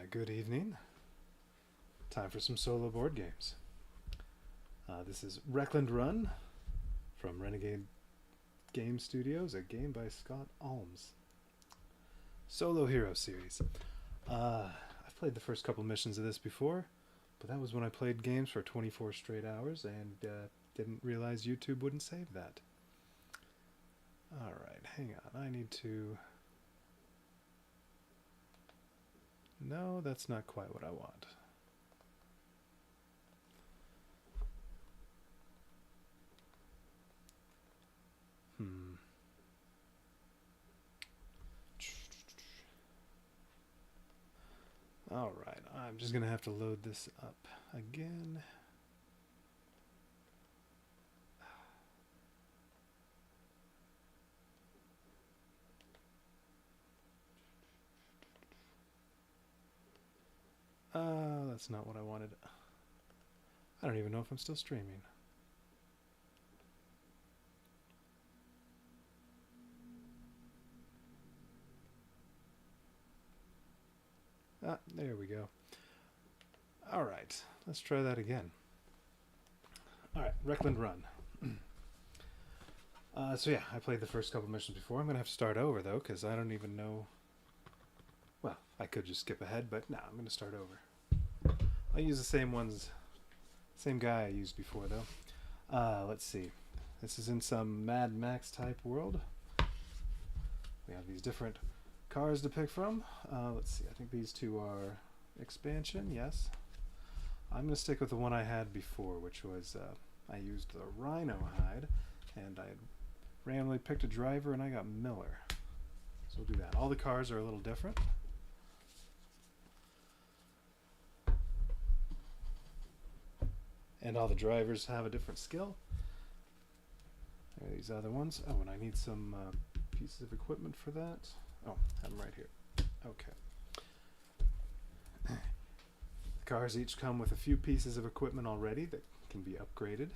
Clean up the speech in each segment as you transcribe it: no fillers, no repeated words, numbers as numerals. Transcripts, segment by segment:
Good evening. Time for some solo board games. This is Wreckland Run from Renegade Game Studios, a game by Scott Alms. Solo Hero series. I've played the first couple missions of this before, but that was when I played games for 24 straight hours and didn't realize YouTube wouldn't save that. Alright, hang on. I need to... No, that's not quite what I want. Alright, I'm just going to have to load this up again. That's not what I wanted. I don't even know if I'm still streaming. There we go. Alright, let's try that again. Alright, Wreckland Run. So yeah, I played the first couple missions before. I'm going to have to start over, though, because I don't even know... Well, I could just skip ahead, but no, I'm going to start over. I'll use the same ones, same guy I used before, though. Let's see. This is in some Mad Max type world. We have these different cars to pick from. Let's see. I think these two are expansion. Yes. I'm going to stick with the one I had before, which was I used the Rhino hide, and I randomly picked a driver, and I got Miller. So we'll do that. All the cars are a little different. And all the drivers have a different skill. There are these other ones. Oh, and I need some pieces of equipment for that. Oh, I have them right here. Okay. The cars each come with a few pieces of equipment already that can be upgraded.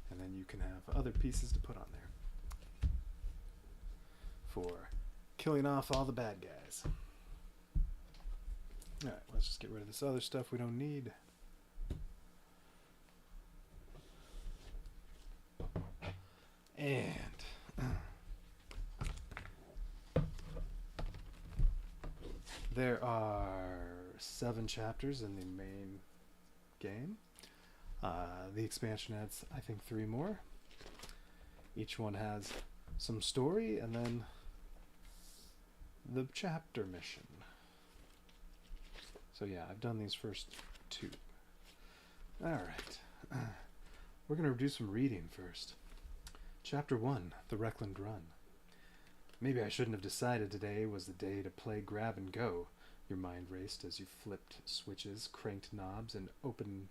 And then you can have other pieces to put on there for killing off all the bad guys. Alright, let's just get rid of this other stuff we don't need. And there are 7 chapters in the main game. The expansion adds, I think, 3 more. Each one has some story and then the chapter mission. So yeah, I've done these first 2. Alright. We're going to do some reading first. Chapter 1, The Wreckland Run. Maybe I shouldn't have decided today was the day to play grab and go. Your mind raced as you flipped switches, cranked knobs, and opened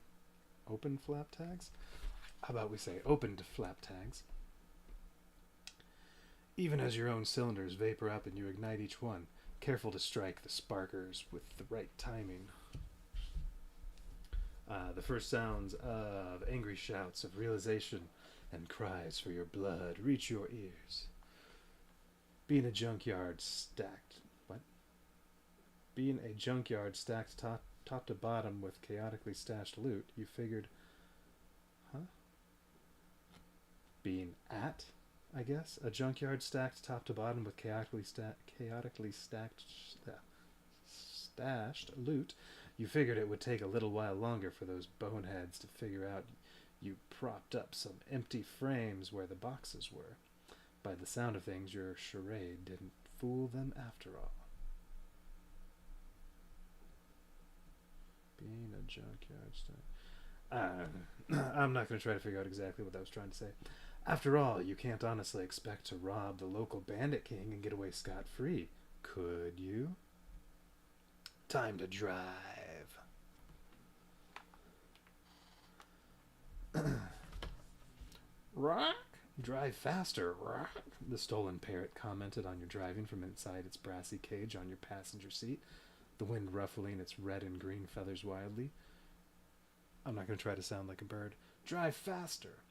flap tags? How about we say opened flap tags? Even as your own cylinders vapor up and you ignite each one, careful to strike the sparkers with the right timing. The first sounds of angry shouts of realization and cries for your blood reach your ears. Being a junkyard stacked top to bottom with chaotically stashed loot, you figured, being at, I guess, a junkyard stacked top to bottom with chaotically stashed loot, you figured it would take a little while longer for those boneheads to figure out you propped up some empty frames where the boxes were. By the sound of things, your charade didn't fool them after all. Being a junkyard stack. I'm not going to try to figure out exactly what I was trying to say. After all, you can't honestly expect to rob the local bandit king and get away scot-free, could you? Time to drive. Rock? Drive faster, rock, the stolen parrot commented on your driving from inside its brassy cage on your passenger seat, the wind ruffling its red and green feathers wildly. I'm not going to try to sound like a bird. Drive faster.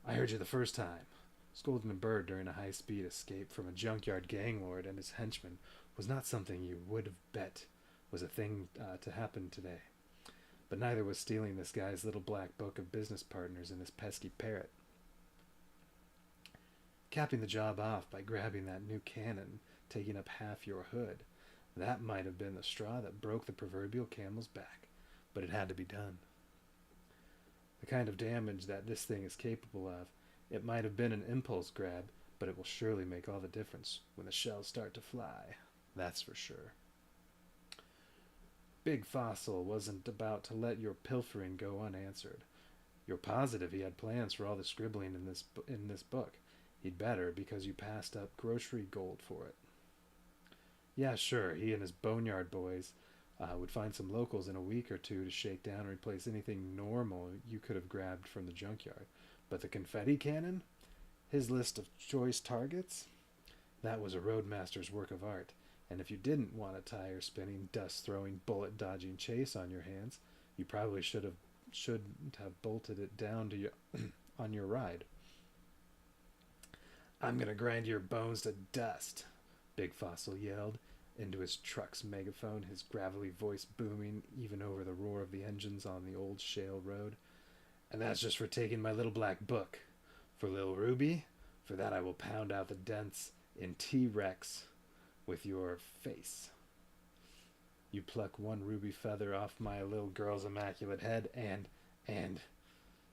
I heard you the first time. Scolding a bird during a high-speed escape from a junkyard gang lord and his henchmen was not something you would have bet was a thing to happen today. But neither was stealing this guy's little black book of business partners and his pesky parrot. Capping the job off by grabbing that new cannon, taking up half your hood, that might have been the straw that broke the proverbial camel's back, but it had to be done. The kind of damage that this thing is capable of, it might have been an impulse grab, but it will surely make all the difference when the shells start to fly. That's for sure. Big Fossil wasn't about to let your pilfering go unanswered. You're positive he had plans for all the scribbling in this book. He'd better, because you passed up grocery gold for it. Yeah, sure, he and his boneyard boys would find some locals in a week or two to shake down and replace anything normal you could have grabbed from the junkyard. But the confetti cannon? His list of choice targets? That was a roadmaster's work of art. And if you didn't want a tire-spinning, dust-throwing, bullet-dodging chase on your hands, you probably shouldn't have bolted it down to you on your ride. I'm gonna grind your bones to dust, Big Fossil yelled into his truck's megaphone, his gravelly voice booming even over the roar of the engines on the old shale road. And that's just for taking my little black book. For Lil Ruby, for that I will pound out the dents in T-Rex with your face. You pluck one ruby feather off my little girl's immaculate head and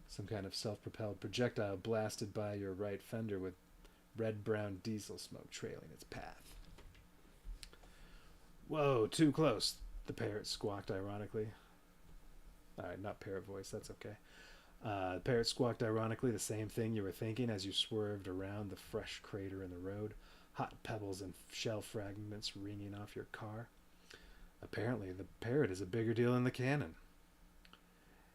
some kind of self-propelled projectile blasted by your right fender with red-brown diesel smoke trailing its path. Whoa, too close, the parrot squawked ironically. Alright, not parrot voice, that's okay. The parrot squawked ironically the same thing you were thinking as you swerved around the fresh crater in the road, hot pebbles and shell fragments ringing off your car. Apparently, the parrot is a bigger deal than the cannon.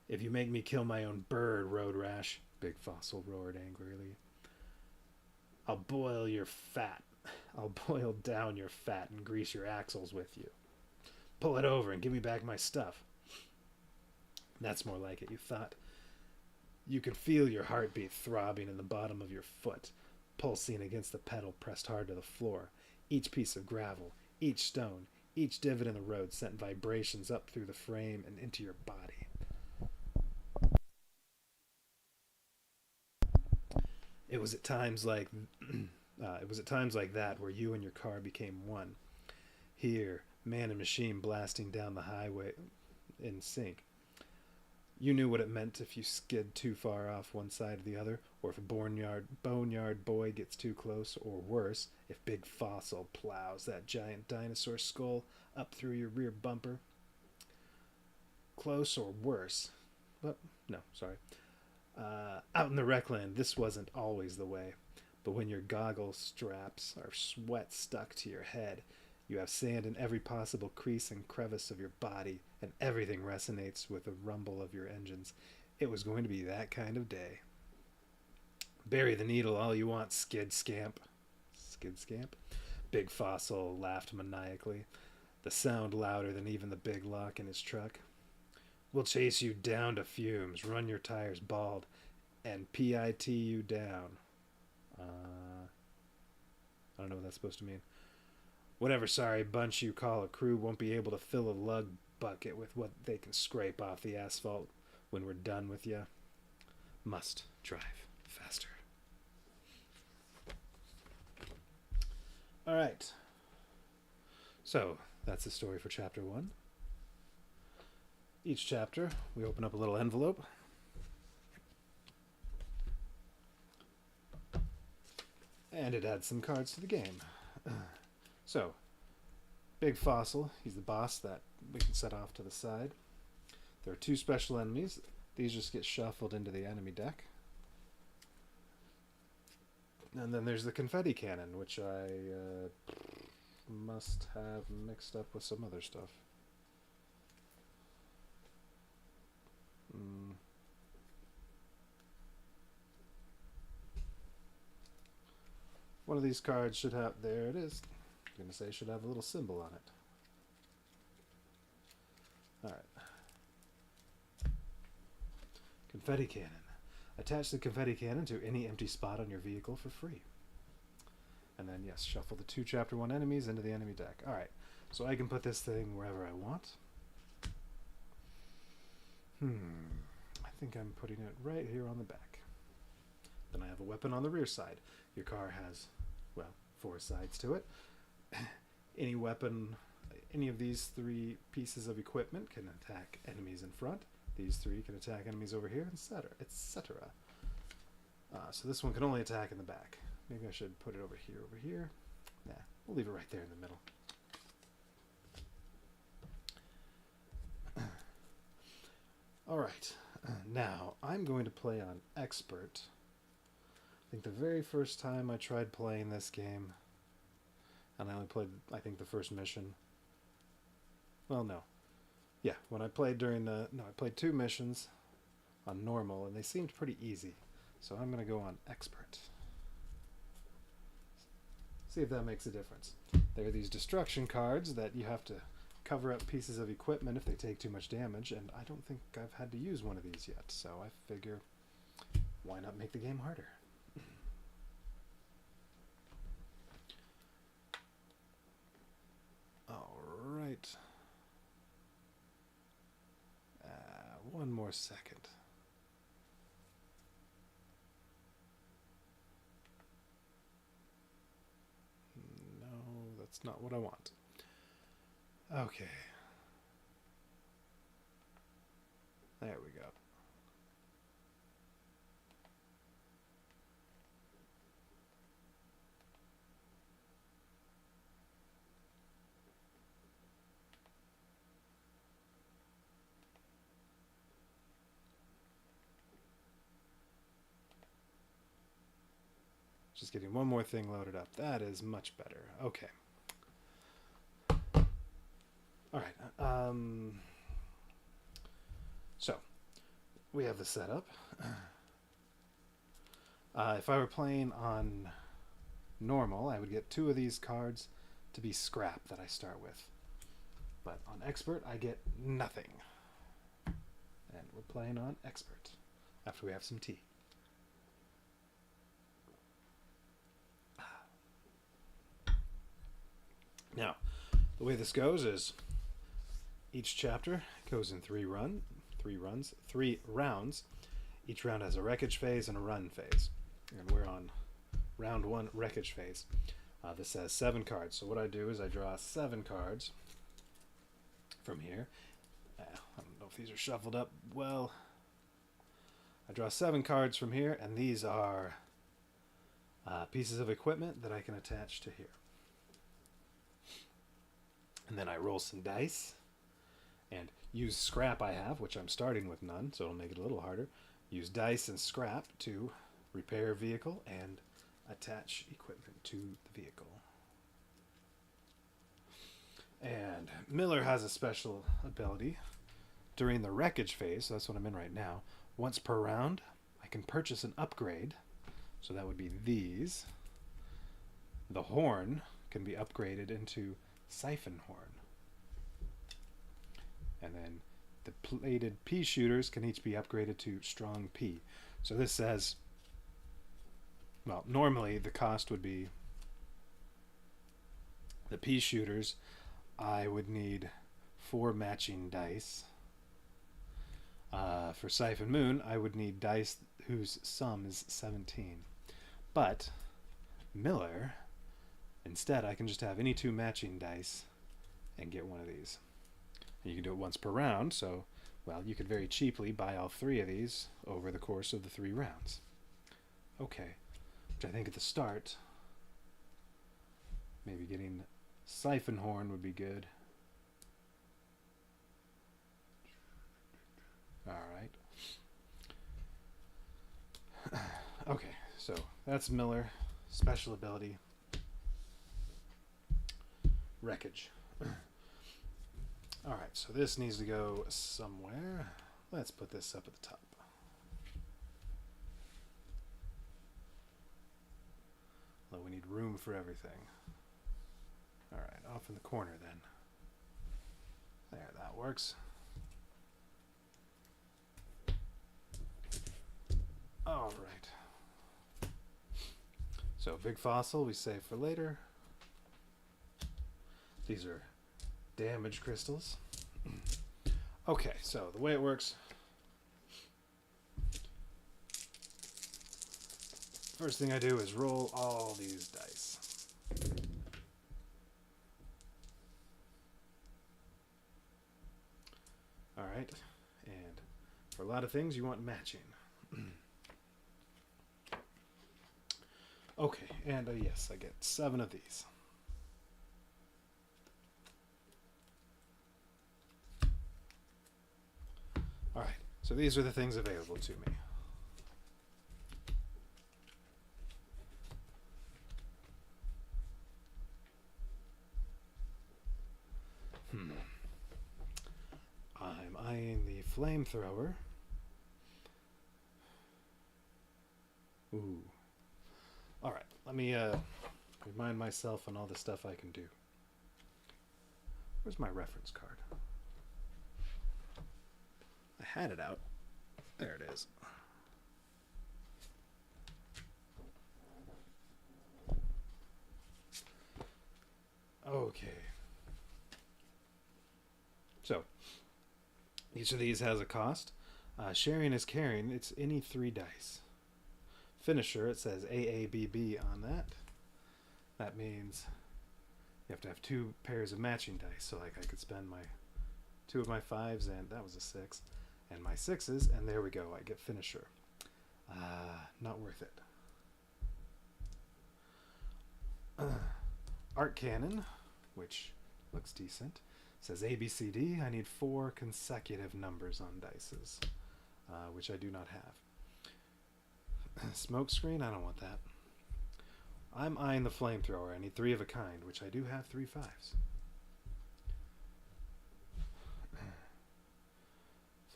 If you make me kill my own bird, Road Rash, Big Fossil roared angrily, I'll boil down your fat and grease your axles with you. Pull it over and give me back my stuff. That's more like it, you thought. You could feel your heartbeat throbbing in the bottom of your foot, pulsing against the pedal pressed hard to the floor. Each piece of gravel, each stone, each divot in the road sent vibrations up through the frame and into your body. It was at times like that where you and your car became one. Here, man and machine blasting down the highway in sync. You knew what it meant if you skid too far off one side or the other, or if a boneyard boy gets too close, or worse, if Big Fossil plows that giant dinosaur skull up through your rear bumper. Close or worse. But, no, sorry. Out in the Wreckland, this wasn't always the way. But when your goggle straps are sweat stuck to your head, you have sand in every possible crease and crevice of your body, and everything resonates with the rumble of your engines. It was going to be that kind of day. Bury the needle all you want, skid scamp. Skid scamp? Big Fossil laughed maniacally, the sound louder than even the big lock in his truck. We'll chase you down to fumes, run your tires bald, and PIT you down. I don't know what that's supposed to mean. Whatever sorry bunch you call a crew won't be able to fill a lug bucket with what they can scrape off the asphalt when we're done with you. Must drive faster. Alright. So, that's the story for chapter 1. Each chapter, we open up a little envelope. And it adds some cards to the game. So, Big Fossil, he's the boss that we can set off to the side. There are 2 special enemies. These just get shuffled into the enemy deck. And then there's the confetti cannon, which I must have mixed up with some other stuff. One of these cards should have, there it is. I'm going to say should have a little symbol on it. Alright. Confetti cannon. Attach the confetti cannon to any empty spot on your vehicle for free. And then, yes, shuffle the 2 Chapter 1 enemies into the enemy deck. Alright. So I can put this thing wherever I want. I think I'm putting it right here on the back. Then I have a weapon on the rear side. Your car has, well, 4 sides to it. Any weapon, any of these 3 pieces of equipment can attack enemies in front. These 3 can attack enemies over here, etc., etc. So this one can only attack in the back. Maybe I should put it over here. Nah, we'll leave it right there in the middle. Alright, now I'm going to play on Expert. I think the very first time I tried playing this game, and I only played, I think, the first mission. Well, no. Yeah, when I played during the... No, I played 2 missions on normal, and they seemed pretty easy. So I'm going to go on Expert. See if that makes a difference. There are these destruction cards that you have to cover up pieces of equipment if they take too much damage, and I don't think I've had to use one of these yet, so I figure, why not make the game harder? Alright. One more second. No, that's not what I want. Okay. There we go. Just getting one more thing loaded up. That is much better. Okay. Alright. So, we have the setup. If I were playing on normal, I would get 2 of these cards to be scrap that I start with. But on Expert, I get nothing. And we're playing on Expert after we have some tea. Now, the way this goes is each chapter goes in 3 rounds. 3 rounds. Each round has a wreckage phase and a run phase. And we're on round 1, wreckage phase. This has 7 cards. So what I do is I draw 7 cards from here. I don't know if these are shuffled up well. I draw 7 cards from here, and these are pieces of equipment that I can attach to here. And then I roll some dice and use scrap I have, which I'm starting with none, so it'll make it a little harder. Use dice and scrap to repair a vehicle and attach equipment to the vehicle. And Miller has a special ability. During the wreckage phase, so that's what I'm in right now, once per round, I can purchase an upgrade. So that would be these. The horn can be upgraded into siphon horn. And then the plated pea shooters can each be upgraded to strong pea. So this says, well, normally the cost would be the pea shooters. I would need 4 matching dice. For Siphon Moon, I would need dice whose sum is 17. But Miller, instead, I can just have any 2 matching dice and get one of these. And you can do it once per round, so, well, you could very cheaply buy all 3 of these over the course of the 3 rounds. Okay, which I think at the start, maybe getting Siphon Horn would be good. Alright. Okay, so that's Miller. Special ability. Wreckage. Alright, so this needs to go somewhere. Let's put this up at the top. Although we need room for everything. Alright, off in the corner then. There, that works. Alright. So, big fossil we save for later. These are damage crystals. Okay, so the way it works. First thing I do is roll all these dice. Alright, and for a lot of things you want matching. Okay, and yes, I get 7 of these. Alright, so these are the things available to me. I'm eyeing the flamethrower. Ooh. Alright, let me remind myself on all the stuff I can do. Where's my reference card? I had it out. There it is. Okay. So, each of these has a cost. Sharing is caring. It's any 3 dice. Finisher, it says AABB on that. That means you have to have 2 pairs of matching dice. So like I could spend my 2 of my 5s, and that was a 6, and my 6s, and there we go. I get finisher. Not worth it. Art cannon, which looks decent. Says ABCD. I need 4 consecutive numbers on dices, which I do not have. Smoke screen, I don't want that. I'm eyeing the flamethrower. I need 3 of a kind, which I do have 3 5s.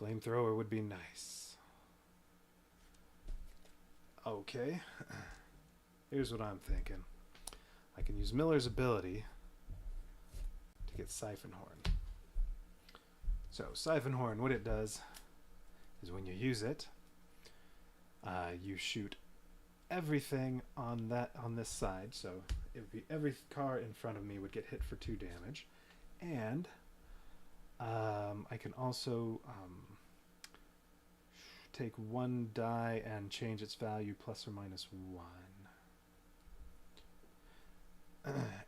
Flamethrower would be nice. Okay. Here's what I'm thinking. I can use Miller's ability to get Siphon Horn. So Siphon Horn, what it does is when you use it, you shoot everything on this side. So it would be every car in front of me would get hit for 2 damage, and I can also take 1 die and change its value plus or minus 1.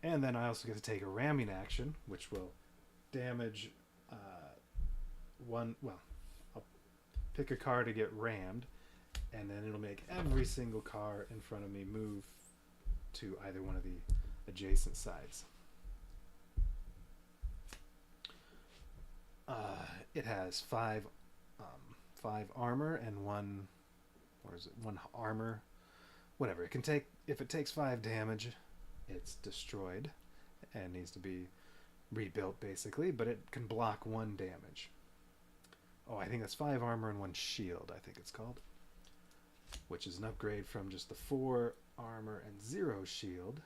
And then I also get to take a ramming action, which will damage one. Well, I'll pick a car to get rammed, and then it'll make every single car in front of me move to either one of the adjacent sides. It has 5 armor and 1, or is it 1 armor? Whatever. It can take, if it takes 5 damage, it's destroyed and needs to be rebuilt basically, but it can block 1 damage. Oh, I think that's 5 armor and 1 shield, I think it's called, which is an upgrade from just the 4 armor and 0 shield.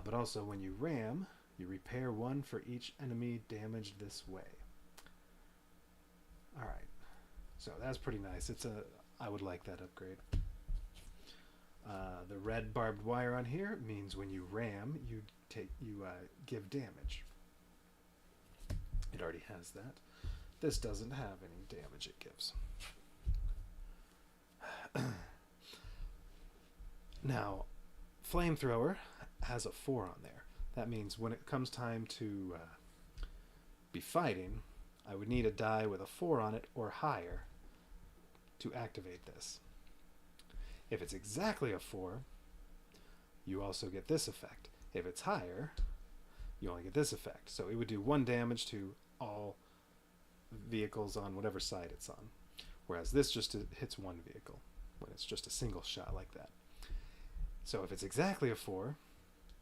But also when you ram, you repair 1 for each enemy damaged this way. Alright, so that's pretty nice. I would like that upgrade. The red barbed wire on here means when you ram, you give damage. It already has that. This doesn't have any damage it gives. Now, flamethrower has a 4 on there. That means when it comes time to be fighting, I would need a die with a 4 on it or higher to activate this. If it's exactly a 4, you also get this effect. If it's higher, you only get this effect. So it would do 1 damage to all vehicles on whatever side it's on. Whereas this just hits 1 vehicle when it's just a single shot like that. So if it's exactly a 4,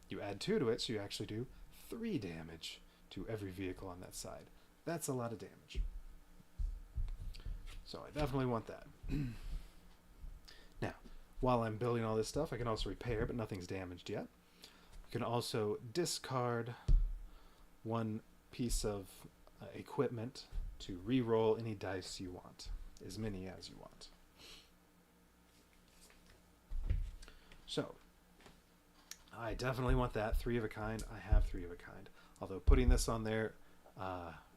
you add 2 to it, so you actually do 3 damage to every vehicle on that side. That's a lot of damage. So I definitely want that. Now, while I'm building all this stuff, I can also repair, but nothing's damaged yet. You can also discard 1 piece of equipment to re-roll any dice you want, as many as you want. So, I definitely want that. 3 of a kind. I have 3 of a kind. Although putting this on there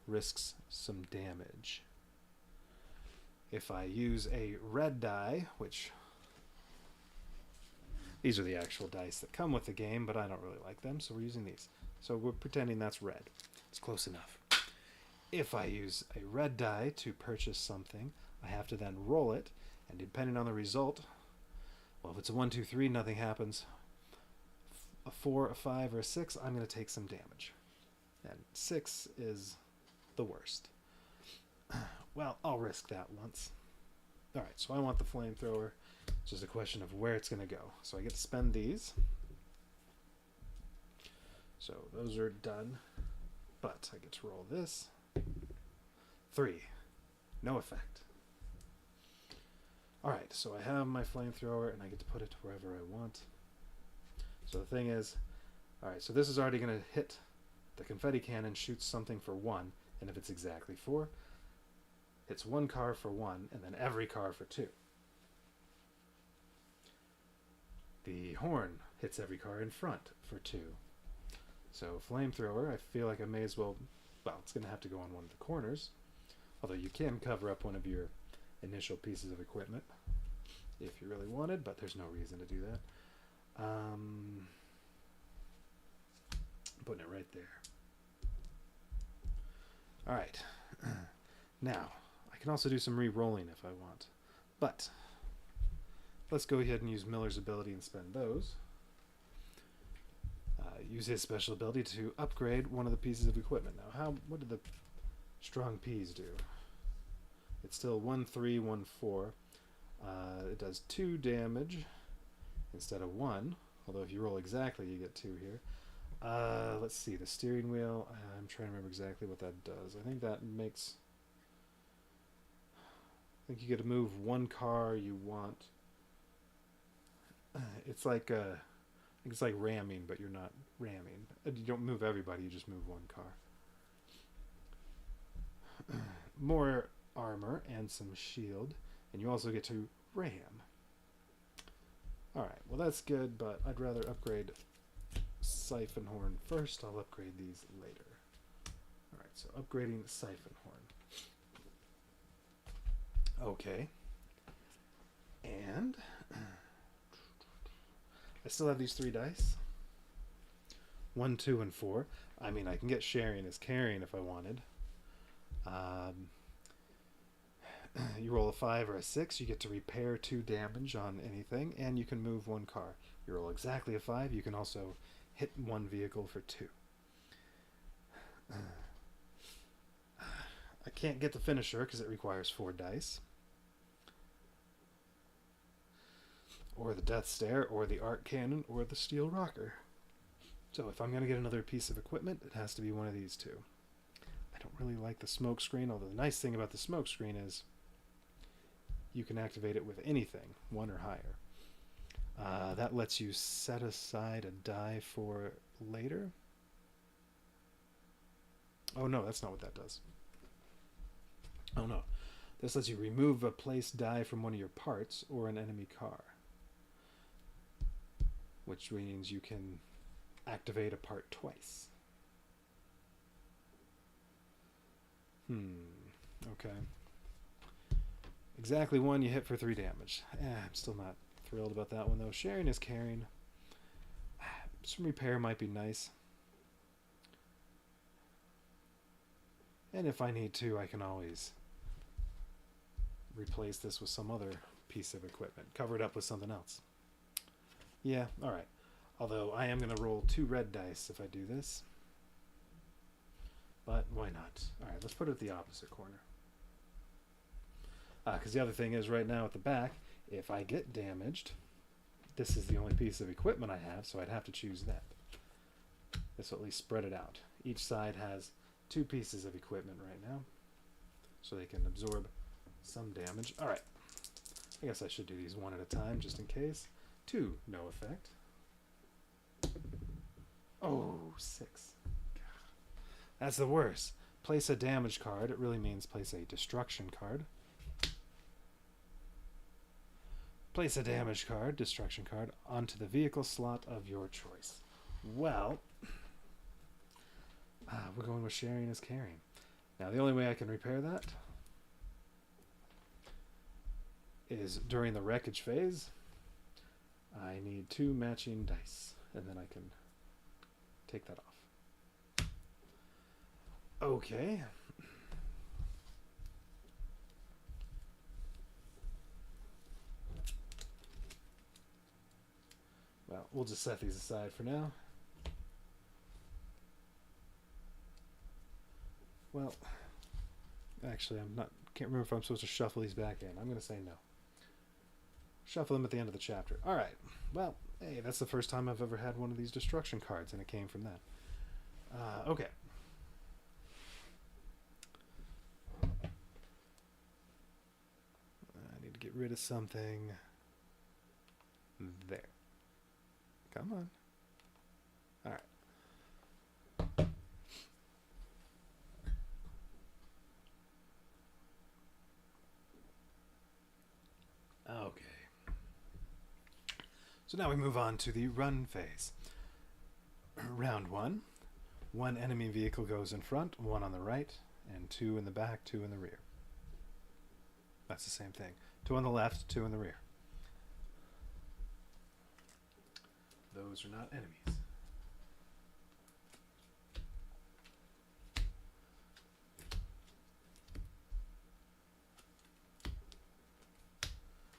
risks some damage. If I use a red die, which these are the actual dice that come with the game, but I don't really like them, so we're using these. So we're pretending that's red. It's close enough. If I use a red die to purchase something, I have to then roll it, and depending on the result, well, if it's a 1, 2, 3, nothing happens. A 4, a 5, or a 6, I'm going to take some damage. And 6 is the worst. Well, I'll risk that once. Alright, so I want the flamethrower. It's just a question of where it's going to go. So I get to spend these. So those are done. But I get to roll this. 3. No effect. Alright, so I have my flamethrower and I get to put it wherever I want. So the thing is, alright, so this is already going to hit the confetti cannon, shoots something for 1, and if it's exactly 4, hits 1 car for 1, and then every car for 2. The horn hits every car in front for 2. So flamethrower, I feel like I may as well, well, it's going to have to go on one of the corners, although you can cover up one of your initial pieces of equipment if you really wanted, but there's no reason to do that. Putting it right there. Alright. Now, I can also do some re-rolling if I want. But, let's go ahead and use Miller's ability and spend those. Use his special ability to upgrade one of the pieces of equipment. Now, what did the strong peas do? It's still 1, 3, 1, 4. It does 2 damage instead of 1. Although if you roll exactly, you get 2 here. Let's see, the steering wheel. I'm trying to remember exactly what that does. I think that makes... I think you get to move 1 car you want. It's like I think it's like ramming, but you're not ramming. You don't move everybody, you just move 1 car. More armor and some shield, and you also get to ram. Alright, well that's good, but I'd rather upgrade Siphon Horn first. I'll upgrade these later. Alright, so upgrading the Siphon Horn. Okay. And I still have these 3 dice. 1, 2, and 4. I mean, I can get sharing as carrying if I wanted. You roll a 5 or a 6, you get to repair 2 damage on anything, and you can move 1 car. You roll exactly a 5, you can also hit 1 vehicle for 2. I can't get the finisher because it requires 4 dice. Or the Death Stare, or the Arc Cannon, or the Steel Rocker. So if I'm going to get another piece of equipment, it has to be one of these 2. I don't really like the smoke screen, although the nice thing about the smoke screen is you can activate it with anything, 1 or higher. That lets you set aside a die for later. Oh no, that's not what that does. Oh no. This lets you remove a placed die from one of your parts or an enemy car. Which means you can activate a part twice. Okay. Exactly 1, you hit for 3 damage. I'm still not thrilled about that one though. Sharing is caring. Some repair might be nice. And if I need to, I can always replace this with some other piece of equipment. Cover it up with something else. Yeah, alright. Although I am going to roll 2 red dice if I do this. But why not? Alright, let's put it at the opposite corner. Because the other thing is right now at the back, if I get damaged, this is the only piece of equipment I have, so I'd have to choose that. This will at least spread it out. Each side has 2 pieces of equipment right now, so they can absorb some damage. Alright, I guess I should do these 1 at a time just in case. 2, no effect. Oh, 6. That's the worst. Place a damage card. It really means place a destruction card. Place a damage card, destruction card, onto the vehicle slot of your choice. Well, We're going with sharing is caring. Now, the only way I can repair that is during the wreckage phase. I need 2 matching dice, and then I can take that off. Okay. Well, we'll just set these aside for now. Well, actually, can't remember if I'm supposed to shuffle these back in. I'm going to say no. Shuffle them at the end of the chapter. All right. Well, hey, that's the first time I've ever had one of these destruction cards, and it came from that. Okay. I need to get rid of something. There. Come on. All right. Okay. So now we move on to the run phase. Round 1. 1 enemy vehicle goes in front, 1 on the right, and 2 in the back, 2 in the rear. That's the same thing. 2 on the left, 2 in the rear. Those are not enemies.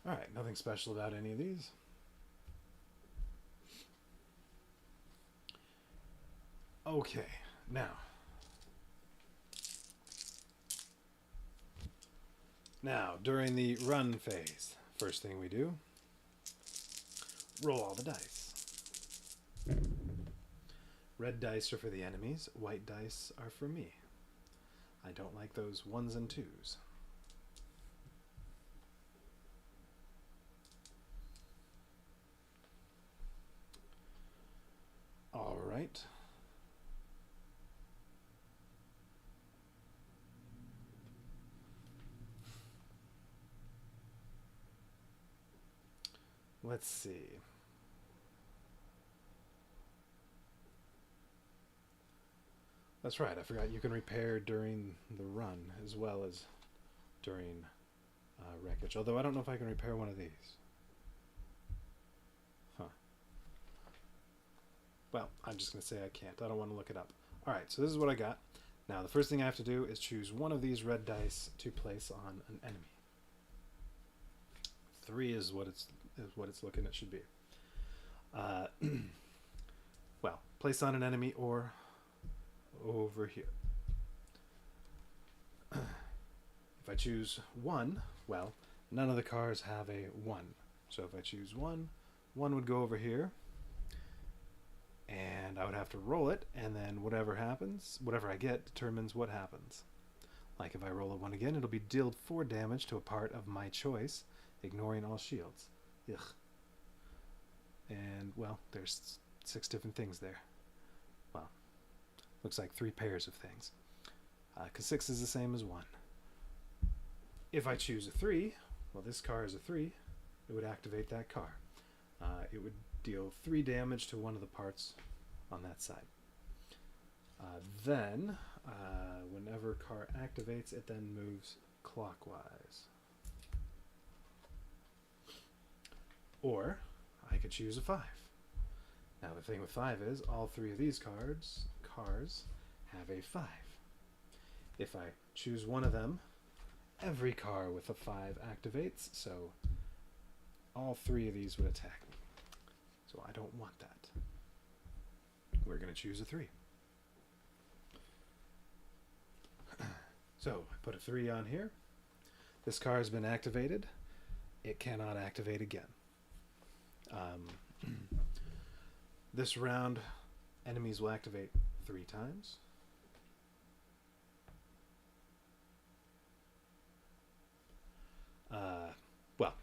Alright, nothing special about any of these. Okay, now during the run phase, first thing we do, roll all the dice. Red dice are for the enemies, white dice are for me. I don't like those 1s and 2s. All right. Let's see. That's right, I forgot you can repair during the run as well as during wreckage. Although I don't know if I can repair one of these. Huh. Well, I'm just going to say I can't. I don't want to look it up. Alright, so this is what I got. Now, the first thing I have to do is choose one of these red dice to place on an enemy. 3 is what it's looking it should be. Well, place on an enemy or over here. If I choose 1, well, none of the cars have a 1. So if I choose 1, 1 would go over here. And I would have to roll it, and then whatever happens, whatever I get, determines what happens. Like if I roll a 1 again, it'll be dealt 4 damage to a part of my choice, ignoring all shields. Ugh. And, well, there's 6 different things there. Well, looks like 3 pairs of things. Because 6 is the same as 1. If I choose a 3, well, this car is a 3, it would activate that car. It would deal 3 damage to one of the parts on that side. Then, whenever car activates, it then moves clockwise. Or, I could choose a 5. Now the thing with 5 is, all 3 of these cars have a 5. If I choose one of them, every car with a 5 activates, so all 3 of these would attack me. So I don't want that. We're going to choose a 3. So I put a 3 on here. This car has been activated. It cannot activate again. This round, enemies will activate 3 times. Well,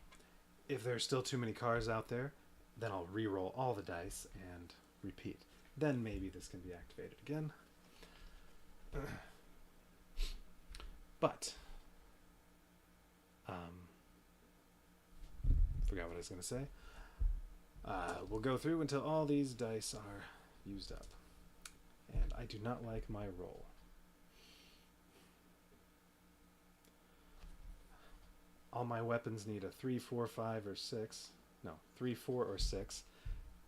if there's still too many cars out there, then I'll re-roll all the dice and repeat. Then maybe this can be activated again. But, forgot what I was going to say. We'll go through until all these dice are used up. And I do not like my roll. All my weapons need a 3, 4, 5, or 6. No, 3, 4, or 6.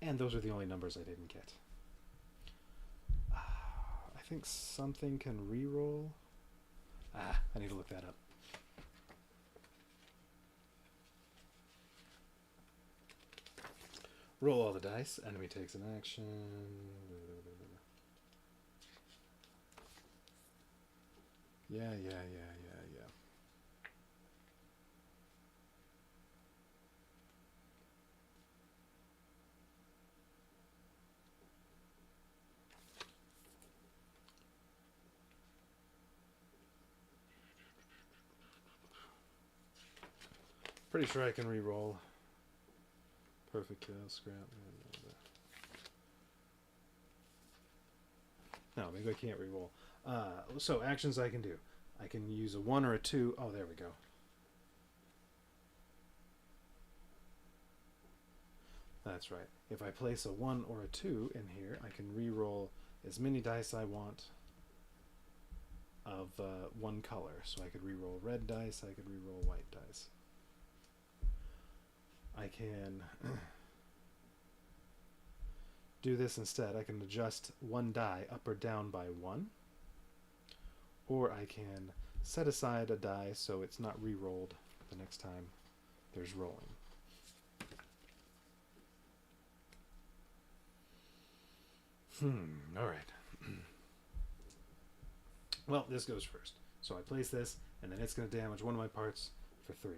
And those are the only numbers I didn't get. I think something can reroll. I need to look that up. Roll all the dice. Enemy takes an action. Yeah. Pretty sure I can re-roll. Perfect kill, scrap. No, maybe I can't re-roll. So actions I can do. I can use a 1 or a 2. Oh, there we go. That's right. If I place a 1 or a 2 in here, I can re-roll as many dice I want of one color. So I could re-roll red dice, I could re-roll white dice. I can do this instead. I can adjust one die up or down by 1. Or I can set aside a die so it's not re-rolled the next time there's rolling. Alright. Well, this goes first. So I place this, and then it's going to damage one of my parts for 3.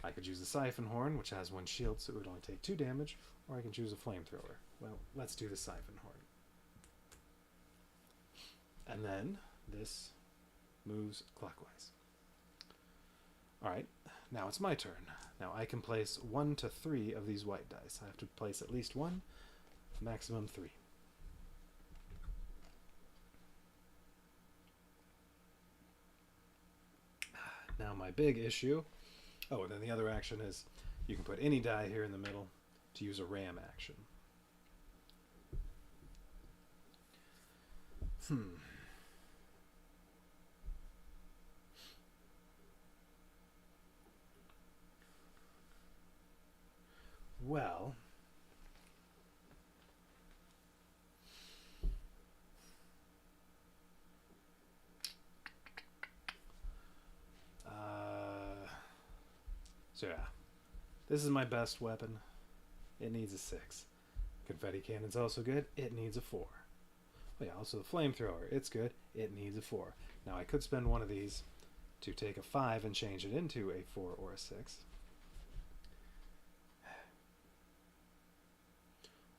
I could use the Siphon Horn, which has 1 shield, so it would only take 2 damage, or I can choose a Flamethrower. Well, let's do the Siphon Horn. And then this moves clockwise. Alright, now it's my turn. Now I can place 1 to 3 of these white dice. I have to place at least 1, maximum 3. Now my big issue... Oh, and then the other action is you can put any die here in the middle to use a ram action. Well... So yeah, this is my best weapon. It needs a 6. Confetti Cannon's also good. It needs a 4. Oh yeah, also the Flamethrower. It's good. It needs a 4. Now I could spend one of these to take a 5 and change it into a 4 or a 6.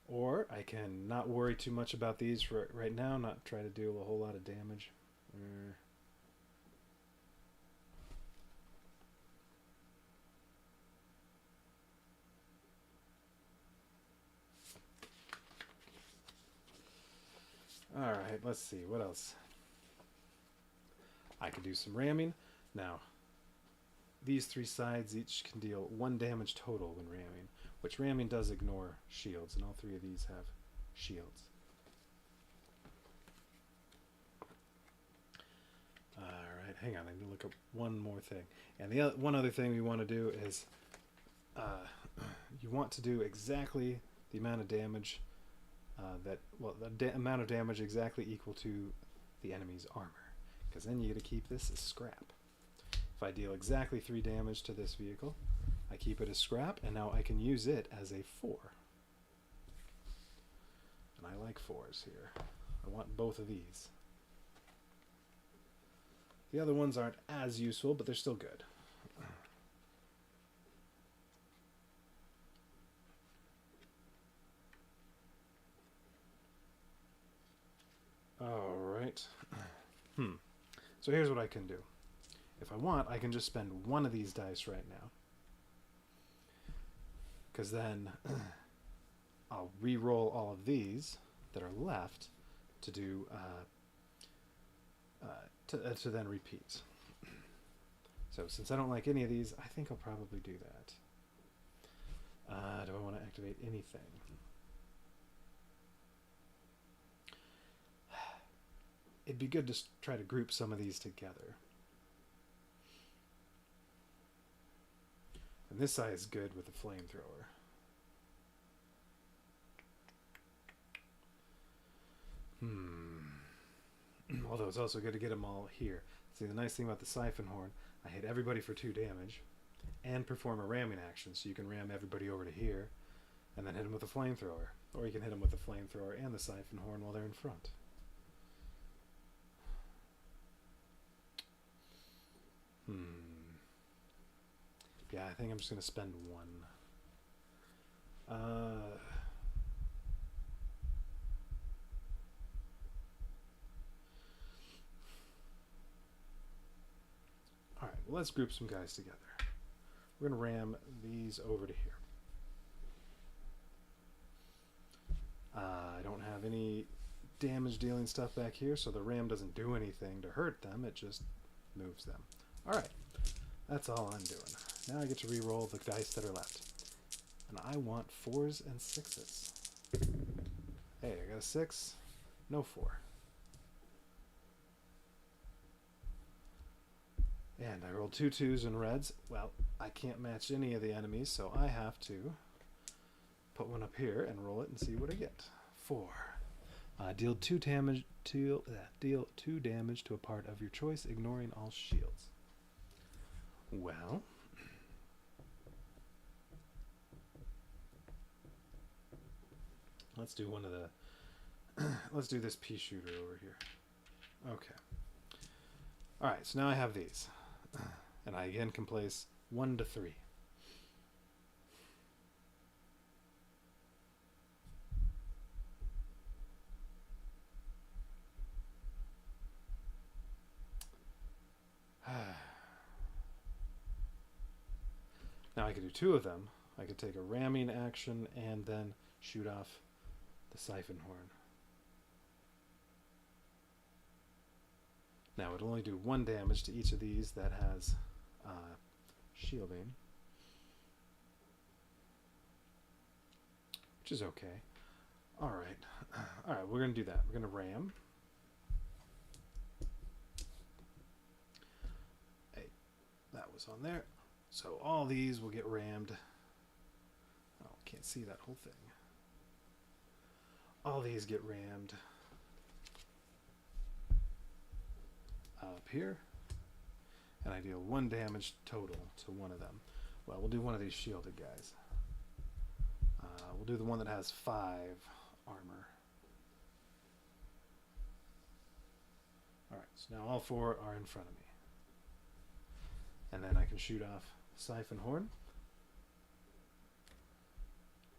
Or I can not worry too much about these for right now, not try to deal a whole lot of damage. Alright, let's see, what else? I could do some ramming. Now, these 3 sides each can deal 1 damage total when ramming, which ramming does ignore shields, and all 3 of these have shields. Alright, hang on, I need to look up one more thing. And the one other thing we want to do is, you want to do exactly the amount of damage the amount of damage exactly equal to the enemy's armor, because then you get to keep this as scrap. If I deal exactly 3 damage to this vehicle, I keep it as scrap, and now I can use it as a 4. And I like 4s here. I want both of these. The other ones aren't as useful, but they're still good. Alright. So here's what I can do. If I want, I can just spend 1 of these dice right now. Because then I'll re-roll all of these that are left to do to then repeat. So since I don't like any of these, I think I'll probably do that. Do I want to activate anything? it'd be good to try to group some of these together. And this side is good with the flamethrower. Although it's also good to get them all here. See, the nice thing about the siphon horn, I hit everybody for 2 damage and perform a ramming action, so you can ram everybody over to here and then hit them with a flamethrower. Or you can hit them with the flamethrower and the siphon horn while they're in front. Yeah, I think I'm just going to spend 1. Alright, well, let's group some guys together. We're going to ram these over to here. I don't have any damage dealing stuff back here, so the ram doesn't do anything to hurt them, it just moves them. Alright, that's all I'm doing. Now I get to re-roll the dice that are left. And I want 4s and 6s. Hey, I got a 6, no 4. And I rolled 2 2s and reds. Well, I can't match any of the enemies, so I have to put one up here and roll it and see what I get. 4. Deal 2 damage to a part of your choice, ignoring all shields. Well, let's do one of the. Let's do this pea shooter over here. Okay. All right. So now I have these, and I again can place 1 to 3. Now I could do 2 of them. I could take a ramming action and then shoot off the siphon horn. Now it'll only do 1 damage to each of these that has shielding, which is okay. All right, we're gonna do that. We're gonna ram. Hey, that was on there. So all these will get rammed. Oh, can't see that whole thing. All these get rammed up here, and I deal 1 damage total to one of them. Well, we'll do one of these shielded guys. We'll do the one that has 5 armor. Alright, so now all 4 are in front of me. And then I can shoot off siphon horn.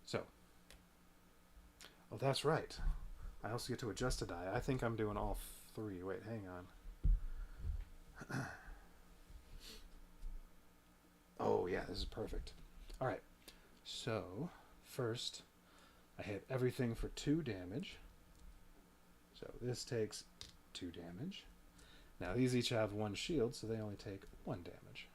So, oh, that's right. I also get to adjust a die. I think I'm doing all 3. Wait, hang on. Oh, yeah, this is perfect. All right. So, first, I hit everything for 2 damage. So, this takes 2 damage. Now, these each have 1 shield, so they only take 1 damage.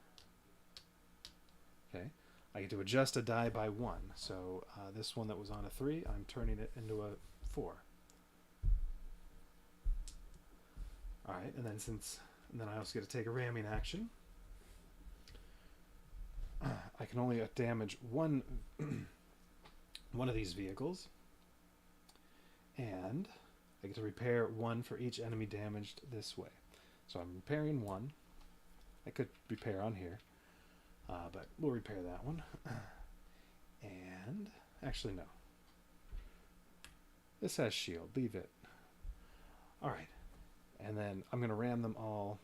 Okay. I get to adjust a die by 1. So, this one that was on a 3, I'm turning it into a 4. All right, and then I also get to take a ramming action. I can only damage one of these vehicles, and I get to repair 1 for each enemy damaged this way. So I'm repairing 1. I could repair on here, but we'll repair that one. And actually, no. This has shield. Leave it. All right. And then I'm going to ram them all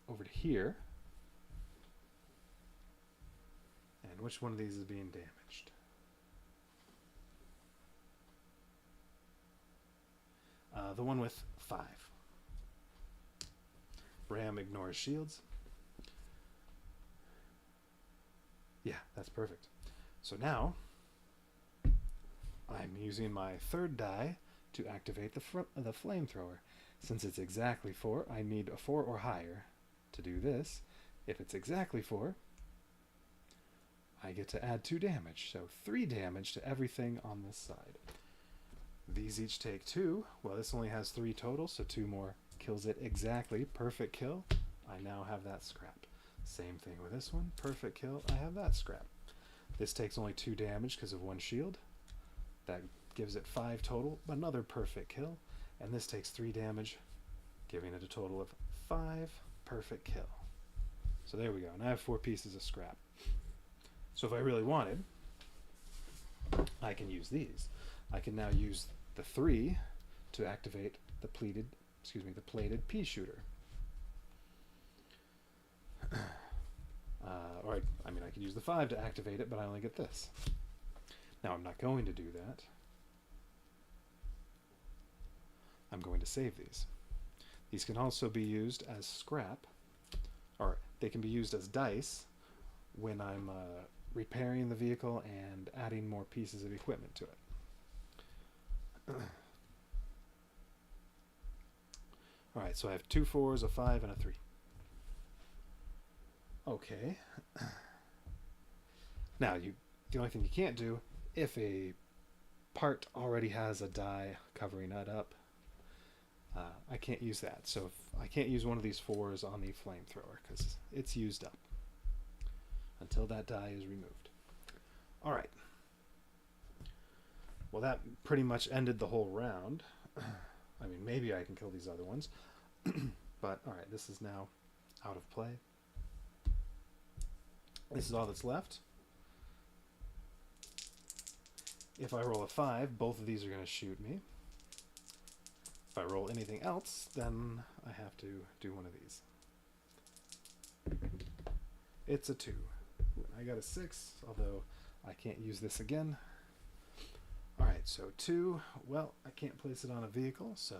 over to here. And which one of these is being damaged? The one with 5. Ram ignores shields. Yeah, that's perfect. So now I'm using my 3rd die to activate the flamethrower. Since it's exactly 4, I need a 4 or higher to do this. If it's exactly 4, I get to add 2 damage. So 3 damage to everything on this side. These each take 2. Well, this only has 3 total, so 2 more kills it exactly. Perfect kill. I now have that scrap. Same thing with this one. Perfect kill. I have that scrap. This takes only 2 damage because of 1 shield. That gives it 5 total. Another perfect kill. And this takes 3 damage, giving it a total of 5. Perfect kill. So there we go. And I have 4 pieces of scrap. So if I really wanted, I can use these. I can now use the 3 to activate the plated pea shooter. Or I mean, I could use the 5 to activate it, but I only get this. Now I'm not going to do that. I'm going to save these. These can also be used as scrap, or they can be used as dice when I'm repairing the vehicle and adding more pieces of equipment to it. Alright, so I have 2 4s, a 5, and a 3. Okay. Now, the only thing you can't do, if a part already has a die covering that up, I can't use that. So I can't use one of these 4s on the flamethrower because it's used up until that die is removed. Alright. Well, that pretty much ended the whole round. I mean, maybe I can kill these other ones. But, alright, this is now out of play. This is all that's left. If I roll a 5, both of these are going to shoot me. If I roll anything else, then I have to do one of these. It's a 2. I got a 6, although I can't use this again. Alright, so 2. Well, I can't place it on a vehicle, so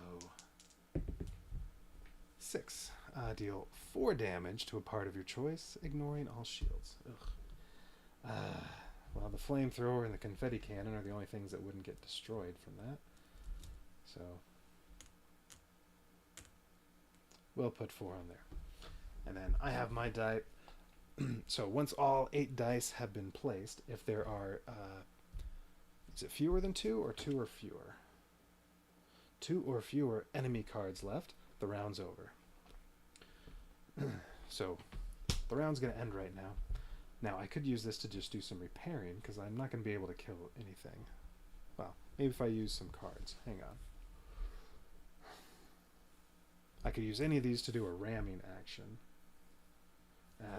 6. Deal 4 damage to a part of your choice, ignoring all shields. Ugh. Well, the flamethrower and the confetti cannon are the only things that wouldn't get destroyed from that. So we'll put 4 on there. And then I have my die. So once all 8 dice have been placed, if there are, is it fewer than 2 or 2 or fewer? 2 or fewer enemy cards left, the round's over. So the round's going to end right now. Now I could use this to just do some repairing because I'm not going to be able to kill anything. Well, maybe if I use some cards. Hang on. I could use any of these to do a ramming action.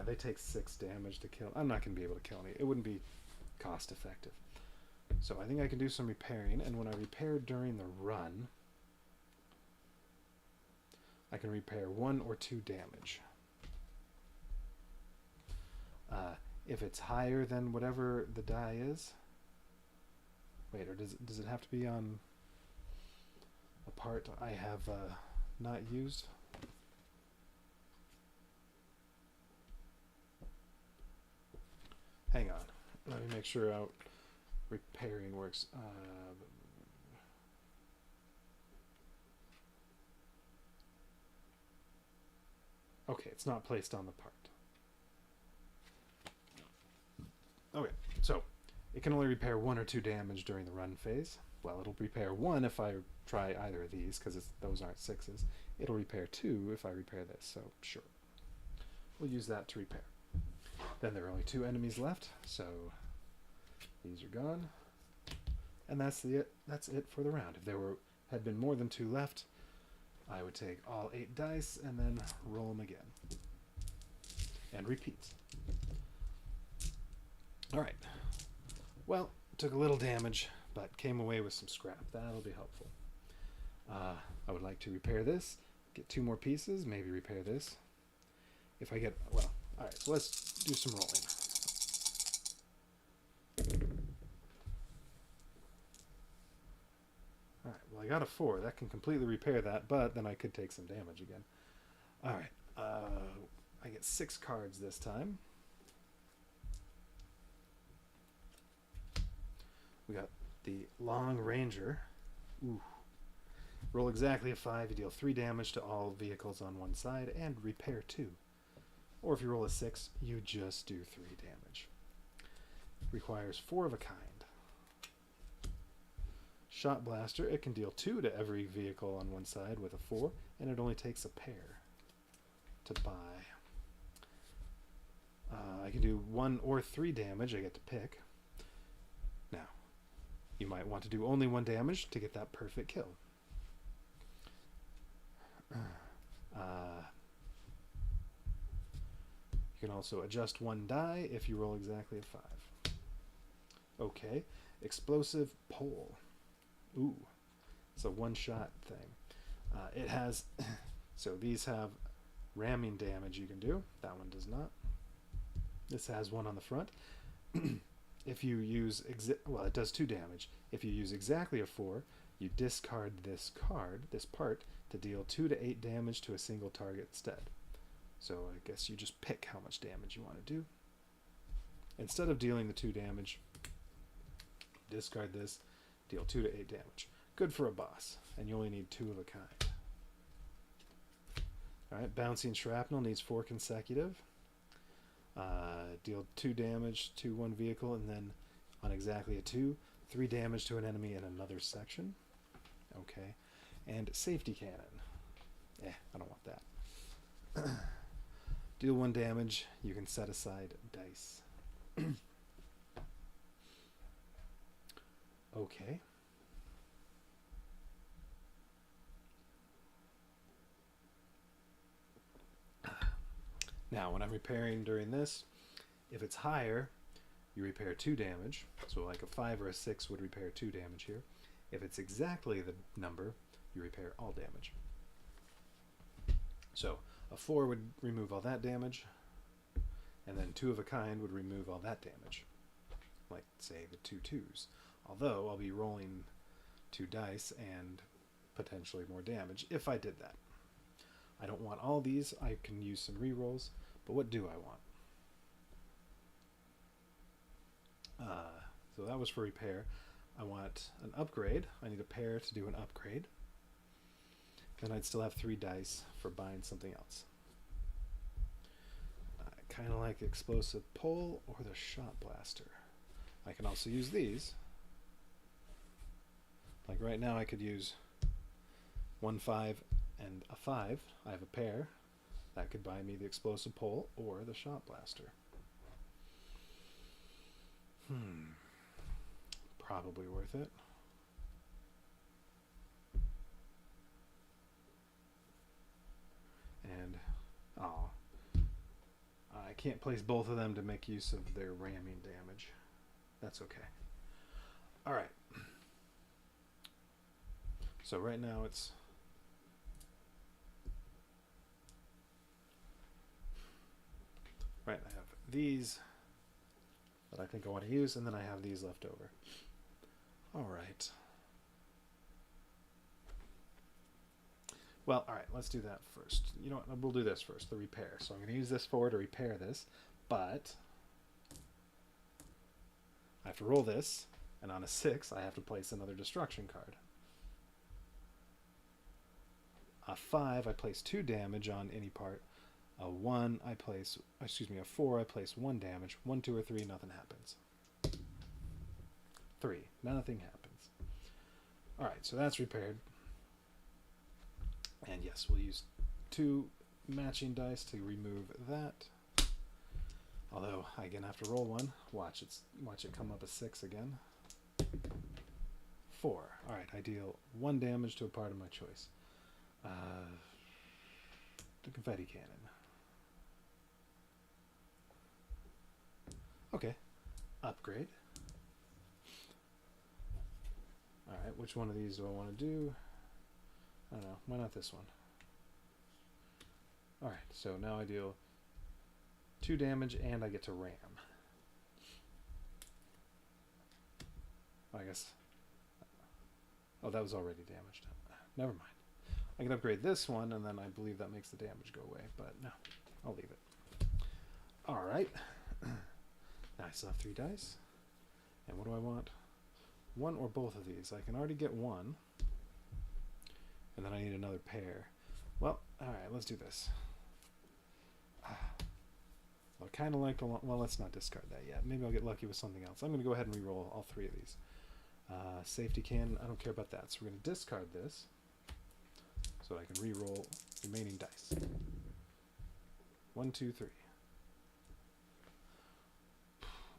They take 6 damage to kill. I'm not going to be able to kill any. It wouldn't be cost effective. So I think I can do some repairing, and when I repair during the run, I can repair 1 or 2 damage. If it's higher than whatever the die is, wait, or does it have to be on a part I have not used? Hang on, let me make sure how repairing works. Okay, it's not placed on the part. Okay, so it can only repair 1 or 2 damage during the run phase. Well, it'll repair 1 if I try either of these, because those aren't 6s. It'll repair 2 if I repair this, so sure. We'll use that to repair. Then there are only 2 enemies left, so these are gone. And that's it for the round. If there had been more than 2 left, I would take all 8 dice and then roll them again. And repeat. Alright. Well, took a little damage, but came away with some scrap. That'll be helpful. I would like to repair this, get 2 more pieces, maybe repair this. If I get, well, alright, so let's do some rolling. Alright, well I got a 4. That can completely repair that, but then I could take some damage again. Alright, I get 6 cards this time. We got the Long Ranger. Ooh. Roll exactly a 5, you deal 3 damage to all vehicles on one side, and repair 2. Or if you roll a 6, you just do 3 damage. Requires 4 of a kind. Shot Blaster, it can deal 2 to every vehicle on one side with a 4, and it only takes a pair to buy. I can do 1 or 3 damage, I get to pick. Now, you might want to do only 1 damage to get that perfect kill. You can also adjust 1 die if you roll exactly a 5. Okay, Explosive Pole. Ooh, it's a one-shot thing. It has, so these have ramming damage you can do. That one does not. This has one on the front. If you use, well, it does 2 damage. If you use exactly a 4, you discard this card, this part, to deal 2 to 8 damage to a single target instead. So I guess you just pick how much damage you want to do. Instead of dealing the 2 damage, discard this, deal 2 to 8 damage. Good for a boss, and you only need 2 of a kind. Alright, Bouncing Shrapnel needs 4 consecutive. Deal 2 damage to one vehicle, and then on exactly a 2, 3 damage to an enemy in another section. Okay. And Safety Cannon. I don't want that. Deal 1 damage, you can set aside dice. Okay. Now, when I'm repairing during this, if it's higher, you repair 2 damage. So like a 5 or a 6 would repair 2 damage here. If it's exactly the number, you repair all damage. So a 4 would remove all that damage, and then 2 of a kind would remove all that damage. Like, say, the 2 2s. Although I'll be rolling 2 dice and potentially more damage if I did that. I don't want all these. I can use some rerolls, but what do I want? So that was for repair. I want an upgrade. I need a pair to do an upgrade. Then I'd still have 3 dice for buying something else. I kind of like Explosive Pole or the Shot Blaster. I can also use these. Like right now I could use 1 5 and a 5. I have a pair. That could buy me the Explosive Pole or the Shot Blaster. Probably worth it. And, I can't place both of them to make use of their ramming damage. That's okay. Alright. So right now it's... Right, I have these that I think I want to use, and then I have these left over. Alright. Well, alright, let's do that first. You know what, we'll do this first, the repair. So I'm going to use this 4 to repair this, but I have to roll this, and on a 6 I have to place another destruction card. A 5, I place 2 damage on any part. A 1, I place, a 4, I place 1 damage. 1, 2, or 3, nothing happens. 3, nothing happens. Alright, so that's repaired. And yes, we'll use 2 matching dice to remove that. Although, I again have to roll 1. Watch it come up a 6 again. 4. Alright, I deal 1 damage to a part of my choice. The Confetti Cannon. Okay. Upgrade. Alright, which one of these do I want to do? I don't know. Why not this one? Alright, so now I deal 2 damage and I get to ram. I guess... Oh, that was already damaged. Never mind. I can upgrade this one, and then I believe that makes the damage go away, but no, I'll leave it. Alright. Now I still have 3 dice. And what do I want? 1 or both of these. I can already get 1. And then I need another pair. Well, alright, let's do this. I kind of like the... Well, let's not discard that yet. Maybe I'll get lucky with something else. I'm going to go ahead and re-roll all 3 of these. Safety cannon, I don't care about that. So we're going to discard this so I can re-roll remaining dice. 1, 2, 3.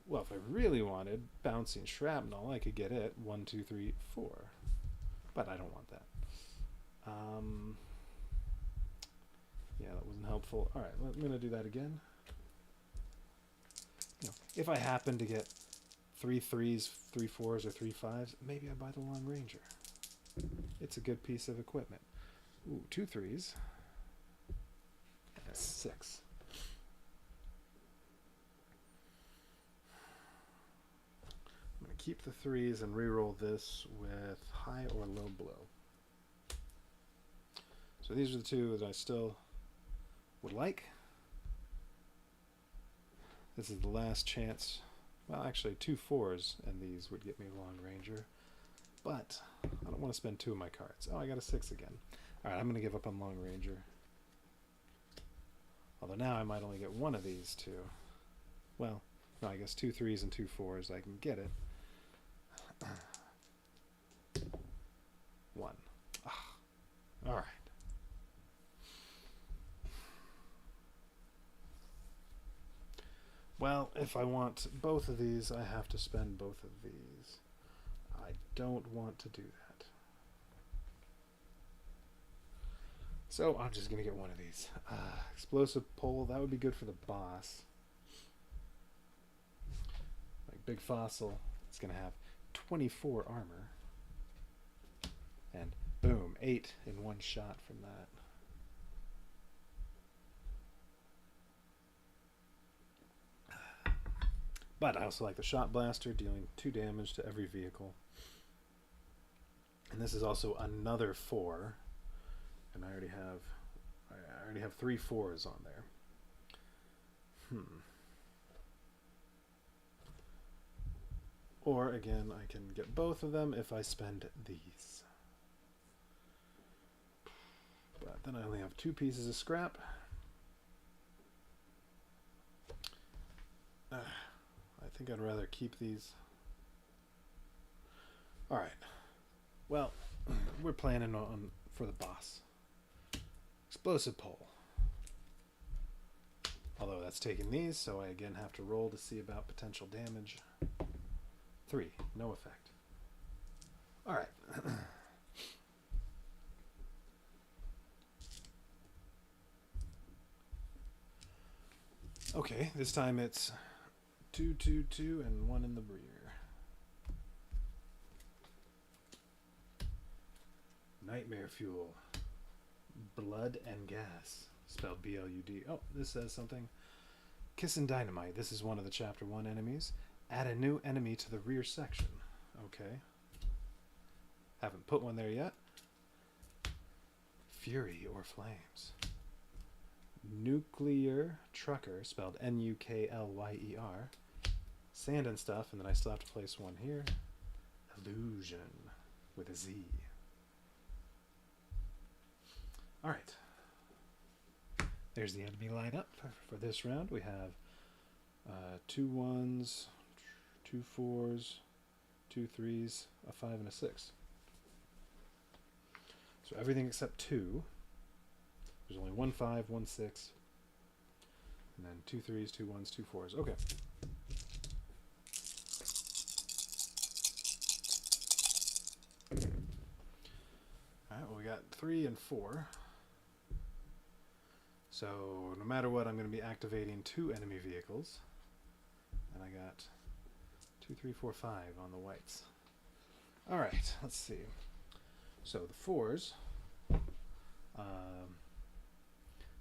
Well, if I really wanted bouncing shrapnel, I could get it 1, 2, 3, 4. But I don't want that. Yeah, that wasn't helpful. All right, I'm going to do that again. You know, if I happen to get 3 3s, 3 4s, or 3 5s, maybe I buy the Long Ranger. It's a good piece of equipment. Ooh, 2 3s. And a 6. I'm going to keep the 3s and re-roll this with high or low blow. So these are the two that I still would like. This is the last chance. Well, actually, 2 4s and these would get me Long Ranger. But I don't want to spend 2 of my cards. Oh, I got a 6 again. All right, I'm going to give up on Long Ranger. Although now I might only get 1 of these 2. Well, no, I guess 2 3s and 2 4s. I can get it. 1. All right. Well, if I want both of these, I have to spend both of these. I don't want to do that. So I'm just going to get one of these. Explosive pole, that would be good for the boss. Like Big Fossil, it's going to have 24 armor. And boom, 8 in one shot from that. But I also like the Shot Blaster, dealing 2 damage to every vehicle. And this is also another 4. And I already have 3 4s on there. Or again, I can get both of them if I spend these. But then I only have 2 pieces of scrap. I think I'd rather keep these. Alright. Well, we're planning on for the boss. Explosive pole. Although that's taking these, so I again have to roll to see about potential damage. 3. No effect. Alright. Okay, this time it's 2, 2, 2, and 1 in the rear. Nightmare fuel. Blood and gas. Spelled B-L-U-D. Oh, this says something. Kissin' Dynamite. This is one of the Chapter 1 enemies. Add a new enemy to the rear section. Okay. Haven't put one there yet. Fury or Flames. Nuclear Trucker. Spelled N-U-K-L-Y-E-R. Sand and stuff, and then I still have to place one here. Illusion with a Z. Alright. There's the enemy lineup for this round. We have 2 1s, 2 4s, 2 3s, a 5, and a 6. So everything except 2. There's only 1 5, 1 6, and then 2 3s, 2 1s, 2 4s. Okay. Alright, well, we got 3 and 4. So no matter what, I'm going to be activating 2 enemy vehicles. And I got 2, 3, 4, 5 on the whites. Alright, let's see. So the 4s.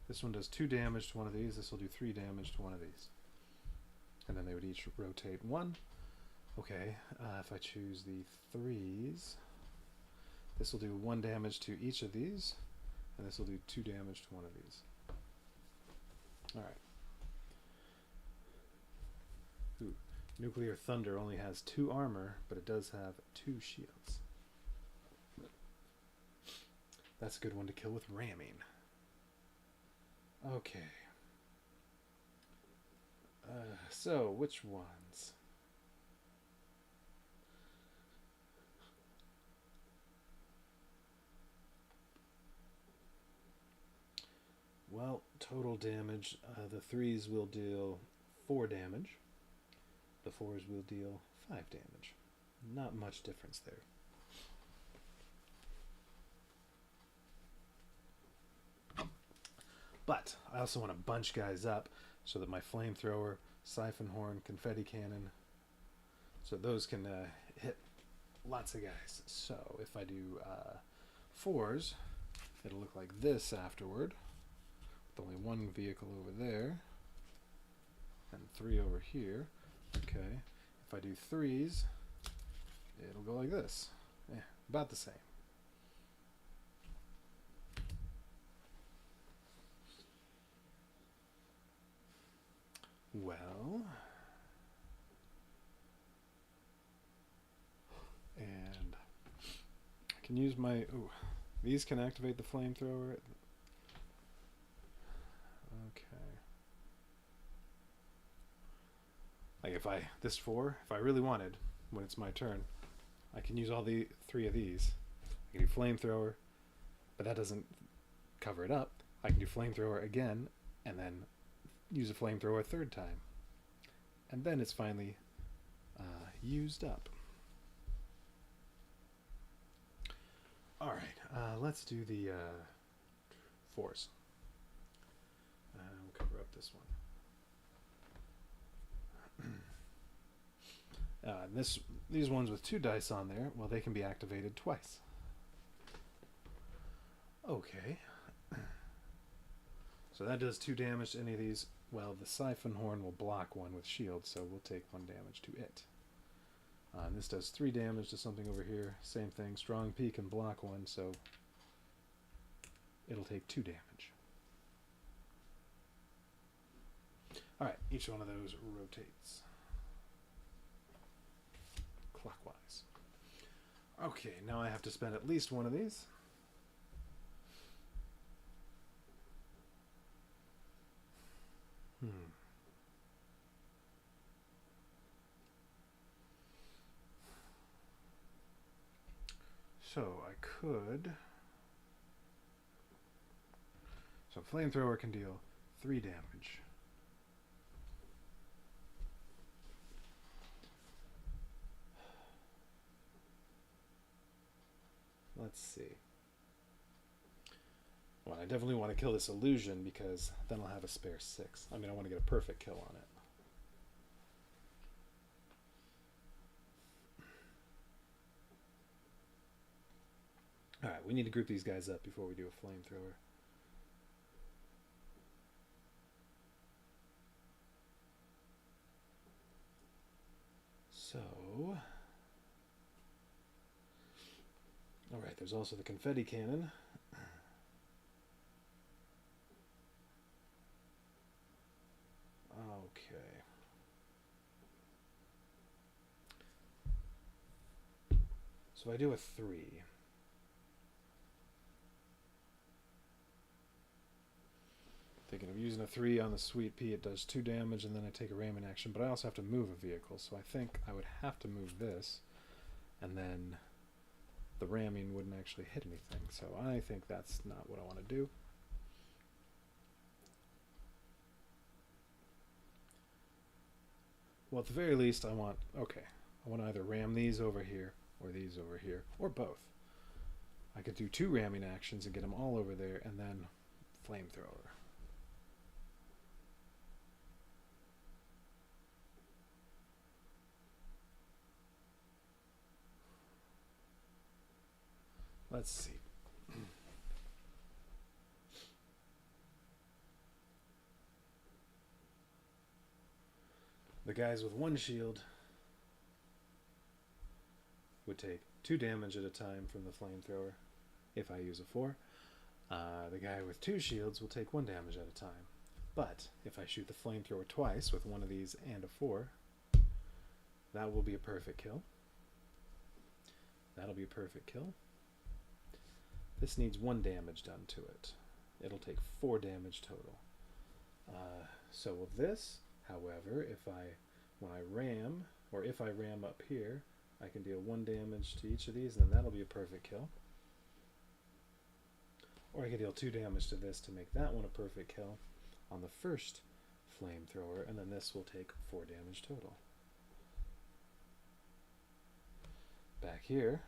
This one does 2 damage to one of these. This will do 3 damage to one of these. And then they would each rotate 1. Okay, if I choose the 3s, this will do 1 damage to each of these. And this will do 2 damage to one of these. Alright. Ooh. Nuclear Thunder only has 2 armor, but it does have 2 shields. That's a good one to kill with ramming. Okay. So, which ones? well, total damage. The 3s will deal 4 damage. The 4s will deal 5 damage. Not much difference there. But I also want to bunch guys up so that my flamethrower, siphon horn, confetti cannon, so those can hit lots of guys. So if I do 4s, it'll look like this afterward, with only 1 vehicle over there and 3 over here. Okay, if I do 3s, it'll go like this. Yeah, about the same. Well, and I can use my, ooh, these can activate the flamethrower. Okay. Like if I, this 4, if I really wanted, when it's my turn, I can use all the 3 of these. I can do flamethrower, but that doesn't cover it up. I can do flamethrower again, and then use a flamethrower a 3rd time. And then it's finally used up. Alright, let's do the 4s. We'll cover up this one. These ones with 2 dice on there, well, they can be activated twice. Okay. So that does 2 damage to any of these. Well, the siphon horn will block 1 with shield, so we'll take 1 damage to it. And this does 3 damage to something over here. Same thing, strong peak and block 1, so it'll take 2 damage. Alright, each one of those rotates clockwise. Okay, now I have to spend at least 1 of these. So I could. So flamethrower can deal 3 damage. Let's see. Well, I definitely want to kill this illusion because then I'll have a spare 6. I mean, I want to get a perfect kill on it. Alright, we need to group these guys up before we do a flamethrower. So, alright, there's also the confetti cannon. Okay. So I do a 3. Thinking of using a 3 on the Sweet Pea, it does 2 damage, and then I take a ramming action, but I also have to move a vehicle, so I think I would have to move this, and then the ramming wouldn't actually hit anything, so I think that's not what I want to do. Well, at the very least, I want to either ram these over here, or these over here, or both. I could do 2 ramming actions and get them all over there, and then flamethrower. Let's see. The guys with 1 shield would take 2 damage at a time from the flamethrower if I use a 4. The guy with 2 shields will take 1 damage at a time. But if I shoot the flamethrower twice with 1 of these and a 4, that will be a perfect kill. That'll be a perfect kill. This needs 1 damage done to it. It'll take 4 damage total. So with this, however, when I ram, or if I ram up here, I can deal 1 damage to each of these, and then that'll be a perfect kill. Or I could deal 2 damage to this to make that one a perfect kill on the first flamethrower, and then this will take 4 damage total. Back here,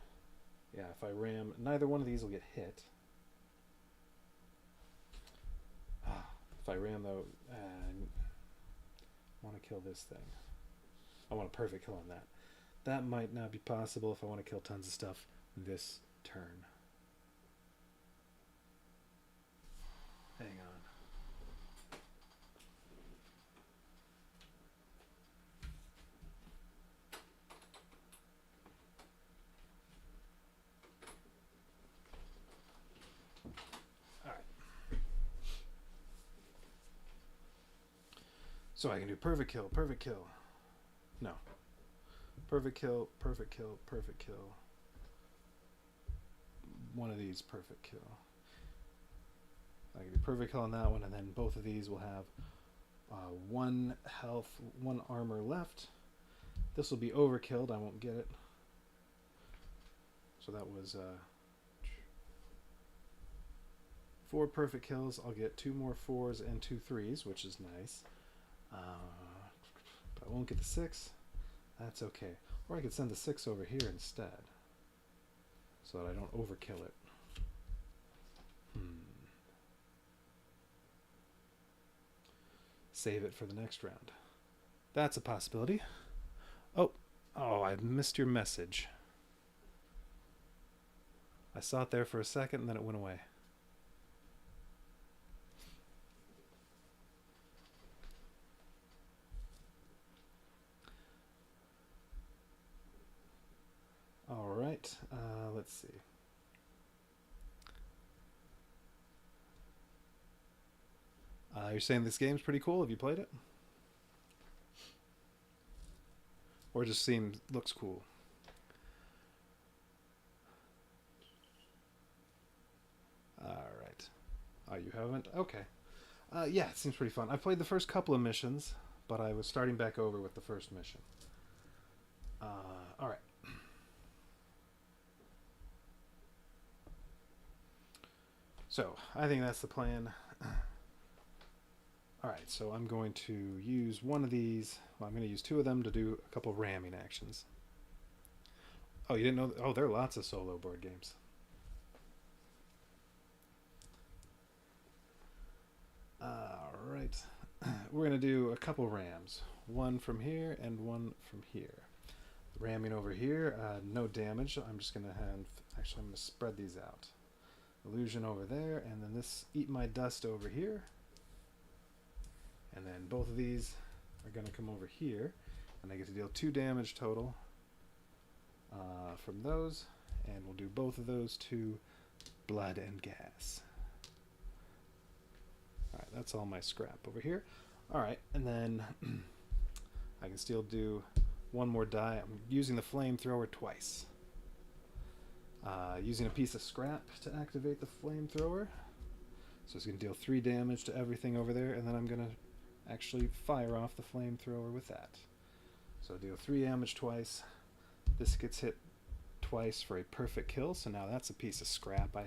yeah, if I ram, neither one of these will get hit. If I ram though, I want to kill this thing. I want a perfect kill on that. That might not be possible if I want to kill tons of stuff this turn. Hang on. So I can do perfect kill, perfect kill. No. Perfect kill, perfect kill, perfect kill. One of these perfect kill. I can do perfect kill on that one, and then both of these will have 1 health, 1 armor left. This will be overkilled, I won't get it. So that was 4 perfect kills. I'll get 2 more 4s and 2 3s, which is nice. But I won't get the 6. That's okay. Or I could send the 6 over here instead, so that I don't overkill it. Save it for the next round. That's a possibility. Oh, I missed your message. I saw it there for a second and then it went away. All right, let's see. You're saying this game's pretty cool. Have you played it? Or just looks cool? All right. Oh, you haven't? Okay. Yeah, it seems pretty fun. I played the first couple of missions, but I was starting back over with the first mission. All right. So, I think that's the plan. Alright, so I'm going to use one of these. Well, I'm going to use 2 of them to do a couple ramming actions. Oh, you didn't know? Oh, there are lots of solo board games. Alright. We're going to do a couple rams. One from here and one from here. Ramming over here, no damage. I'm just going to have... Actually, I'm going to spread these out. Illusion over there, and then this Eat My Dust over here. And then both of these are going to come over here, and I get to deal 2 damage total from those, and we'll do both of those to blood and gas. Alright, that's all my scrap over here. Alright, and then I can still do 1 more die. I'm using the flamethrower twice. Using a piece of scrap to activate the flamethrower. So it's going to deal 3 damage to everything over there, and then I'm going to actually fire off the flamethrower with that. So deal 3 damage twice. This gets hit twice for a perfect kill, so now that's a piece of scrap I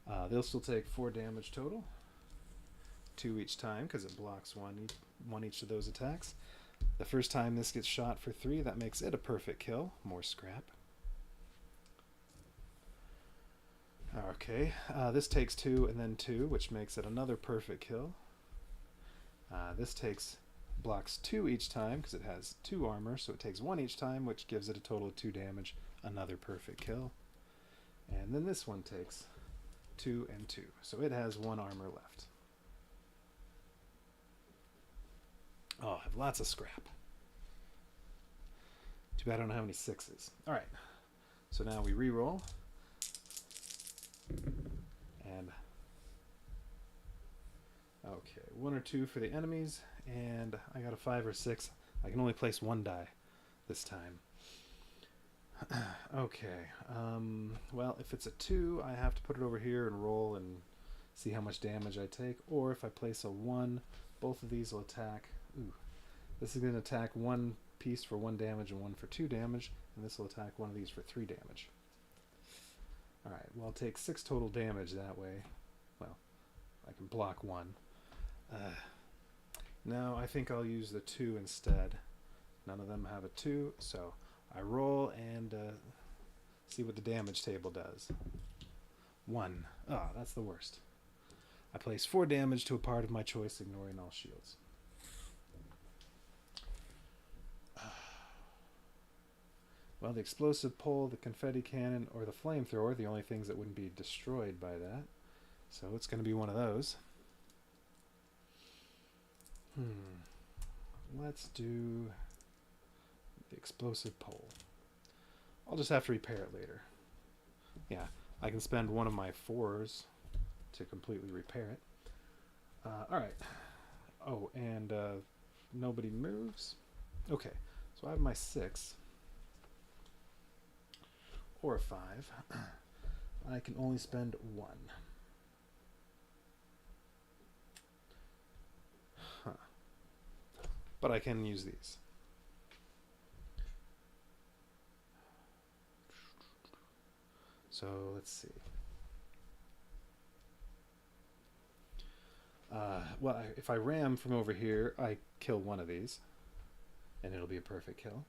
have. They'll still take 4 damage total. 2 each time, because it blocks one each of those attacks. The first time this gets shot for 3, that makes it a perfect kill. More scrap. Okay, this takes 2 and then 2, which makes it another perfect kill. This blocks 2 each time because it has 2 armor, so it takes 1 each time, which gives it a total of 2 damage. Another perfect kill. And then this one takes 2 and 2, so it has 1 armor left. Oh, I have lots of scrap. Too bad I don't have any 6s. Alright, so now we re-roll. And okay, 1 or 2 for the enemies, and I got a 5 or 6. I can only place 1 die this time. Okay, well, if it's a 2, I have to put it over here and roll and see how much damage I take. Or if I place a 1, both of these will attack. Ooh, this is going to attack 1 piece for 1 damage and 1 for 2 damage, and this will attack one of these for 3 damage. Alright, well, I'll take 6 total damage that way. Well, I can block 1. Now I think I'll use the 2 instead. None of them have a 2, so I roll and see what the damage table does. 1. Oh, that's the worst. I place 4 damage to a part of my choice, ignoring all shields. Well, the explosive pole, the confetti cannon, or the flamethrower, the only things that wouldn't be destroyed by that. So it's going to be one of those. Let's do the explosive pole. I'll just have to repair it later. Yeah, I can spend one of my 4s to completely repair it. Alright. Oh, and nobody moves. Okay, so I have my 6. Or a 5. I can only spend 1. Huh. But I can use these. So let's see. Well, if I ram from over here, I kill one of these, and it'll be a perfect kill.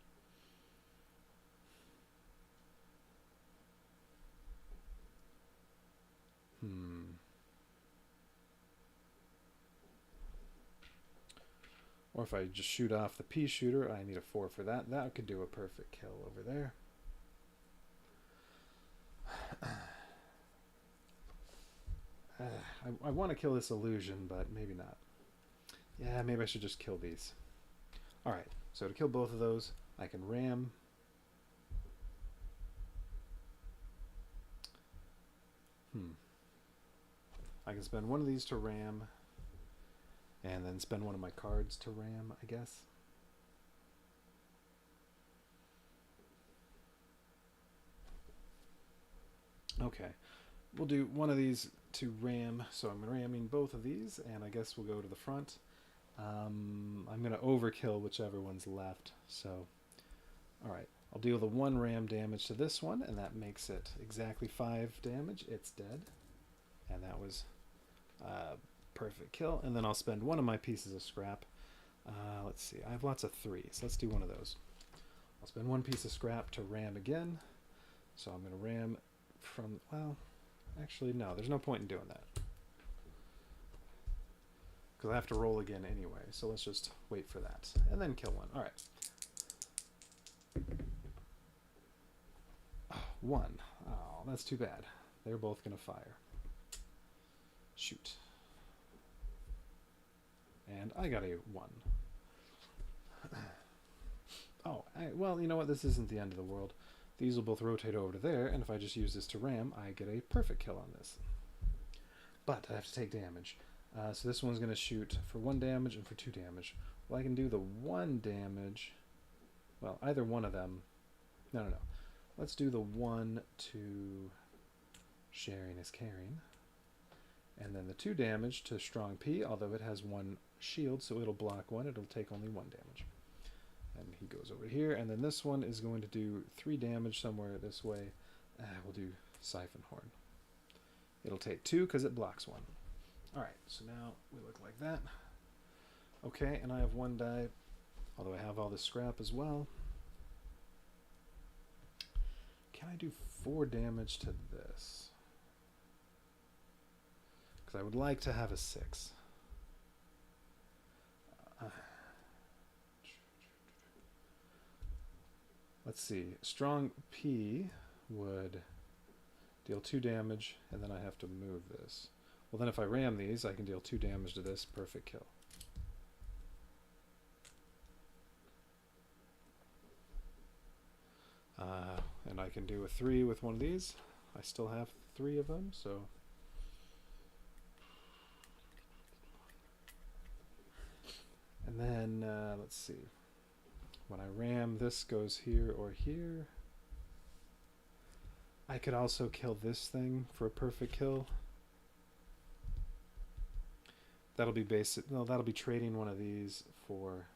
Or if I just shoot off the pea shooter, I need a 4 for that. That could do a perfect kill over there. I want to kill this illusion, but maybe not. Yeah, maybe I should just kill these. Alright, so to kill both of those, I can ram. I can spend one of these to ram, and then spend one of my cards to ram, I guess. Okay, we'll do one of these to ram, so I'm ramming both of these, and I guess we'll go to the front. I'm going to overkill whichever one's left, so alright. I'll deal the 1 ram damage to this one, and that makes it exactly 5 damage. It's dead, and that was perfect kill. And then I'll spend one of my pieces of scrap. Let's see, I have lots of 3s. Let's do one of those. I'll spend 1 piece of scrap to ram again. So I'm going to ram from, well, actually no, there's no point in doing that, because I have to roll again anyway. So let's just wait for that and then kill one. All right. 1. Oh, that's too bad. They're both going to fire. Shoot. And I got a 1. Oh, well, you know what? This isn't the end of the world. These will both rotate over to there, and if I just use this to ram, I get a perfect kill on this. But I have to take damage. So this one's going to shoot for 1 damage and for 2 damage. Well, I can do the 1 damage. Well, either one of them. No. Let's do the 1 to sharing is caring. And then the 2 damage to Strong P, although it has 1 shield, so it'll block 1. It'll take only 1 damage. And he goes over here, and then this one is going to do 3 damage somewhere this way. We'll do Siphon Horn. It'll take 2 because it blocks 1. Alright, so now we look like that. Okay, and I have 1 die, although I have all this scrap as well. Can I do 4 damage to this? Because I would like to have a 6. Let's see. Strong P would deal 2 damage, and then I have to move this. Well, then if I ram these, I can deal 2 damage to this. Perfect kill. And I can do a 3 with one of these. I still have 3 of them, so... And then, let's see. When I ram, this goes here or here. I could also kill this thing for a perfect kill. That'll be basic. No, that'll be trading one of these for...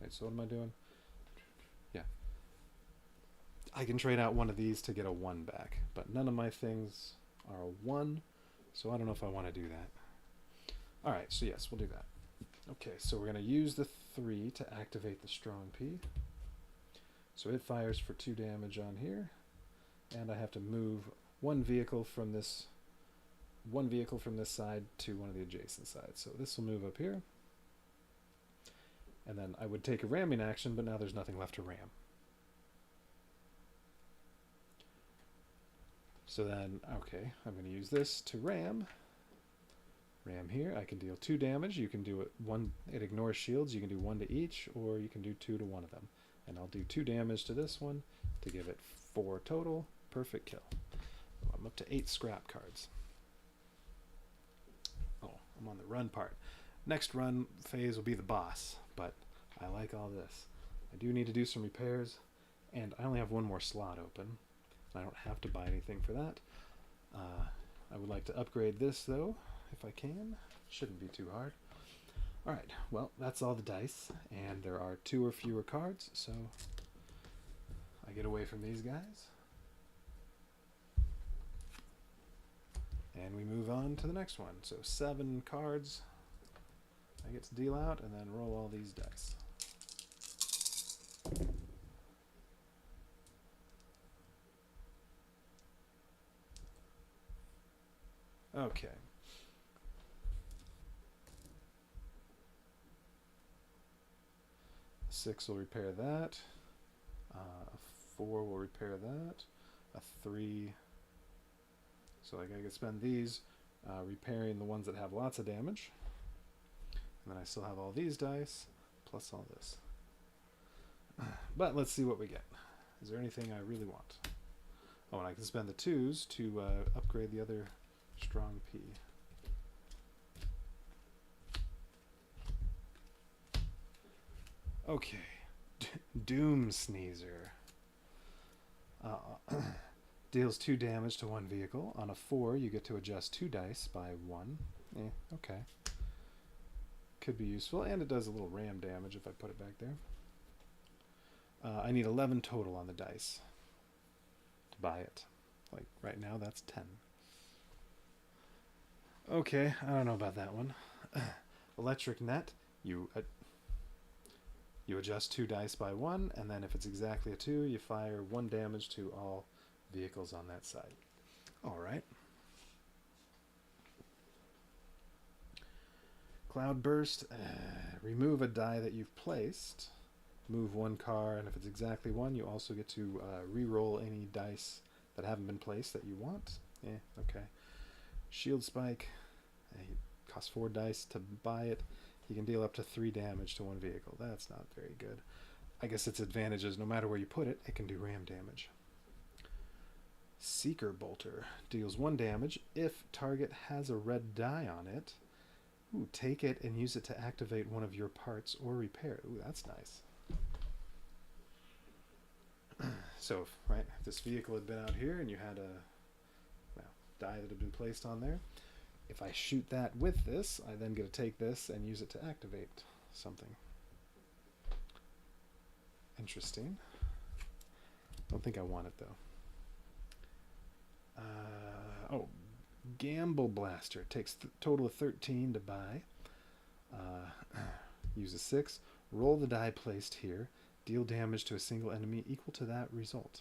Wait, so what am I doing? Yeah, I can trade out one of these to get a 1 back, but none of my things are a 1, so I don't know if I want to do that. Alright, so yes, we'll do that. Okay, so we're going to use the 3 to activate the strong P. So it fires for 2 damage on here, and I have to move one vehicle from this side to one of the adjacent sides. So this will move up here, and then I would take a ramming action, but now there's nothing left to ram. So then, okay, I'm going to use this to ram. Ram here. I can deal 2 damage. You can do it 1. It ignores shields. You can do 1 to each, or you can do 2 to one of them. And I'll do 2 damage to this one to give it 4 total. Perfect kill. I'm up to 8 scrap cards. Oh, I'm on the run part. Next run phase will be the boss, but I like all this. I do need to do some repairs, and I only have 1 more slot open. I don't have to buy anything for that. I would like to upgrade this, though, if I can. Shouldn't be too hard. Alright, well, that's all the dice, and there are 2 or fewer cards, so I get away from these guys. And we move on to the next one. So 7 cards I get to deal out, and then roll all these dice. Okay. A 6 will repair that. A 4 will repair that. A 3. So like I could spend these repairing the ones that have lots of damage. And then I still have all these dice, plus all this. But let's see what we get. Is there anything I really want? Oh, and I can spend the 2s to upgrade the other strong P. Okay. Doom Sneezer. Deals 2 damage to 1 vehicle. On a 4, you get to adjust 2 dice by 1. Okay. Could be useful, and it does a little ram damage if I put it back there. I need 11 total on the dice to buy it. Like, right now, that's 10. Okay, I don't know about that one. Electric Net, you adjust 2 dice by 1, and then if it's exactly a 2, you fire 1 damage to all vehicles on that side. Alright. Cloudburst, remove a die that you've placed. Move 1 car, and if it's exactly 1, you also get to re-roll any dice that haven't been placed that you want. Okay. Shield Spike, it costs 4 dice to buy it. You can deal up to 3 damage to 1 vehicle. That's not very good. I guess its advantage is no matter where you put it, it can do ram damage. Seeker Bolter deals 1 damage if target has a red die on it. Ooh, take it and use it to activate one of your parts or repair it. Ooh, that's nice. So, if this vehicle had been out here and you had a die that had been placed on there, if I shoot that with this, I then get to take this and use it to activate something. Interesting. Don't think I want it, though. Oh, Gamble Blaster. Takes total of 13 to buy. Use a 6. Roll the die placed here. Deal damage to a single enemy equal to that result.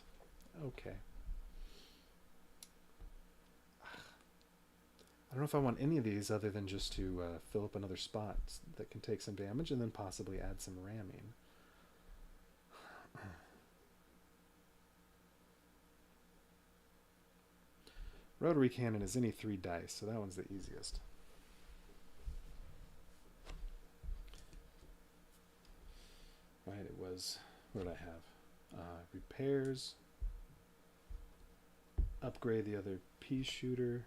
Okay. I don't know if I want any of these other than just to fill up another spot that can take some damage and then possibly add some ramming. Rotary Cannon is any 3 dice, so that one's the easiest. Right, it was, what did I have? Repairs, upgrade the other pea shooter,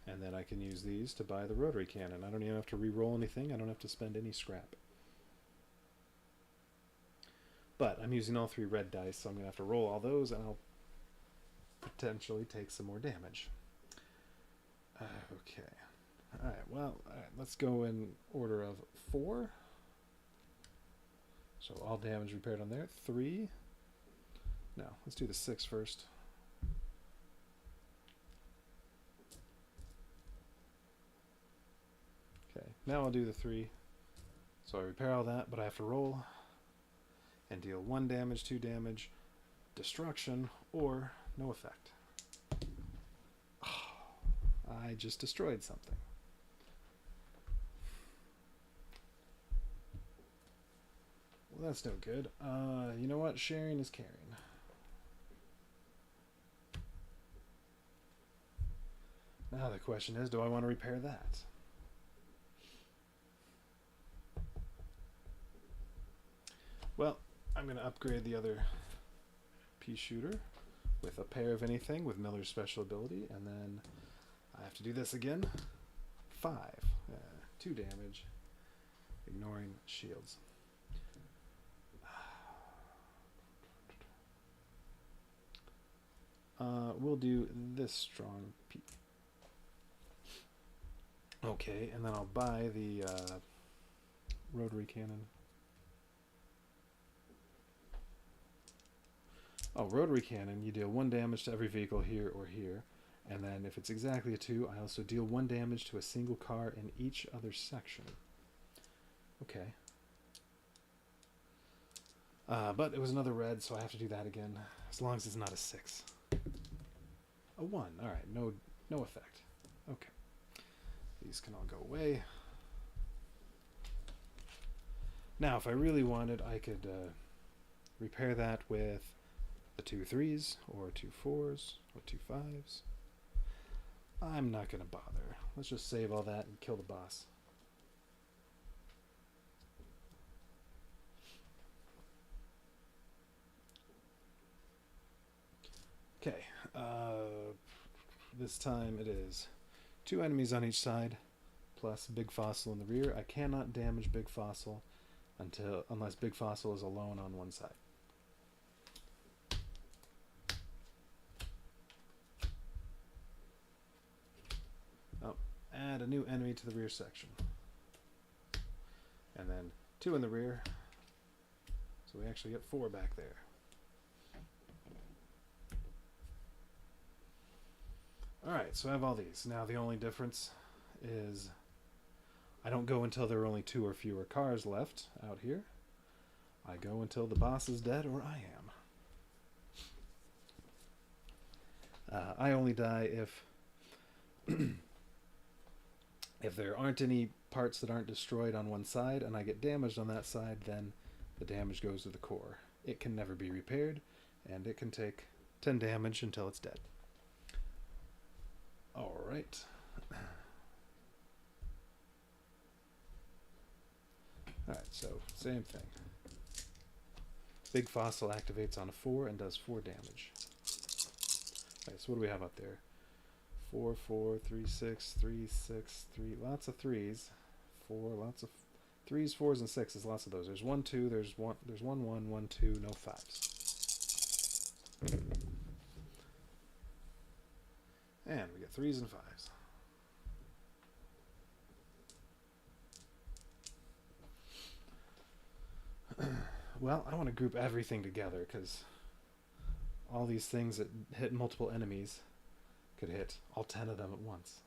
and then I can use these to buy the rotary cannon. I don't even have to re-roll anything. I don't have to spend any scrap. But I'm using all 3 red dice, so I'm going to have to roll all those, and I'll potentially take some more damage. Okay. Alright, well, let's go in order of 4. So all damage repaired on there. 3. No, let's do the 6 first. Okay, now I'll do the 3. So I repair all that, but I have to roll and deal 1 damage, 2 damage, destruction, or no effect. Oh, I just destroyed something. Well, that's no good. You know what? Sharing is caring. Now the question is, do I want to repair that? Well, I'm going to upgrade the other pea shooter with a pair of anything with Miller's special ability, and then I have to do this again. 5. 2 damage, ignoring shields. We'll do this strong pea. Okay, and then I'll buy the rotary cannon. Oh, rotary cannon, you deal 1 damage to every vehicle here or here. And then if it's exactly a 2, I also deal 1 damage to a single car in each other section. Okay. But it was another red, so I have to do that again. As long as it's not a 6. A 1. Alright, no effect. Okay. These can all go away. Now, if I really wanted, I could repair that with the 2 3s, or 2 4s, or 2 5s. I'm not going to bother. Let's just save all that and kill the boss. Okay. This time it is 2 enemies on each side, plus Big Fossil in the rear. I cannot damage Big Fossil unless Big Fossil is alone on one side. Oh, add a new enemy to the rear section. And then 2 in the rear. So we actually get 4 back there. Alright, so I have all these. Now the only difference is I don't go until there are only 2 or fewer cars left out here. I go until the boss is dead or I am. I only die if if there aren't any parts that aren't destroyed on one side and I get damaged on that side, then the damage goes to the core. It can never be repaired, and it can take 10 damage until it's dead. Alright. Alright, so same thing. Big Fossil activates on a 4 and does 4 damage. Alright, so what do we have up there? 4, 4, 3, 6, 3, 6, 3. Lots of 3s. 4, lots of 3s, 4s, and 6s. Lots of those. There's 1, 2, there's 1, 1, 2, no 5s. And we get 3s and 5s. Well, I want to group everything together because all these things that hit multiple enemies could hit all 10 of them at once.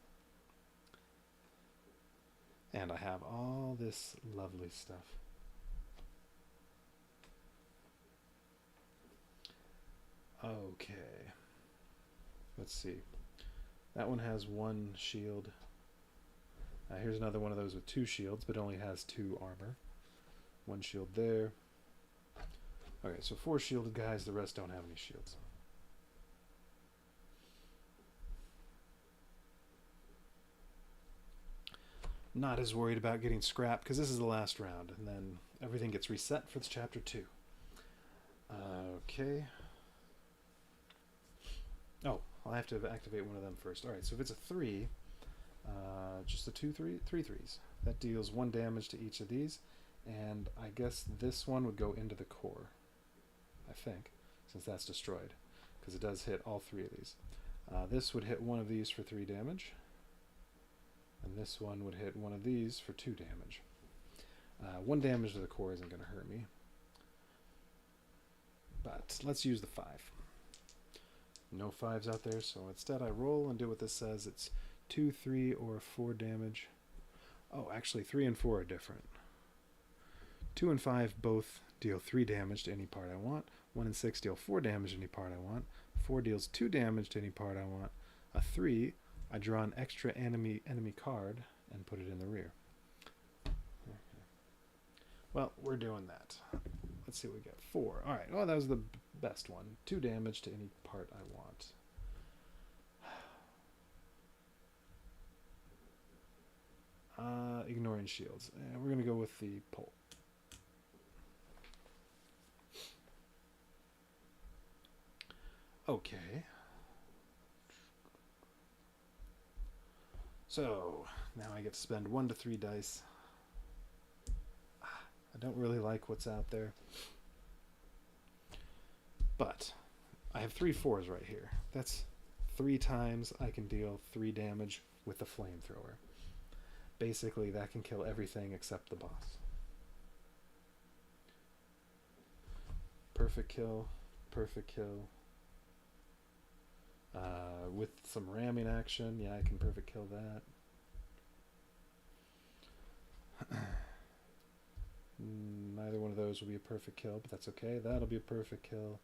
And I have all this lovely stuff. Okay. Let's see. That one has 1 shield. Here's another one of those with 2 shields, but only has 2 armor. 1 shield there. Okay, so 4 shielded guys, the rest don't have any shields. Not as worried about getting scrapped, because this is the last round, and then everything gets reset for chapter 2. Okay. Oh, I'll have to activate one of them first. Alright, so if it's a 3, just the 3 3s. That deals 1 damage to each of these, and I guess this one would go into the core. I think, since that's destroyed, because it does hit all 3 of these. This would hit one of these for 3 damage, and this one would hit one of these for 2 damage. 1 damage to the core isn't going to hurt me. but let's use the 5. No 5s out there, so instead I roll and do what this says. It's 2, 3, or 4 damage. Oh, actually 3 and 4 are different. 2 and 5 both deal 3 damage to any part I want. 1 and 6 deal 4 damage to any part I want. 4 deals 2 damage to any part I want. A 3, I draw an extra enemy card and put it in the rear. Okay. Well, we're doing that. Let's see what we get. 4. Alright, oh, that was the best one. 2 damage to any part I want. Ignoring shields. And we're going to go with the pole. Okay. So, now I get to spend 1 to 3 dice. I don't really like what's out there. But, I have 3 4s right here. That's 3 times I can deal 3 damage with the flamethrower. Basically, that can kill everything except the boss. Perfect kill. Perfect kill. With some ramming action, yeah, I can perfect kill that. Neither one of those will be a perfect kill, but that's okay. That'll be a perfect kill.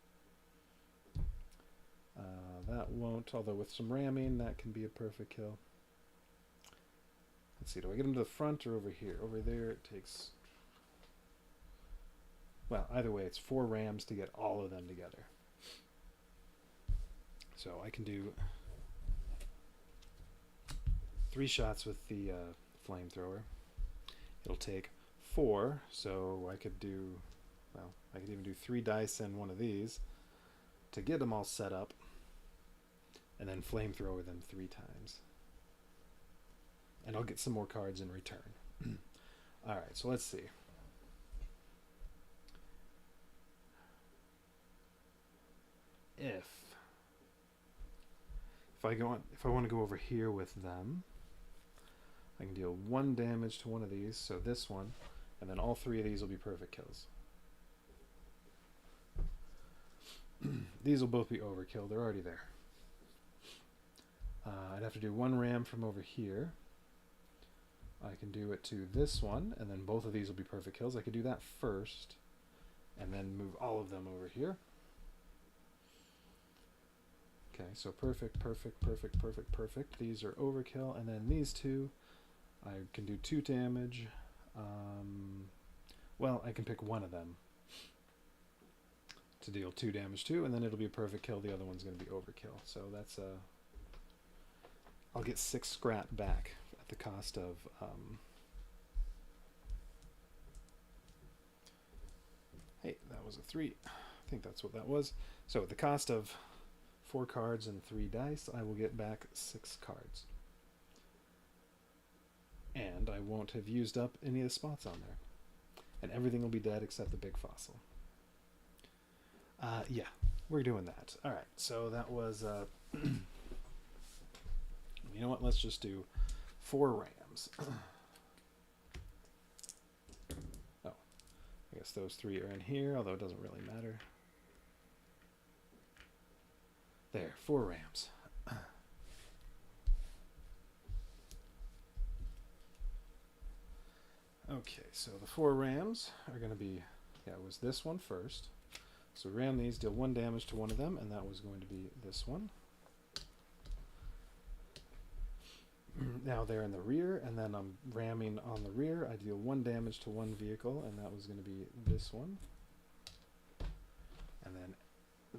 That won't, although with some ramming, that can be a perfect kill. Let's see, do I get him to the front or over here? Over there it takes... Well, either way, it's 4 rams to get all of them together. So I can do 3 shots with the flamethrower. It'll take 4, so I could do, well, I could even do 3 dice and one of these to get them all set up, and then flamethrower them 3 times. And I'll get some more cards in return. Alright, so let's see. If I want to go over here with them, I can deal 1 damage to one of these, so this one, and then all 3 of these will be perfect kills. These will both be overkill, they're already there. I'd have to do 1 ram from over here. I can do it to this one, and then both of these will be perfect kills. I could do that first, and then move all of them over here. Okay, so perfect, perfect, perfect, perfect, perfect. These are overkill, and then these 2, I can do 2 damage. Well, I can pick one of them to deal 2 damage to, and then it'll be a perfect kill. The other one's going to be overkill. So that's I'll get 6 scrap back at the cost of hey, that was a 3. I think that's what that was. So at the cost of 4 cards and 3 dice, I will get back 6 cards. And I won't have used up any of the spots on there. And everything will be dead except the big fossil. Yeah, we're doing that. Alright, so that was... you know what, let's just do 4 rams. Oh, I guess those 3 are in here, although it doesn't really matter. There, 4 rams. Okay, so the 4 rams are going to be, yeah, it was this one first. So ram these, deal 1 damage to one of them, and that was going to be this one. Now they're in the rear, and then I'm ramming on the rear. I deal 1 damage to one vehicle, and that was going to be this one. And then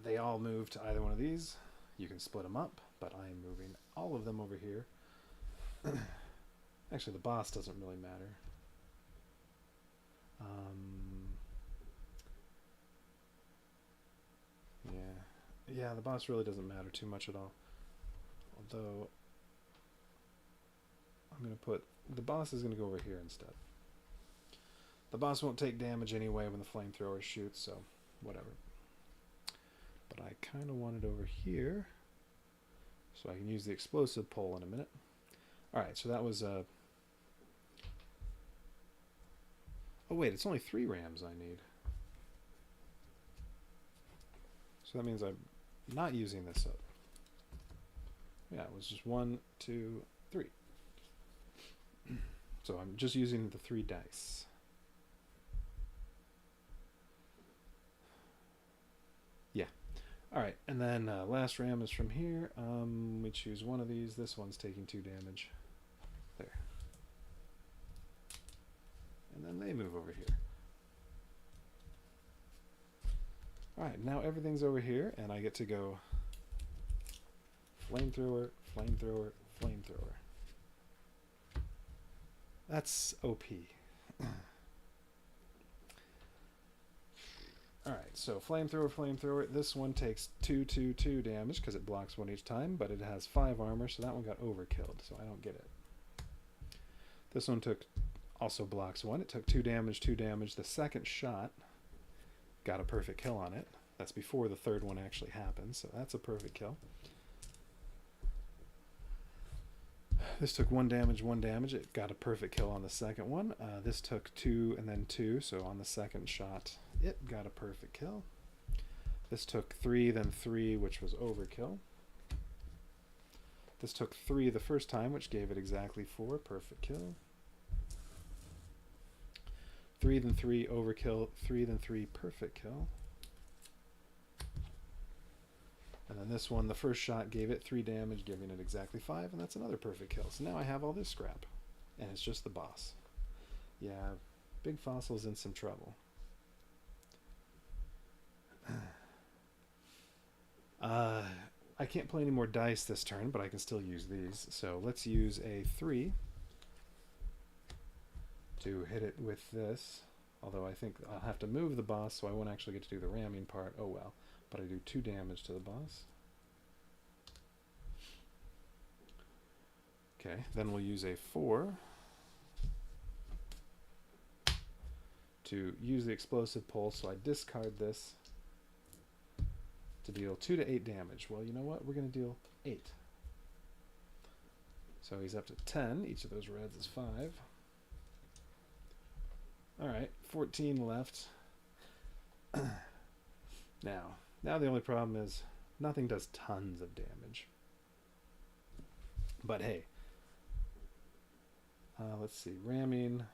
they all move to either one of these. You can split them up, but I am moving all of them over here. Actually, the boss doesn't really matter. Yeah, the boss really doesn't matter too much at all. Although, I'm going to put, the boss is going to go over here instead. The boss won't take damage anyway when the flamethrower shoots, so whatever. But I kind of want it over here, so I can use the explosive pole in a minute. Alright, so that was oh wait, it's only 3 rams I need. So that means I'm not using this up. Yeah, it was just 1, 2, 3. So I'm just using the 3 dice. Yeah. All right, and then last ram is from here. We choose one of these. This one's taking 2 damage. There. And then they move over here. All right, now everything's over here, and I get to go flamethrower, flamethrower, flamethrower. That's OP. Alright, so flamethrower, flamethrower. This one takes 2, 2, 2 damage because it blocks 1 each time, but it has 5 armor, so that one got overkilled, so I don't get it. This one also blocks 1. It took 2 damage, 2 damage. The second shot got a perfect kill on it. That's before the third one actually happens, so that's a perfect kill. This took 1 damage, 1 damage. It got a perfect kill on the second one. This took 2 and then 2, so on the second shot, it got a perfect kill. This took 3, then 3, which was overkill. This took 3 the first time, which gave it exactly 4, perfect kill. 3, then 3, overkill. 3, then 3, perfect kill. And then this one, the first shot gave it 3 damage, giving it exactly 5, and that's another perfect kill. So now I have all this scrap, and it's just the boss. Yeah, Big Fossil's in some trouble. I can't play any more dice this turn, but I can still use these. So let's use a 3 to hit it with this. Although I think I'll have to move the boss, so I won't actually get to do the ramming part. Oh well. But I do 2 damage to the boss. Okay, then we'll use a 4 to use the explosive pulse. So I discard this to deal 2 to 8 damage. Well, you know what? We're going to deal 8. So he's up to 10. Each of those reds is 5. Alright, 14 left. Now the only problem is nothing does tons of damage. But hey. Let's see, ramming.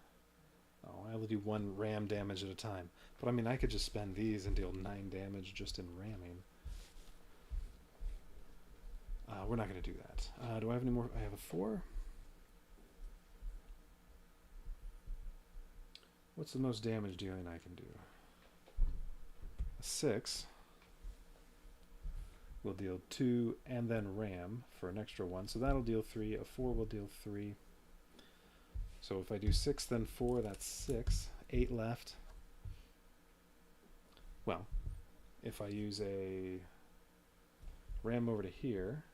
Oh, I only do 1 ram damage at a time. But I mean, I could just spend these and deal 9 damage just in ramming. We're not going to do that. Do I have any more? I have a 4. What's the most damage dealing I can do? A 6. We'll deal 2 and then ram for an extra 1. So that'll deal 3. A 4 will deal 3. So if I do 6 then 4, that's 6. 8 left. Well, if I use a ram over to here,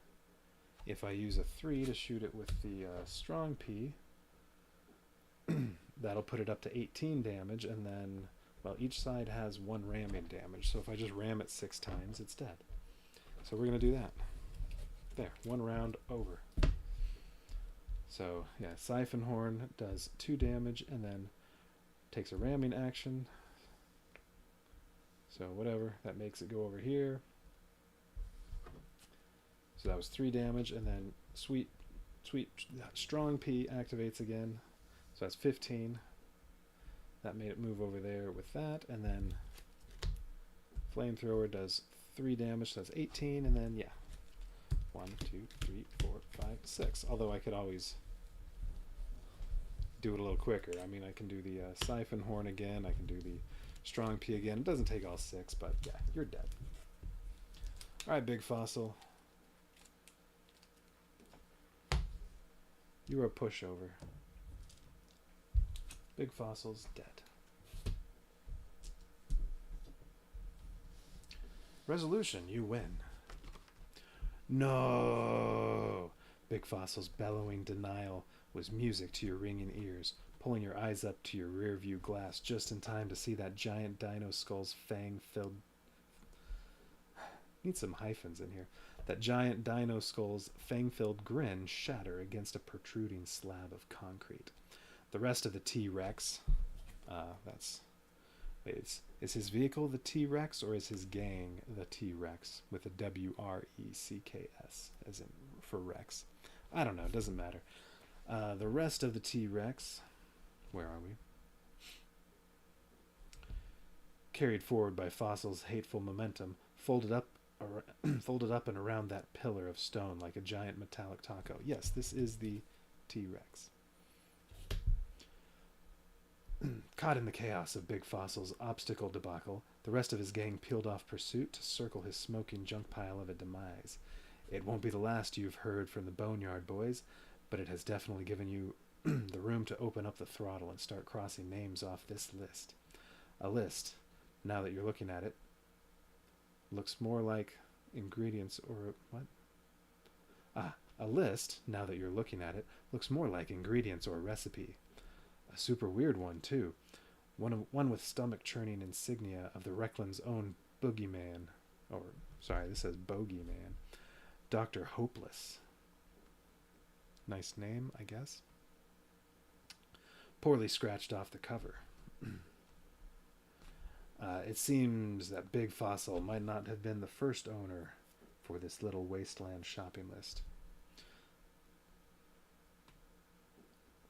if I use a 3 to shoot it with the strong P, that'll put it up to 18 damage, and then, well, each side has 1 ramming damage. So if I just ram it 6 times, it's dead. So we're going to do that. There, 1 round over. So, yeah, Siphon Horn does 2 damage and then takes a ramming action. So whatever, that makes it go over here. So that was 3 damage, and then Strong P activates again. So that's 15. That made it move over there with that, and then Flamethrower does 3 damage, so that's 18, and then, yeah. 1, 2, 3, 4, 5, 6. Although I could always do it a little quicker. I mean, I can do the Siphon Horn again, I can do the Strong P again. It doesn't take all 6, but yeah, you're dead. Alright, Big Fossil. You were a pushover. Big Fossil's dead. Resolution, you win. No! Big Fossil's bellowing denial was music to your ringing ears, pulling your eyes up to your rear view glass just in time to see that giant dino skull's fang-filled... Need some hyphens in here. That giant dino skull's fang-filled grin shatter against a protruding slab of concrete. The rest of the T-Rex... Wait, it's Is his vehicle the T-Rex, or is his gang the T-Rex with a W-R-E-C-K-S, as in for Rex? I don't know. It doesn't matter. The rest of the T-Rex, where are we? Carried forward by Fossil's hateful momentum, folded up and around that pillar of stone like a giant metallic taco. Yes, this is the T-Rex. Caught in the chaos of Big Fossil's obstacle debacle, the rest of his gang peeled off pursuit to circle his smoking junk pile of a demise. It won't be the last you've heard from the Boneyard boys, but it has definitely given you the room to open up the throttle and start crossing names off this list. A list, now that you're looking at it, looks more like ingredients or what? A list, now that you're looking at it, looks more like ingredients or recipe. A super weird one, too. One with stomach-churning insignia of the Wreckland's own boogeyman. Or, sorry, this says bogeyman. Dr. Hopeless. Nice name, I guess. Poorly scratched off the cover. It seems that Big Fossil might not have been the first owner for this little wasteland shopping list.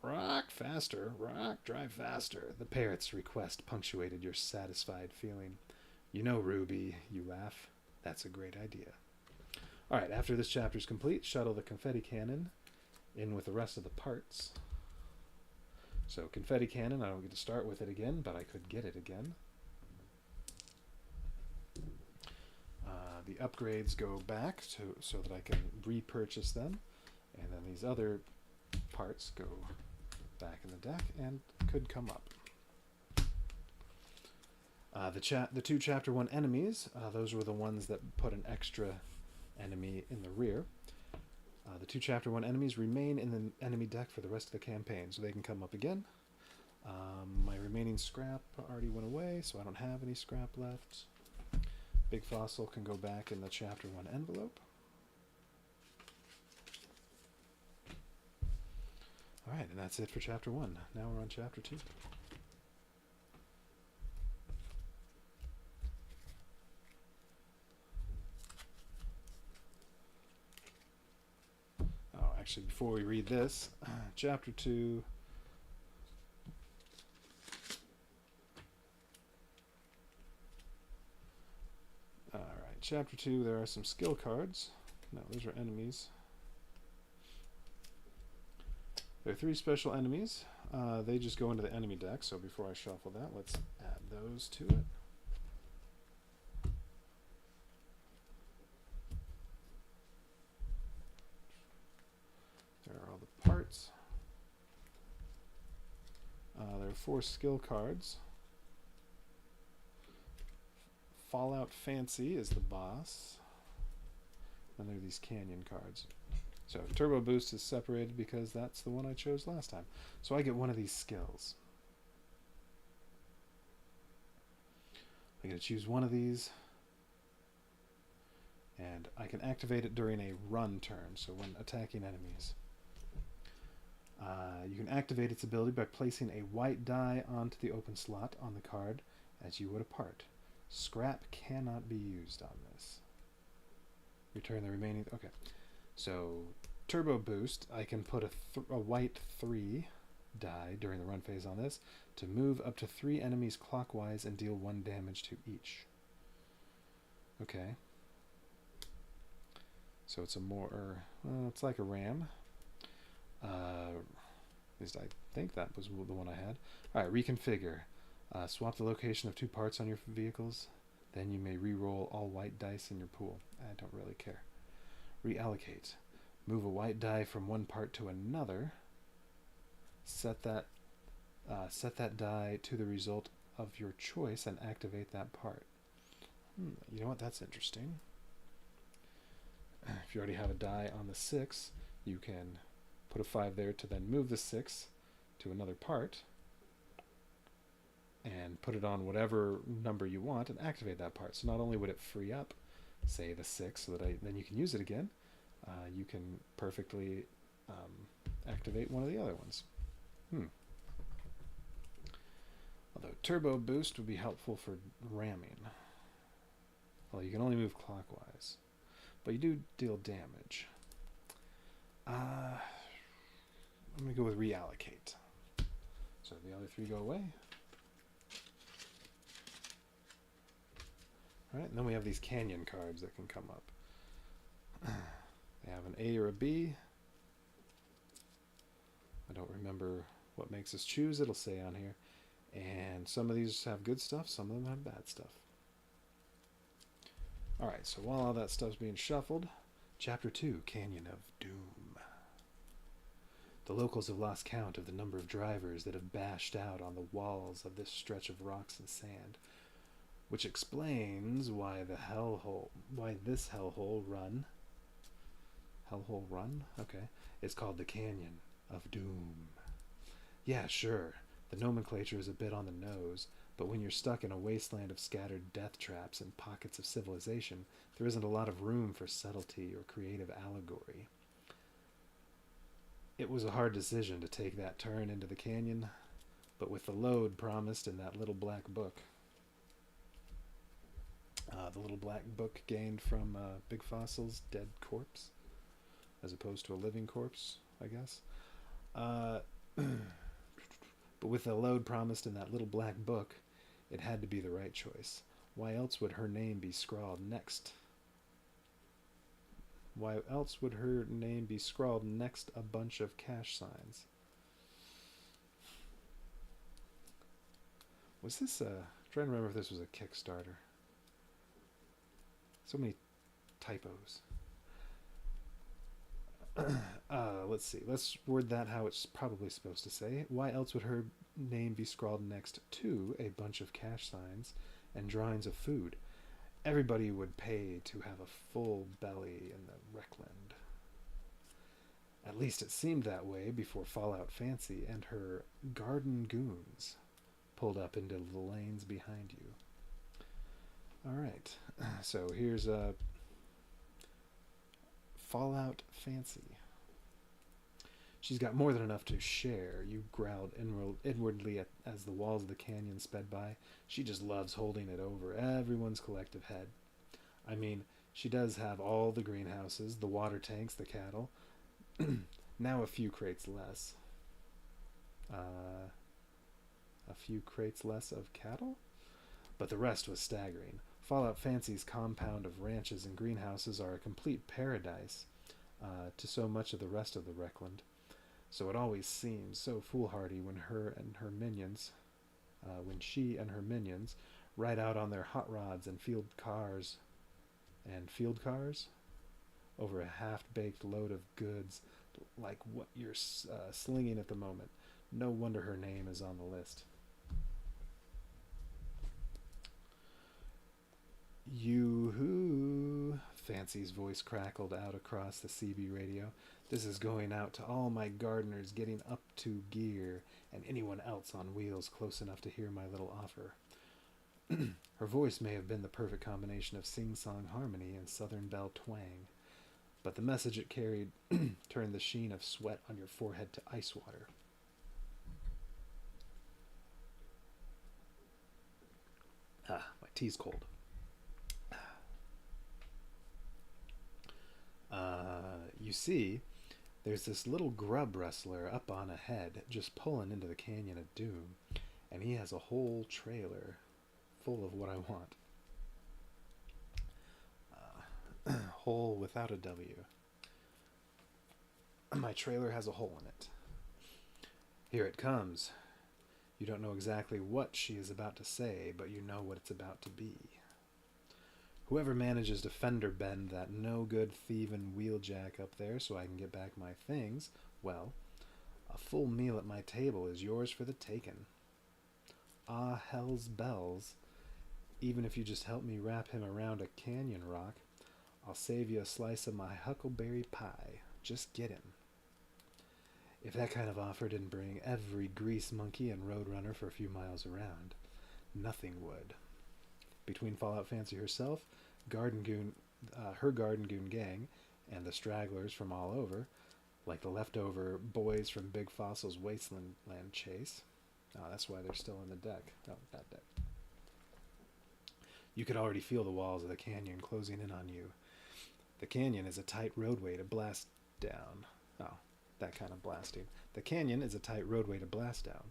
Rock faster, rock, drive faster. The parrot's request punctuated your satisfied feeling. You know, Ruby, you laugh. That's a great idea. Alright, after this chapter's complete, shuttle the confetti cannon in with the rest of the parts. So, confetti cannon, I don't get to start with it again, but I could get it again. The upgrades go back so that I can repurchase them. And then these other parts go back in the deck and could come up. The two Chapter 1 enemies, those were the ones that put an extra enemy in the rear. The two Chapter 1 enemies remain in the enemy deck for the rest of the campaign, so they can come up again. My remaining scrap already went away, so I don't have any scrap left. Big Fossil can go back in the Chapter 1 envelope. Alright, and that's it for Chapter 1. Now we're on Chapter 2. Oh, actually, before we read this, Chapter 2... Alright, Chapter 2, there are some skill cards. No, those are enemies. There are 3 special enemies. They just go into the enemy deck, so before I shuffle that, let's add those to it. There are all the parts. There are 4 skill cards. Fallout Fancy is the boss. And there are these Canyon cards. So Turbo Boost is separated because that's the one I chose last time. So I get one of these skills. I get to choose one of these. And I can activate it during a run turn, so when attacking enemies. You can activate its ability by placing a white die onto the open slot on the card as you would a part. Scrap cannot be used on this. Return the remaining... Okay. So, Turbo Boost, I can put a white 3 die during the run phase on this to move up to 3 enemies clockwise and deal 1 damage to each. Okay. So it's a more... Well, it's like a ram. At least I think that was the one I had. Alright, reconfigure. Swap the location of 2 parts on your vehicles. Then you may re-roll all white dice in your pool. I don't really care. Reallocate. Move a white die from one part to another. Set that die to the result of your choice and activate that part. You know what? That's interesting. If you already have a die on the 6, you can put a 5 there to then move the 6 to another part and put it on whatever number you want and activate that part. So not only would it free up, say, the 6 so that then you can use it again, you can perfectly activate one of the other ones. Although turbo boost would be helpful for ramming. Well, you can only move clockwise, but you do deal damage. I'm going to go with reallocate. So the other 3 go away. Alright, and then we have these canyon cards that can come up. They have an A or a B. I don't remember what makes us choose. It'll say on here. And some of these have good stuff, some of them have bad stuff. Alright, so while all that stuff's being shuffled, Chapter 2, Canyon of Doom. The locals have lost count of the number of drivers that have bashed out on the walls of this stretch of rocks and sand, which explains why this hellhole run, okay, is called the Canyon of Doom. Yeah, sure, the nomenclature is a bit on the nose, but when you're stuck in a wasteland of scattered death traps and pockets of civilization, there isn't a lot of room for subtlety or creative allegory. It was a hard decision to take that turn into the canyon, but with the load promised in that little black book, the little black book gained from Big Fossil's dead corpse, as opposed to a living corpse, I guess. But with the load promised in that little black book, it had to be the right choice. Why else would her name be scrawled next? Why else would her name be scrawled next a bunch of cash signs? Was this I'm trying to remember if this was a Kickstarter. So many typos. Let's see. Let's word that how it's probably supposed to say. Why else would her name be scrawled next to a bunch of cash signs and drawings of food? Everybody would pay to have a full belly in the Wreckland. At least it seemed that way before Fallout Fancy and her garden goons pulled up into the lanes behind you. Alright, so here's a Fallout Fancy. She's got more than enough to share, you growled inwardly as the walls of the canyon sped by. She just loves holding it over everyone's collective head. I mean, she does have all the greenhouses, the water tanks, the cattle. Now a few crates less. A few crates less of cattle? But the rest was staggering. Fallout Fancy's compound of ranches and greenhouses are a complete paradise to so much of the rest of the Wreckland. So it always seems so foolhardy when she and her minions ride out on their hot rods and field cars over a half-baked load of goods like what you're slinging at the moment. No wonder her name is on the list. Yoo-hoo! Fancy's voice crackled out across the CB radio. This is going out to all my gardeners getting up to gear and anyone else on wheels close enough to hear my little offer. Her voice may have been the perfect combination of sing-song harmony and Southern Belle twang, but the message it carried turned the sheen of sweat on your forehead to ice water. My tea's cold. You see, there's this little grub wrestler up on ahead just pulling into the Canyon of Doom, and he has a whole trailer full of what I want. Hole without a W. My trailer has a hole in it. Here it comes. You don't know exactly what she is about to say, but you know what it's about to be. Whoever manages to fender bend that no-good thieving wheeljack up there so I can get back my things, well, a full meal at my table is yours for the taking. Ah, hell's bells. Even if you just help me wrap him around a canyon rock, I'll save you a slice of my huckleberry pie. Just get him. If that kind of offer didn't bring every grease monkey and roadrunner for a few miles around, nothing would. Between Fallout Fancy herself, her Garden Goon gang, and the stragglers from all over, like the leftover boys from Big Fossil's Wasteland chase, Oh, that's why they're still in the deck. Oh, that deck. You could already feel the walls of the canyon closing in on you. The canyon is a tight roadway to blast down. Oh, that kind of blasting. The canyon is a tight roadway to blast down,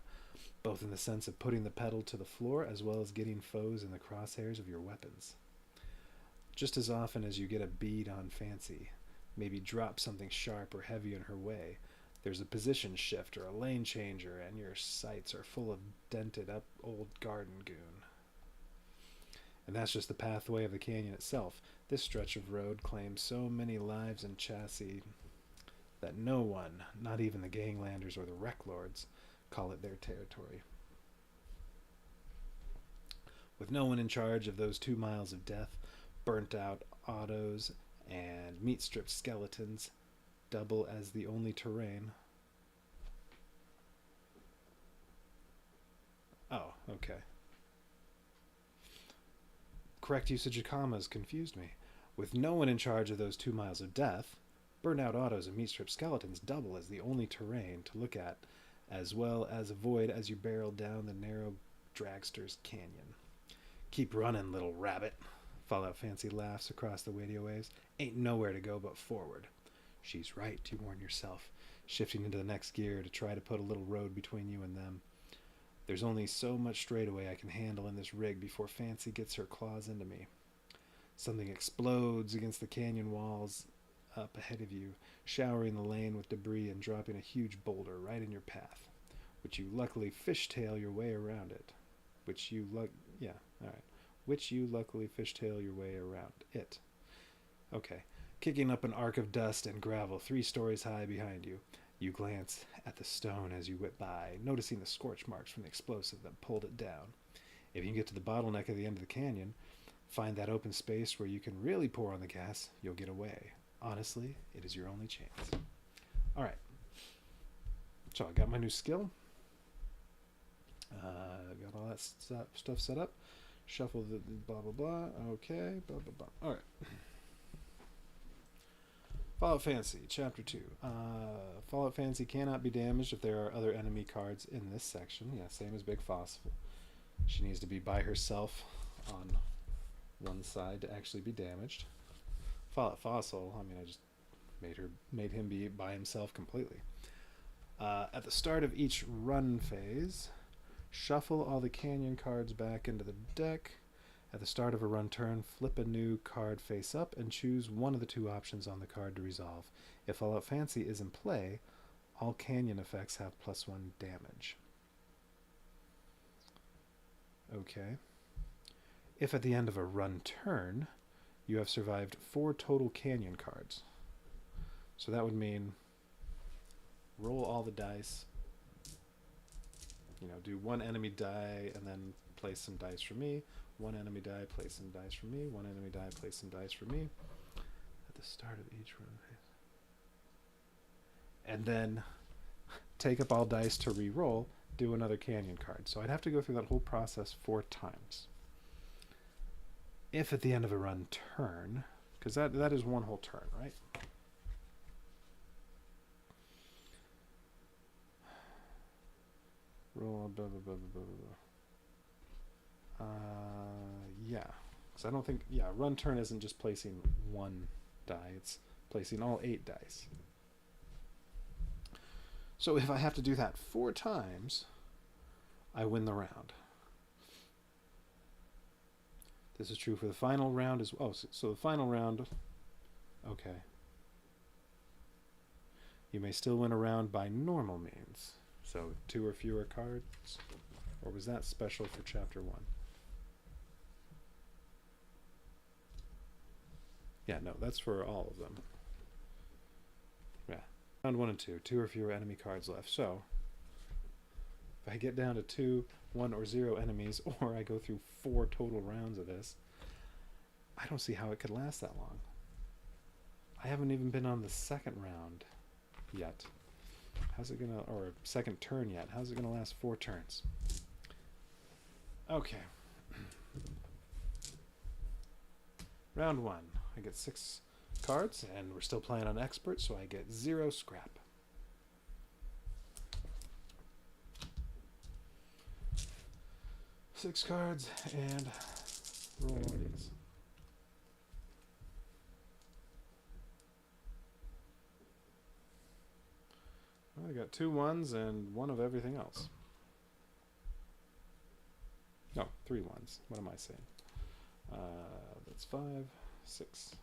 both in the sense of putting the pedal to the floor as well as getting foes in the crosshairs of your weapons. Just as often as you get a bead on Fancy, maybe drop something sharp or heavy in her way, there's a position shift or a lane changer, and your sights are full of dented up old garden goon. And that's just the pathway of the canyon itself. This stretch of road claims so many lives and chassis that no one, not even the ganglanders or the wreck lords, call it their territory. With no one in charge of those 2 miles of death, burnt out autos, and meat stripped skeletons, double as the only terrain. Oh, okay. Correct usage of commas confused me. With no one in charge of those 2 miles of death, burnt out autos and meat stripped skeletons double as the only terrain to look at, as well as avoid as you barrel down the narrow dragster's canyon. Keep running, little rabbit. Fallout Fancy laughs across the radio waves. Ain't nowhere to go but forward. She's right, you warn yourself, shifting into the next gear to try to put a little road between you and them. There's only so much straightaway I can handle in this rig before Fancy gets her claws into me. Something explodes against the canyon walls up ahead of you, showering the lane with debris and dropping a huge boulder right in your path, which you luckily fishtail your way around it. Which you luckily fishtail your way around it. Okay. Kicking up an arc of dust and gravel 3 stories high behind you. You glance at the stone as you whip by, noticing the scorch marks from the explosive that pulled it down. If you can get to the bottleneck at the end of the canyon, find that open space where you can really pour on the gas, you'll get away. Honestly, it is your only chance. Alright. So I got my new skill. Got all that stuff set up. Shuffle the blah blah blah. Okay, blah blah blah. Alright. Fallout Fancy, Chapter 2. Fallout Fancy cannot be damaged if there are other enemy cards in this section. Yeah, same as Big Fossil. She needs to be by herself on one side to actually be damaged. Fallout Fossil, I mean, I just made him be by himself completely. At the start of each run phase, shuffle all the canyon cards back into the deck. At the start of a run turn, flip a new card face up and choose one of the 2 options on the card to resolve. If Fallout Fancy is in play, all canyon effects have +1 damage. Okay. If at the end of a run turn, you have survived 4 total canyon cards. So that would mean roll all the dice, do 1 enemy die and then place some dice for me. 1 enemy die, place some dice for me. 1 enemy die, place some dice for me. At the start of each run phase. And then take up all dice to re-roll, do another canyon card. So I'd have to go through that whole process 4 times. If at the end of a run turn, because that is 1 whole turn, right? Roll blah blah blah blah blah. Yeah, because I don't think, run turn isn't just placing 1 die, it's placing all 8 dice. So if I have to do that 4 times, I win the round. This is true for the final round as well. So the final round, okay. You may still win a round by normal means. So 2 or fewer cards, or was that special for Chapter 1? Yeah, no, that's for all of them. Yeah. Round 1 and 2. 2 or fewer enemy cards left. So, if I get down to 2, 1, or 0 enemies, or I go through 4 total rounds of this, I don't see how it could last that long. I haven't even been on the 2nd round yet. How's it gonna, or 2nd turn yet? How's it gonna last 4 turns? Okay. Round 1. I get 6 cards, and we're still playing on expert, so I get 0 scrap. 6 cards and roll one of these. Well, I got 2 1s and 1 of everything else. No, 3 1s. What am I saying? That's 5, 6.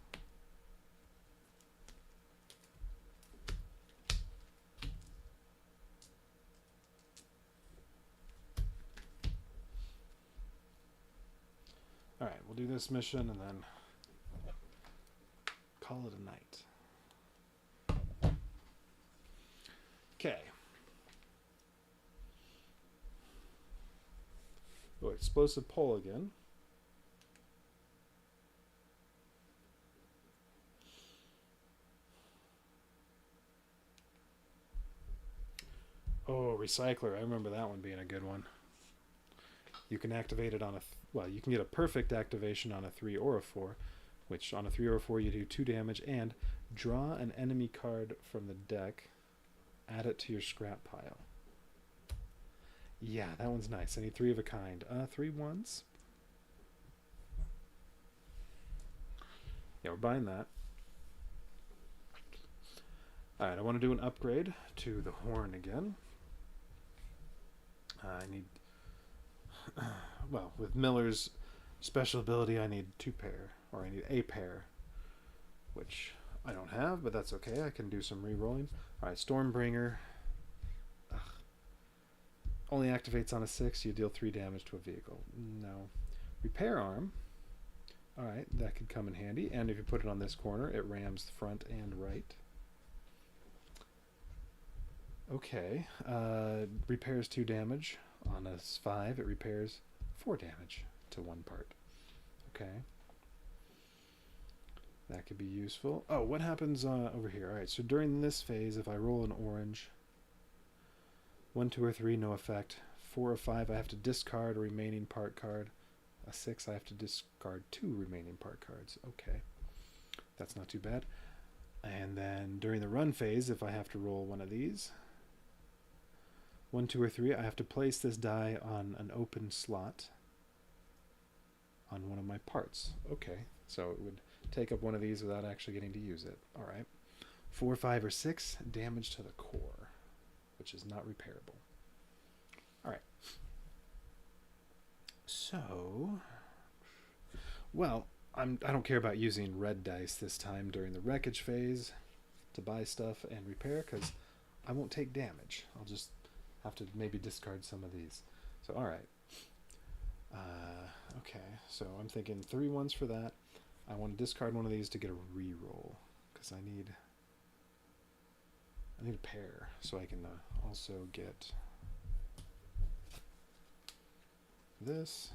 Alright, we'll do this mission and then call it a night. Okay. Oh, explosive pole again. Oh, recycler. I remember that one being a good one. You can activate it on a... well, you can get a perfect activation on a 3 or a 4, which on a 3 or a 4 you do 2 damage, and draw an enemy card from the deck, add it to your scrap pile. Yeah, that one's nice. I need 3 of a kind. 3 1s. Yeah, we're buying that. Alright, I want to do an upgrade to the horn again. I need... well, with Miller's special ability, I need 2 pair, or I need a pair, which I don't have, but that's okay. I can do some re-rolling. Alright, Stormbringer. Ugh. Only activates on a 6. You deal 3 damage to a vehicle. No. Repair Arm. Alright, that could come in handy. And if you put it on this corner, it rams the front and right. Okay. Repairs 2 damage. On a 5, it repairs 4 damage to 1 part. Okay. That could be useful. Oh, what happens over here? Alright, so during this phase, if I roll an orange, 1, 2, or 3, no effect. 4 or 5, I have to discard a remaining part card. A 6, I have to discard 2 remaining part cards. Okay. That's not too bad. And then during the run phase, if I have to roll one of these, 1, 2, or 3, I have to place this die on an open slot on one of my parts. Okay, so it would take up one of these without actually getting to use it. Alright. 4, 5, or 6, damage to the core, which is not repairable. Alright. So, well, I don't care about using red dice this time during the wreckage phase to buy stuff and repair, because I won't take damage. I'll just have to maybe discard some of these. So, alright. Okay, so I'm thinking 3 1s for that. I want to discard one of these to get a reroll, because I need a pair, so I can also get this.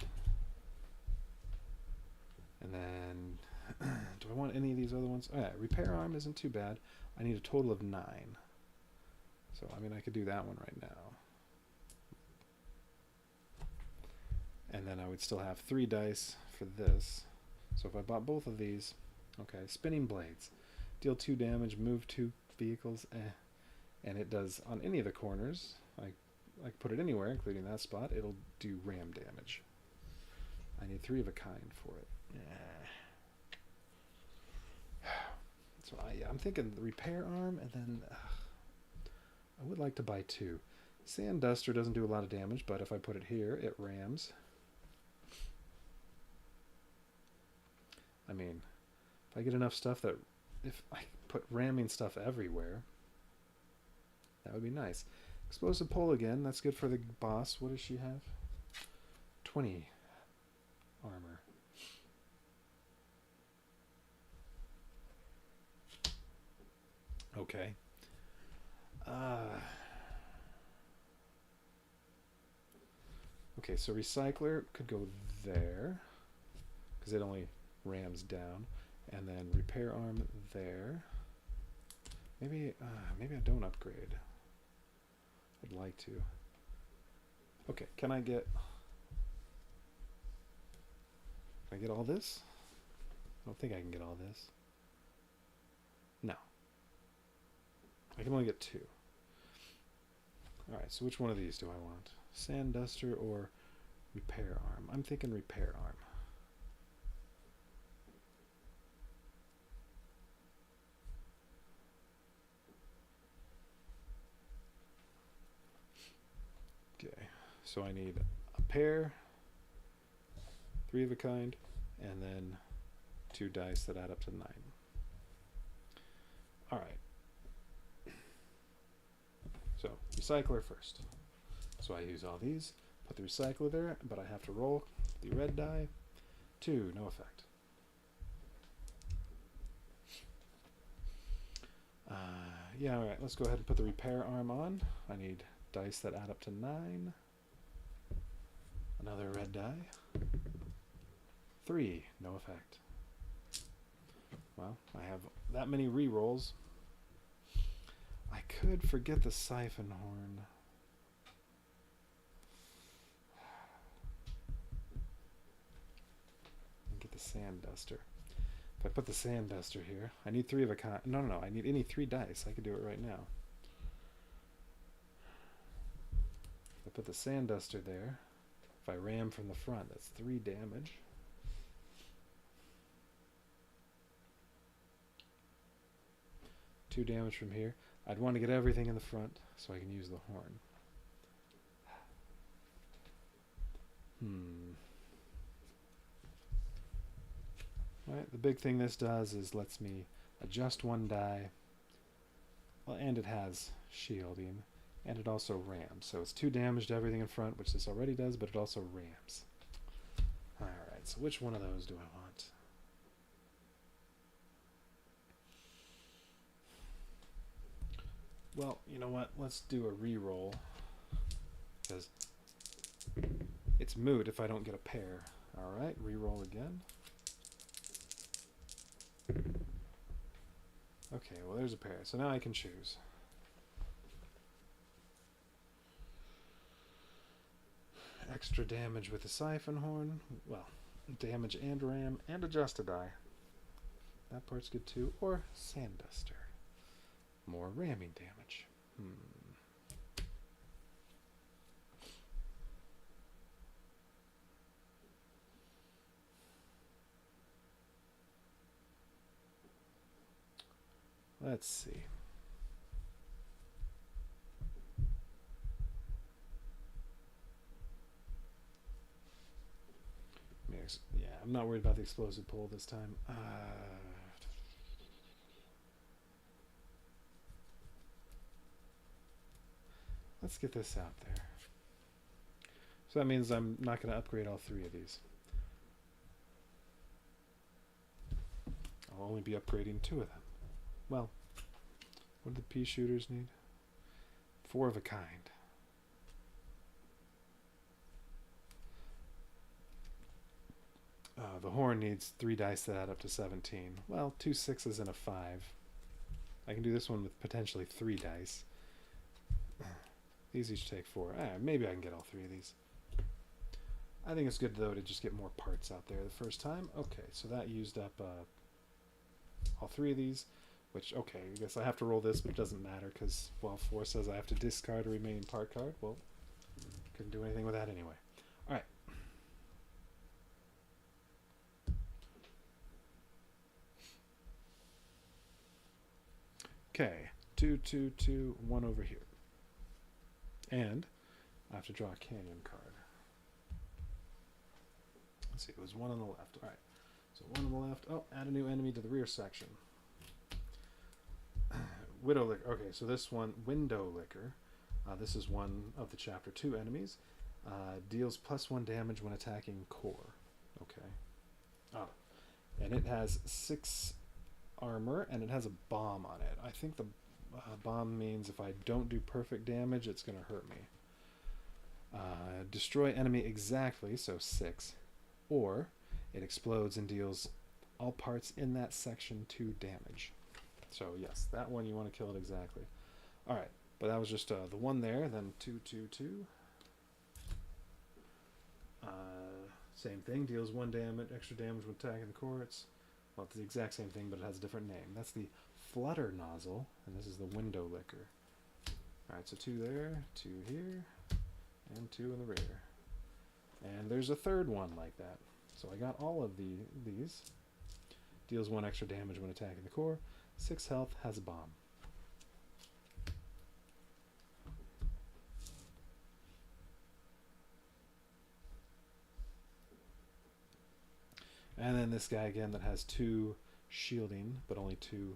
And then, do I want any of these other ones? Oh, yeah, Repair Arm isn't too bad. I need a total of 9. So, I mean, I could do that one right now. And then I would still have 3 dice for this. So if I bought both of these, okay, Spinning Blades. Deal 2 damage, move 2 vehicles, and it does on any of the corners. I put it anywhere, including that spot. It'll do ram damage. I need 3 of a kind for it. So I'm thinking the Repair Arm, and then I would like to buy 2. Sand Duster doesn't do a lot of damage, but if I put it here, it rams. I mean, if I get enough stuff that, if I put ramming stuff everywhere, that would be nice. Explosive Pole again, that's good for the boss. What does she have? 20 armor. Okay. Okay, so Recycler could go there, because it only rams down, and then Repair Arm there. Maybe I don't upgrade. I'd like to. Okay, can I get all this? I don't think I can get all this. No. I can only get 2. Alright, so which one of these do I want? Sand Duster or Repair arm. I'm thinking repair arm. Okay, so I need a pair, 3 of a kind, and then 2 dice that add up to 9. Alright. So, recycler first. So I use all these, put the recycler there, but I have to roll the red die. 2, no effect. Yeah, alright, let's go ahead and put the repair arm on. I need dice that add up to 9. Another red die. 3, no effect. Well, I have that many re-rolls. I could forget the siphon horn. And get the sand duster. If I put the sand duster here, I need 3 of a kind. No, I need any 3 dice. I could do it right now. If I put the sand duster there, if I ram from the front, that's 3 damage. Two damage from here. I'd want to get everything in the front so I can use the horn. Right, the big thing this does is lets me adjust 1 die. Well, and it has shielding, and it also rams. So it's 2 damage to everything in front, which this already does, but it also rams. Alright, so which one of those do I want? Well, you know what? Let's do a re-roll. Because it's moot if I don't get a pair. Alright, re-roll again. Okay, well there's a pair. So now I can choose. Extra damage with the siphon horn. Well, damage and ram and adjust a die. That part's good too. Or sand duster. More ramming damage. Let's see. Yeah, I'm not worried about the explosive pull this time. Let's get this out there. So that means I'm not going to upgrade all 3 of these. I'll only be upgrading 2 of them. Well, what do the pea shooters need? 4 of a kind. The horn needs 3 dice that add up to 17. Well, 2 6s and a 5. I can do this one with potentially 3 dice. These each take 4. Maybe I can get all 3 of these. I think it's good, though, to just get more parts out there the first time. Okay, so that used up all 3 of these. Which, okay, I guess I have to roll this, but it doesn't matter, because, well, 4 says I have to discard a remaining part card. Well, couldn't do anything with that anyway. Alright. Okay, 2, 2, 2, 1 over here. And I have to draw a canyon card. Let's see, it was 1 on the left. Alright, so 1 on the left. Oh, add a new enemy to the rear section. Widow Licker. Okay, so this one, Window Licker. This is one of the Chapter 2 enemies. Deals +1 damage when attacking core. Okay. Oh, and it has 6 armor, and it has a bomb on it. I think the bomb means if I don't do perfect damage, it's going to hurt me. Destroy enemy exactly, so 6. Or it explodes and deals all parts in that section 2 damage. So yes, that one you want to kill it exactly. Alright, but that was just the one there, then 2, 2, 2. Same thing, deals 1 damage, extra damage when attacking the core. Well, it's the exact same thing, but it has a different name. That's the Flutter Nozzle, and this is the Window Licker. Alright, so 2 there, 2 here, and 2 in the rear. And there's a third one like that. So I got all of these. Deals 1 extra damage when attacking the core. 6 health, has a bomb. And then this guy again that has 2 shielding, but only 2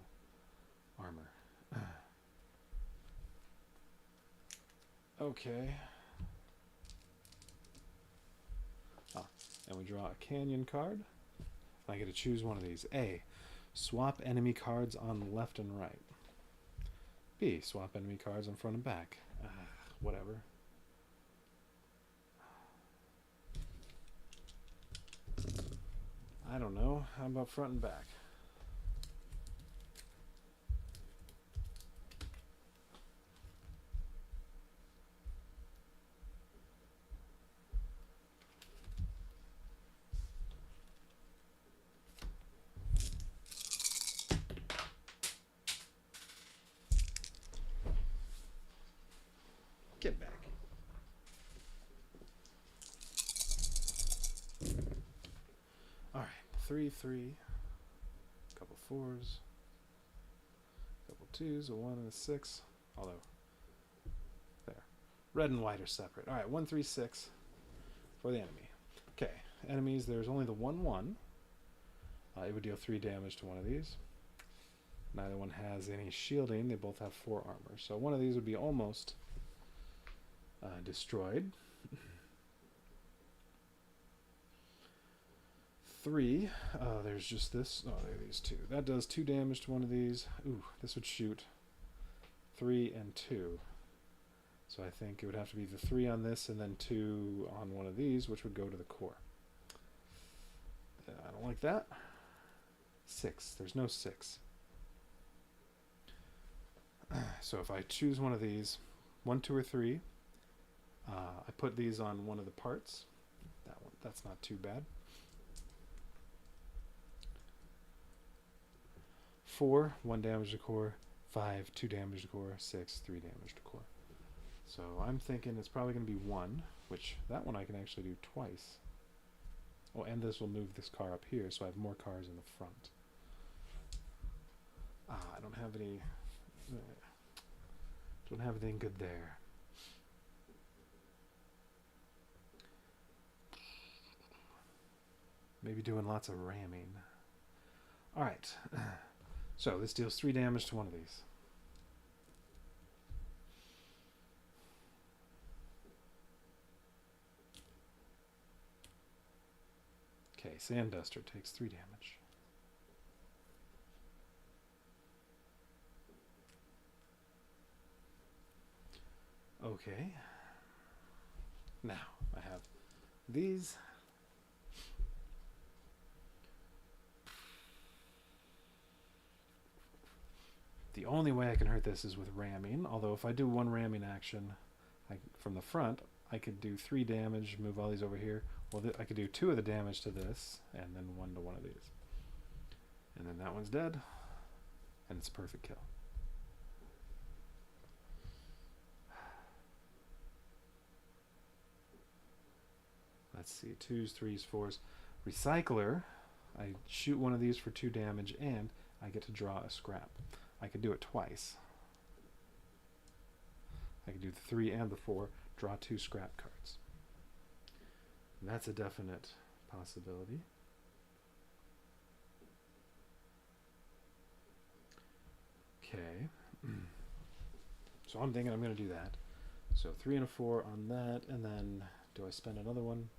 armor. Okay. And we draw a canyon card. I get to choose one of these. A, swap enemy cards on left and right. B, swap enemy cards on front and back. Whatever. I don't know. How about front and back? Get back. Alright, 3, 3. Couple 4s. Couple 2s, a 1 and a 6. Although, there. Red and white are separate. Alright, 1, 3, 6 for the enemy. Okay, enemies, there's only the 1, 1. It would deal 3 damage to one of these. Neither one has any shielding. They both have 4 armor. So one of these would be almost destroyed. 3. There's just this. Oh, there are these 2. That does 2 damage to one of these. Ooh, this would shoot 3 and 2. So I think it would have to be the 3 on this and then 2 on one of these, which would go to the core. I don't like that. 6. There's no 6. So if I choose one of these, 1, 2, or 3, I put these on one of the parts. That one, that's not too bad. 4, 1 damage to core. 5, 2 damage to core. 6, 3 damage to core. So I'm thinking it's probably going to be 1, which that one I can actually do twice. Oh, and this will move this car up here, so I have more cars in the front. I don't have any... don't have anything good there. Maybe doing lots of ramming. Alright. So this deals 3 damage to one of these. Okay, Sandduster takes 3 damage. Okay. Now, I have these. The only way I can hurt this is with ramming, although if I do 1 ramming action from the front, I could do 3 damage, move all these over here. Well, I could do 2 of the damage to this, and then 1 to one of these. And then that one's dead, and it's a perfect kill. Let's see, 2s, 3s, 4s. Recycler, I shoot one of these for 2 damage, and I get to draw a scrap. I could do it twice. I could do the 3 and the 4, draw 2 scrap cards. And that's a definite possibility. Okay. So I'm thinking I'm going to do that. So 3 and a 4 on that, and then do I spend another one?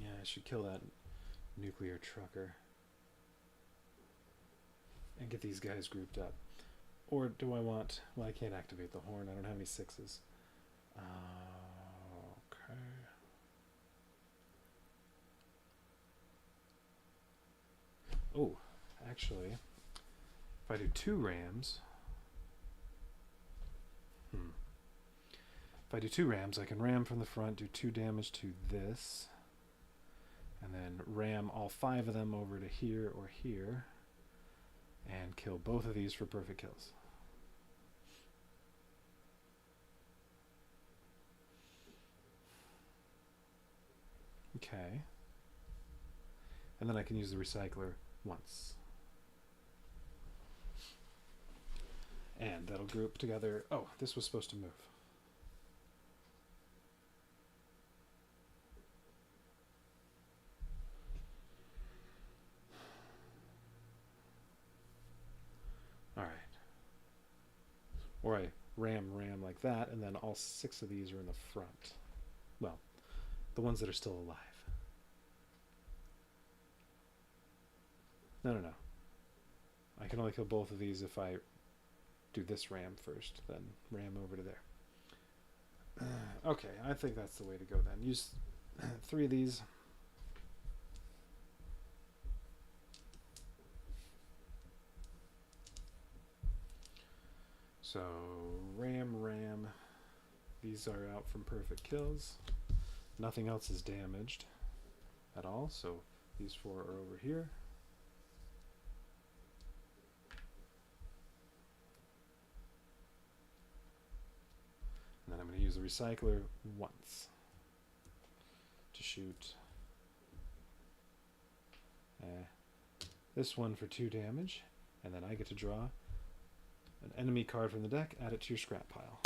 Yeah, I should kill that nuclear trucker and get these guys grouped up. Or do I want... Well, I can't activate the horn. I don't have any 6s. Okay. Oh, actually, if I do 2 rams... If I do 2 rams, I can ram from the front, do 2 damage to this, and then ram all 5 of them over to here or here, and kill both of these for perfect kills. Okay. And then I can use the recycler once. And that'll group together. Oh, this was supposed to move. Alright. Or I ram like that, and then all 6 of these are in the front. Well, the ones that are still alive. No. I can only kill both of these if I do this ram first, then ram over to there. Okay, I think that's the way to go then. Use 3 of these. So, ram. These are out from perfect kills. Nothing else is damaged at all, so these 4 are over here. And then I'm going to use the recycler once to shoot this one for 2 damage, and then I get to draw an enemy card from the deck, add it to your scrap pile.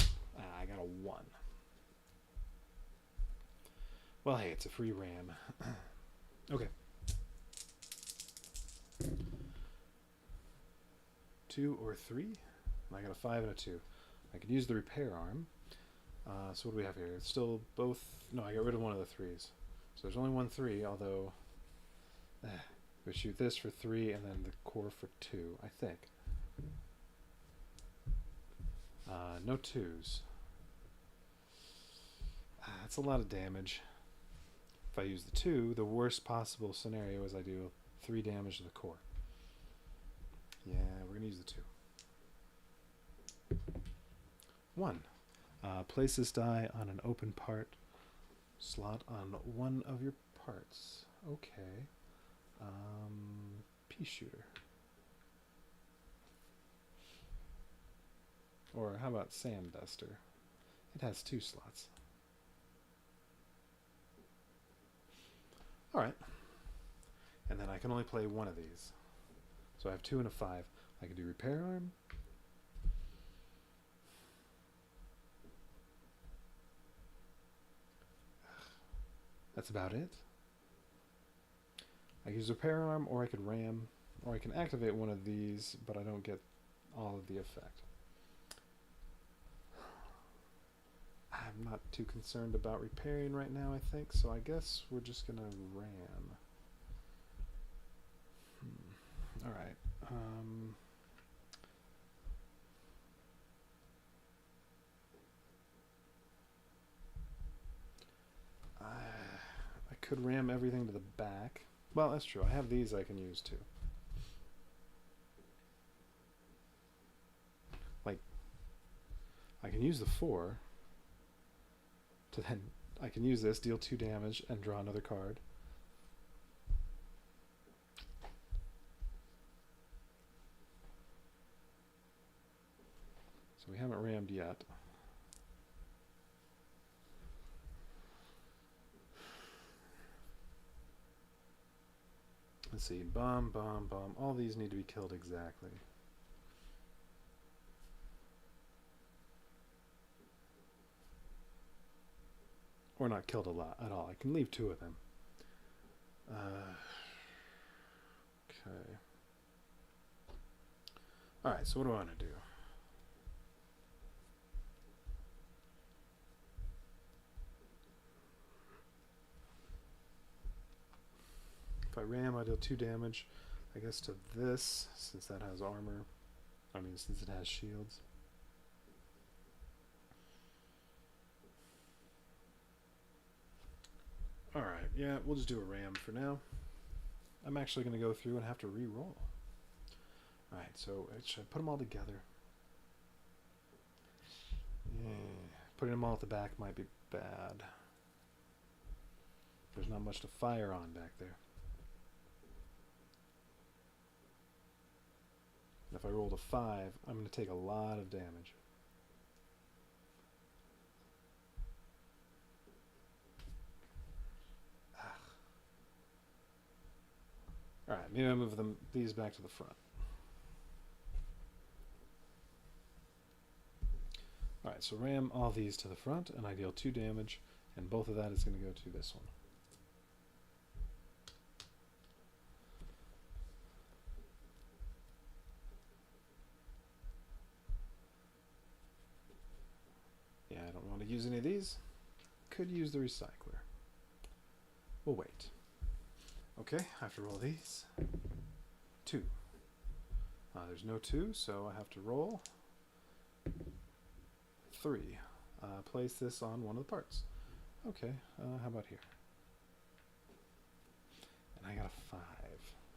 I got a 1. Well, hey, it's a free ram. Okay. 2 or 3. I got a 5 and a 2. I could use the repair arm. So what do we have here? It's still both... No, I got rid of one of the 3s. So there's only 1 3, although... we shoot this for 3 and then the core for 2, I think. No 2s. That's a lot of damage. If I use the 2, the worst possible scenario is I do 3 damage to the core. Yeah, we're going to use the 2. 1. Place this die on an open part slot on one of your parts. Okay. Pea shooter. Or how about sand duster? It has 2 slots. Alright. And then I can only play 1 of these. So I have 2 and a 5. I can do repair arm. That's about it. I can use repair arm, or I could ram, or I can activate one of these, but I don't get all of the effect. I'm not too concerned about repairing right now, I think, so I guess we're just gonna ram. Alright. I could ram everything to the back. Well, that's true. I have these I can use too. Like, I can use the 4 to then, I can use this, deal 2 damage, and draw another card. So we haven't rammed yet. Let's see, bomb. All these need to be killed exactly. Or not killed a lot at all. I can leave 2 of them. Okay. Alright, so what do I want to do? If I ram, I deal 2 damage, I guess, to this, since that has armor. I mean, since it has shields. Alright, yeah, we'll just do a ram for now. I'm actually going to go through and have to re-roll. Alright, so should I put them all together? Yeah, putting them all at the back might be bad. There's not much to fire on back there. And if I rolled a 5, I'm going to take a lot of damage. Ugh. maybe I move these back to the front. Alright, so ram all these to the front, and I deal 2 damage, and both of that is going to go to this one. Yeah, I don't want to use any of these. Could use the recycler. We'll wait. Okay, I have to roll these. 2. There's no 2, so I have to roll 3. Place this on one of the parts. Okay, how about here? And I got a 5.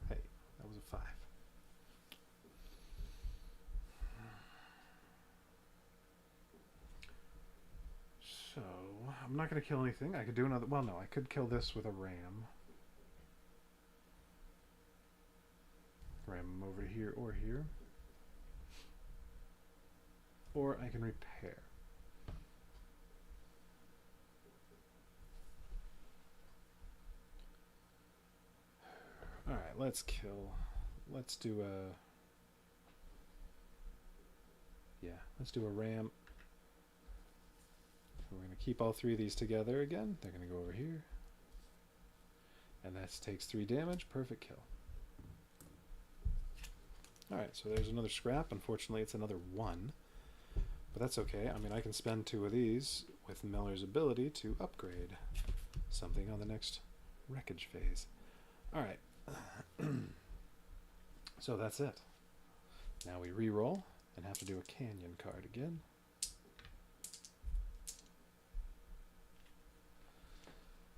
Hey, that was a 5. So, I'm not going to kill anything. I could do another... Well, no, I could kill this with a ram. Ram them over here or here. Or I can repair. Alright, let's kill. Let's do a... Yeah, let's do a ram. We're going to keep all 3 of these together again. They're going to go over here. And that takes 3 damage. Perfect kill. Alright, so there's another scrap. Unfortunately, it's another 1. But that's okay. I mean, I can spend 2 of these with Miller's ability to upgrade something on the next wreckage phase. Alright. So that's it. Now we re-roll and have to do a canyon card again.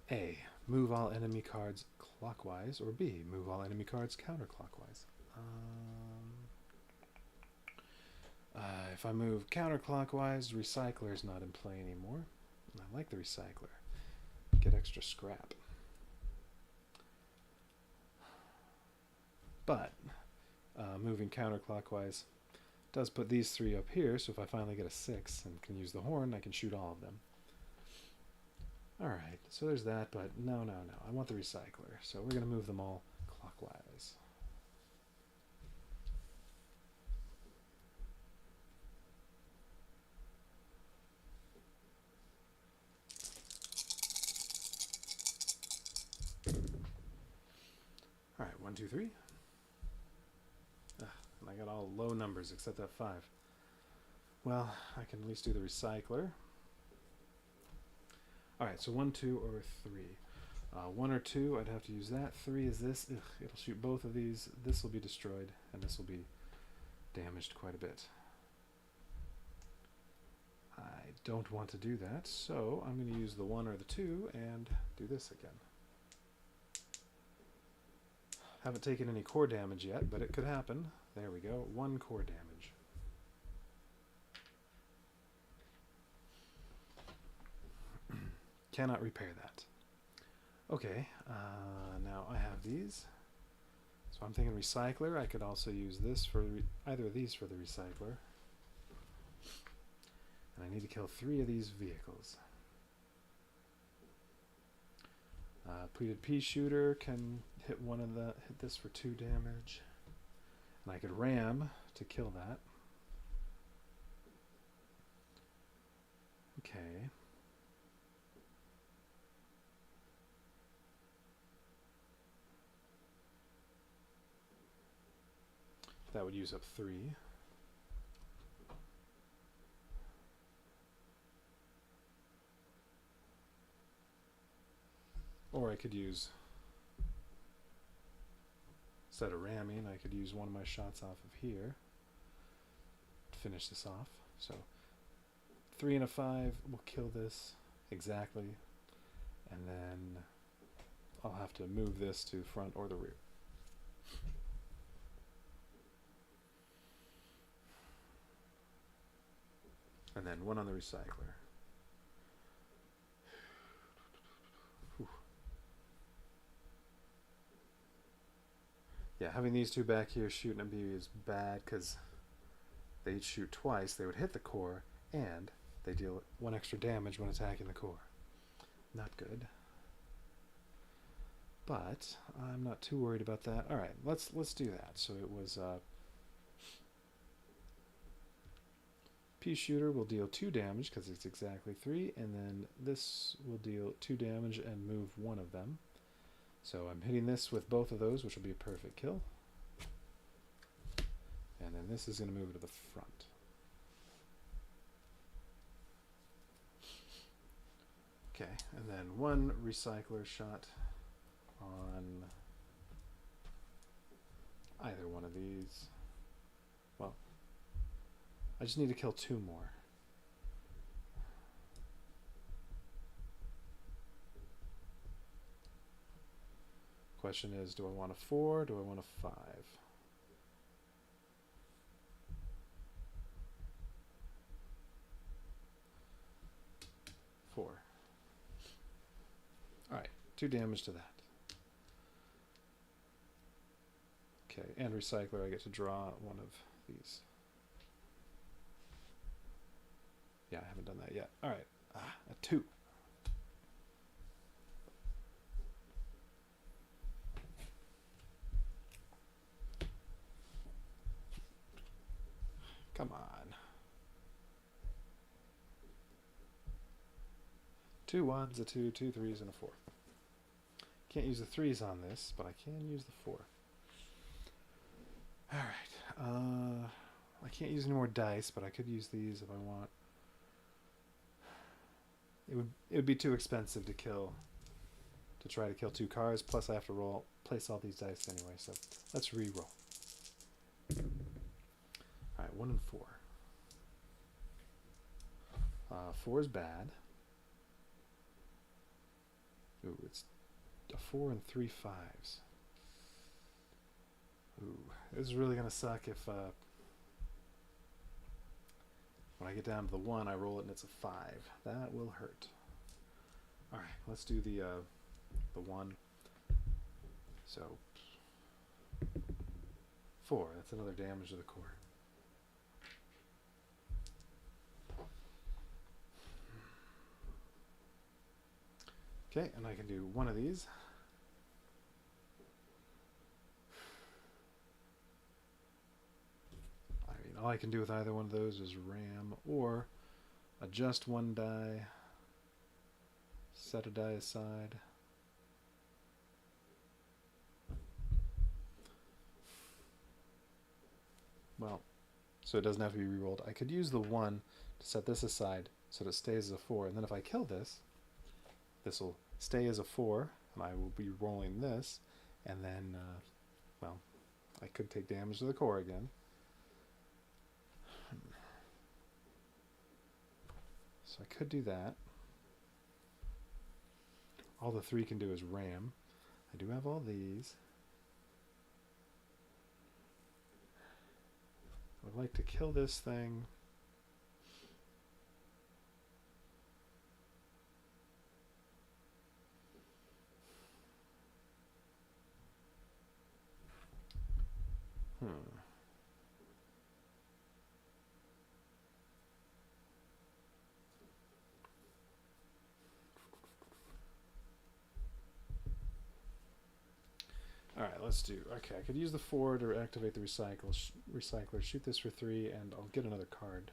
A. Move all enemy cards clockwise, or B. Move all enemy cards counterclockwise. If I move counterclockwise, recycler is not in play anymore. I like the recycler. Get extra scrap. But moving counterclockwise does put these 3 up here, so if I finally get a 6 and can use the horn, I can shoot all of them. Alright, so there's that, but no. I want the recycler, so we're going to move them all clockwise. Alright, 1, 2, 3. And I got all low numbers except that 5. Well, I can at least do the recycler. Alright, so 1, 2, or 3. 1 or 2, I'd have to use that. 3 is this. Ugh, it'll shoot both of these. This will be destroyed, and this will be damaged quite a bit. I don't want to do that, so I'm going to use the 1 or the 2 and do this again. Haven't taken any core damage yet, but it could happen. There we go. 1 core damage. Cannot repair that. Okay, now I have these. So I'm thinking recycler. I could also use this for either of these for the recycler. And I need to kill 3 of these vehicles. Pleated pea shooter can hit hit this for 2 damage. And I could ram to kill that. Okay. That would use up 3. Or I could use, instead of ramming, I could use one of my shots off of here to finish this off. So 3 and a 5 will kill this exactly, and then I'll have to move this to front or the rear. And then 1 on the recycler. Whew. Yeah, having these 2 back here shooting at me is bad because they each shoot twice. They would hit the core, and they deal 1 extra damage when attacking the core. Not good. But I'm not too worried about that. All right, let's do that. So it was Pea Shooter will deal 2 damage because it's exactly 3, and then this will deal 2 damage and move one of them. So I'm hitting this with both of those, which will be a perfect kill. And then this is going to move to the front. Okay, and then 1 recycler shot on either one of these. Well, I just need to kill 2 more. Question is, do I want a 4? Do I want a 5? 4. Alright, 2 damage to that. Okay, and recycler, I get to draw one of these. Yeah, I haven't done that yet. Alright, a 2. Come on. 2 1s, a 2, 2 3s, and a 4. Can't use the 3s on this, but I can use the 4. Alright. I can't use any more dice, but I could use these if I want. It would be too expensive to try to kill 2 cards, plus I have to place all these dice anyway, so let's re-roll. Alright, 1 and 4. 4 is bad. Ooh, it's a 4 and 3 5s. Ooh, this is really going to suck if when I get down to the 1, I roll it and it's a 5. That will hurt. Alright, let's do the 1. So, 4. That's another damage to the core. Okay, and I can do one of these. I mean, all I can do with either one of those is ram or adjust 1 die, set a die aside. Well, so it doesn't have to be re-rolled. I could use the 1 to set this aside so that it stays as a 4, and then if I kill this, this will stay as a 4, and I will be rolling this, and then, well, I could take damage to the core again. So I could do that. All the 3 can do is ram. I do have all these. I would like to kill this thing. Alright, let's do... Okay, I could use the 4 to activate the recycler, shoot this for 3, and I'll get another card.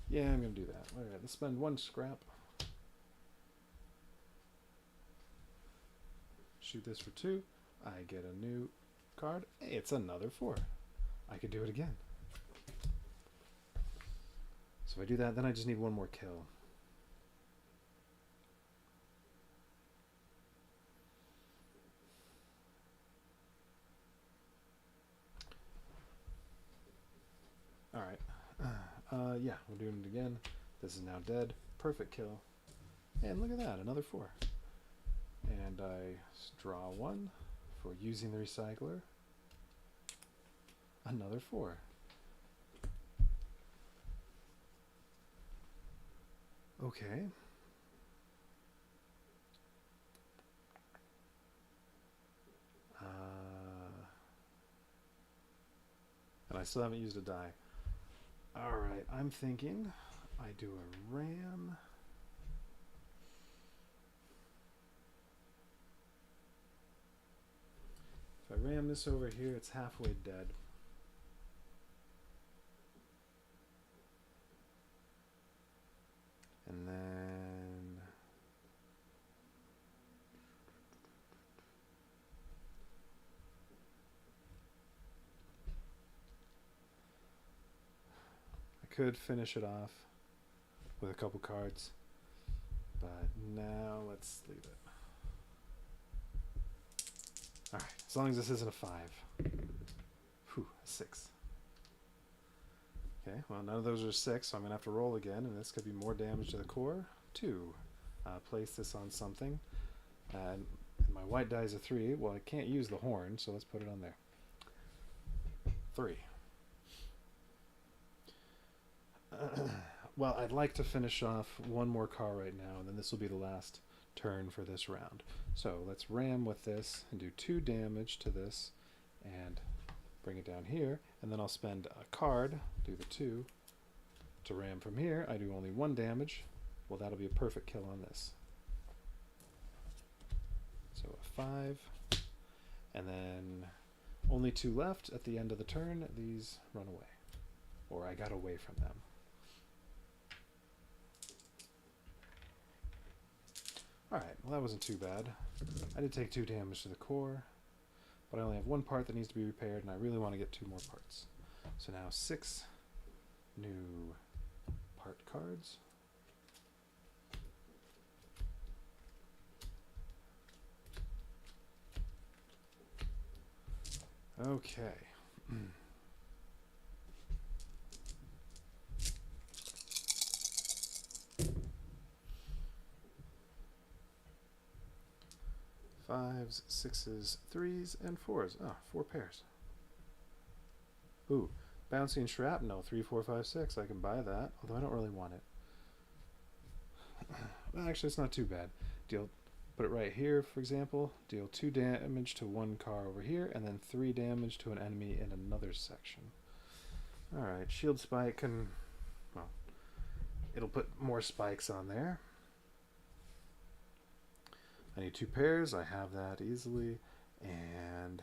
Yeah, I'm going to do that. Alright, let's spend 1 scrap. Shoot this for 2. I get a new card. Hey, it's another 4. I could do it again. So if I do that, then I just need 1 more kill. Alright. Yeah, we're doing it again. This is now dead. Perfect kill. And look at that, another 4. And I draw 1 for using the recycler. Another 4. Okay. And I still haven't used a die. Alright, I'm thinking I do a ram, if I ram this over here, it's halfway dead. And then I could finish it off with a couple cards, but now let's leave it. Alright, as long as this isn't a 5. Whew, a 6. Okay, well none of those are 6, so I'm going to have to roll again, and this could be more damage to the core. 2. Place this on something. And my white die is a 3. Well, I can't use the horn, so let's put it on there. 3. Well, I'd like to finish off one more car right now, and then this will be the last turn for this round. So let's ram with this and do 2 damage to this and bring it down here, and then I'll spend a card, do the 2, to ram from here. I do only 1 damage. Well, that'll be a perfect kill on this. So a 5, and then only 2 left at the end of the turn. These run away, or I got away from them. Alright, well that wasn't too bad. I did take 2 damage to the core, but I only have 1 part that needs to be repaired, and I really want to get 2 more parts. So now 6 new part cards. Okay. 5s, 6s, 3s, and 4s. Oh, 4 pairs. Ooh, bouncing shrapnel, 3, 4, 5, 6. I can buy that, although I don't really want it. Well, actually, it's not too bad. Put it right here, for example. Deal 2 damage to 1 car over here, and then 3 damage to an enemy in another section. Alright, shield spike can, well, it'll put more spikes on there. I need 2 pairs, I have that easily, and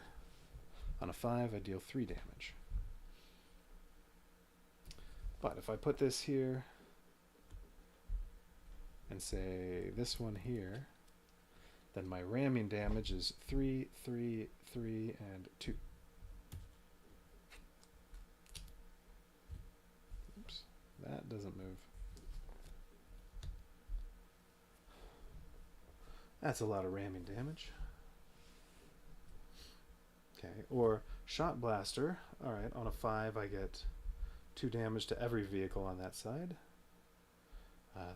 on a 5 I deal 3 damage. But if I put this here and say this one here, then my ramming damage is 3, 3, 3, and 2. Oops, that doesn't move. That's a lot of ramming damage. Okay, or shot blaster. Alright, on a 5 I get 2 damage to every vehicle on that side.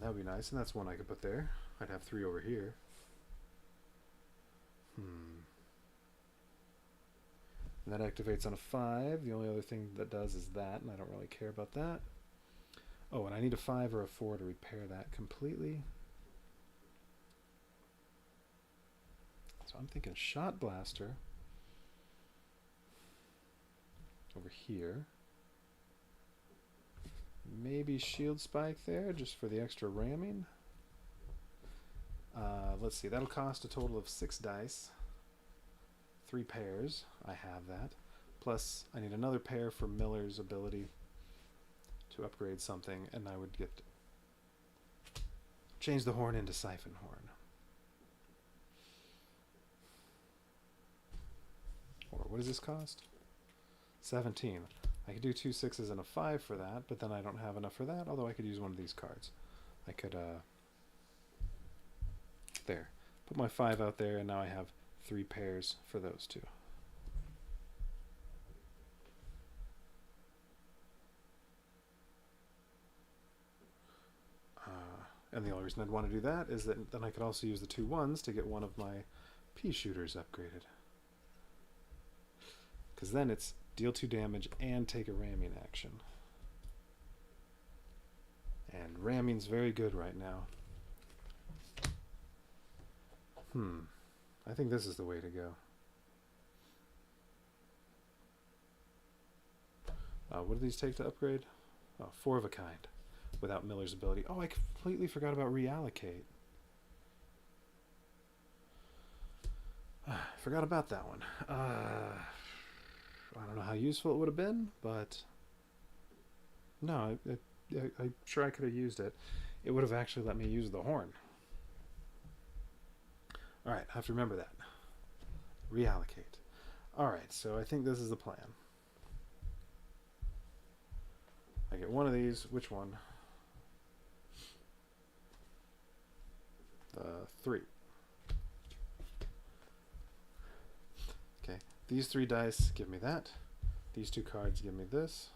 That would be nice, and that's one I could put there. I'd have 3 over here. And that activates on a 5. The only other thing that does is that, and I don't really care about that. Oh, and I need a 5 or a 4 to repair that completely. So I'm thinking shot blaster over here. Maybe shield spike there just for the extra ramming. Let's see, that'll cost a total of 6 dice. 3 pairs, I have that. Plus, I need another pair for Miller's ability to upgrade something, and I would get change the horn into siphon horn. Or what does this cost? 17. I could do 2 6s and a 5 for that, but then I don't have enough for that, although I could use one of these cards. I could, there. Put my 5 out there, and now I have 3 pairs for those 2. And the only reason I'd want to do that is that then I could also use the 2 1s to get one of my pea shooters upgraded. Because then it's deal 2 damage and take a ramming action. And ramming's very good right now. I think this is the way to go. What do these take to upgrade? Oh, 4 of a kind. without Miller's ability. Oh, I completely forgot about reallocate. Forgot about that one. I don't know how useful it would have been, but no, I'm sure I could have used it. It would have actually let me use the horn. All right, I have to remember that. Reallocate. All right, so I think this is the plan. I get one of these. Which one? The 3. Okay, these 3 dice give me that. These 2 cards give me this.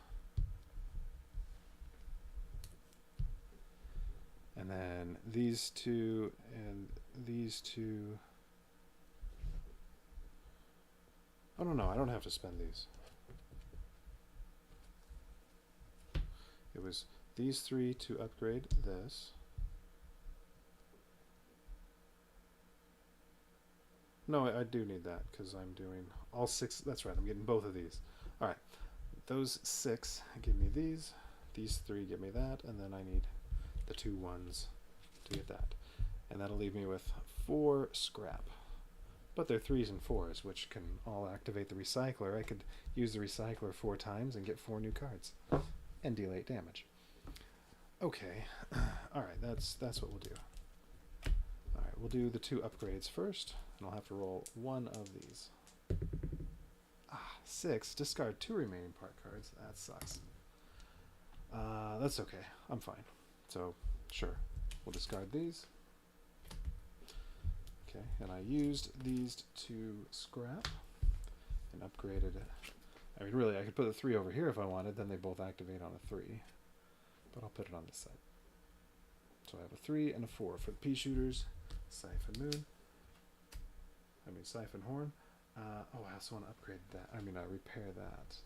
And then these 2 and these 2. Oh, no, I don't have to spend these. It was these 3 to upgrade this. No, I do need that because I'm doing all 6. That's right, I'm getting both of these. All right, those 6 give me these. These 3 give me that, and then I need the 2 ones to get that. And that'll leave me with 4 scrap. But they're 3s and 4s, which can all activate the recycler. I could use the recycler 4 times and get 4 new cards and deal 8 damage. Okay, all right, that's what we'll do. All right, we'll do the 2 upgrades first, and I'll have to roll 1 of these. 6. Discard 2 remaining part cards. That sucks. That's okay. I'm fine. So, sure, we'll discard these. Okay, and I used these to scrap and upgraded. I mean, really, I could put the 3 over here if I wanted, then they both activate on a 3. But I'll put it on this side. So I have a 3 and a 4 for the pea shooters, Siphon Moon. Siphon Horn. Oh, I also want to upgrade that. Repair that.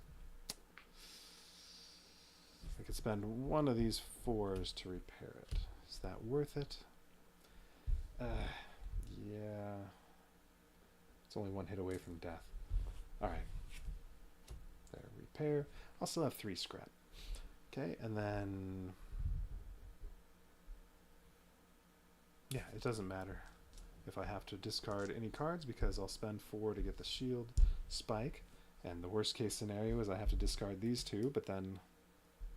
I could spend one of these 4s to repair it. Is that worth it? Yeah. It's only 1 hit away from death. Alright. There, repair. I'll still have 3 scrap. Okay, and then... yeah, it doesn't matter if I have to discard any cards because I'll spend 4 to get the shield spike. And the worst case scenario is I have to discard these 2, but then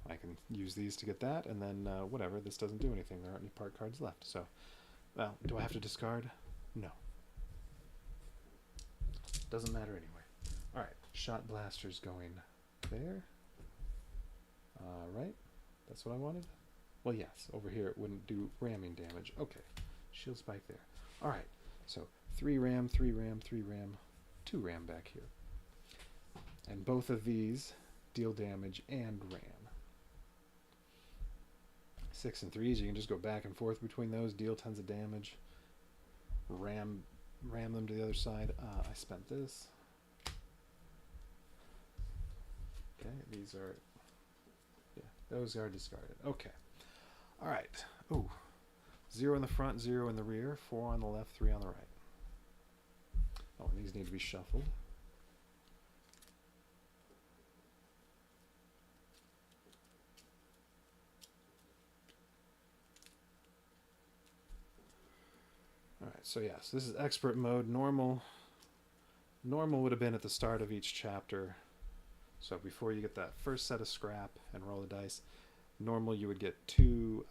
I can use these to get that, and then whatever, this doesn't do anything. There aren't any part cards left. So, well, do I have to discard? No. Doesn't matter anyway. Alright, shot blasters going there. Right? That's what I wanted? Well, yes, over here it wouldn't do ramming damage. Okay, shield spike there. Alright, so 3 ram, 3 ram, 3 ram, 2 ram back here. And both of these deal damage and ram. 6 and 3s, you can just go back and forth between those, deal tons of damage, ram them to the other side. I spent this. Okay, these are, yeah, those are discarded. Okay, all right. Ooh, 0 in the front, 0 in the rear, 4 on the left, 3 on the right. Oh, and these need to be shuffled. Alright, so yes, this is expert mode. Normal would have been at the start of each chapter. So before you get that first set of scrap and roll the dice, normal you would get 2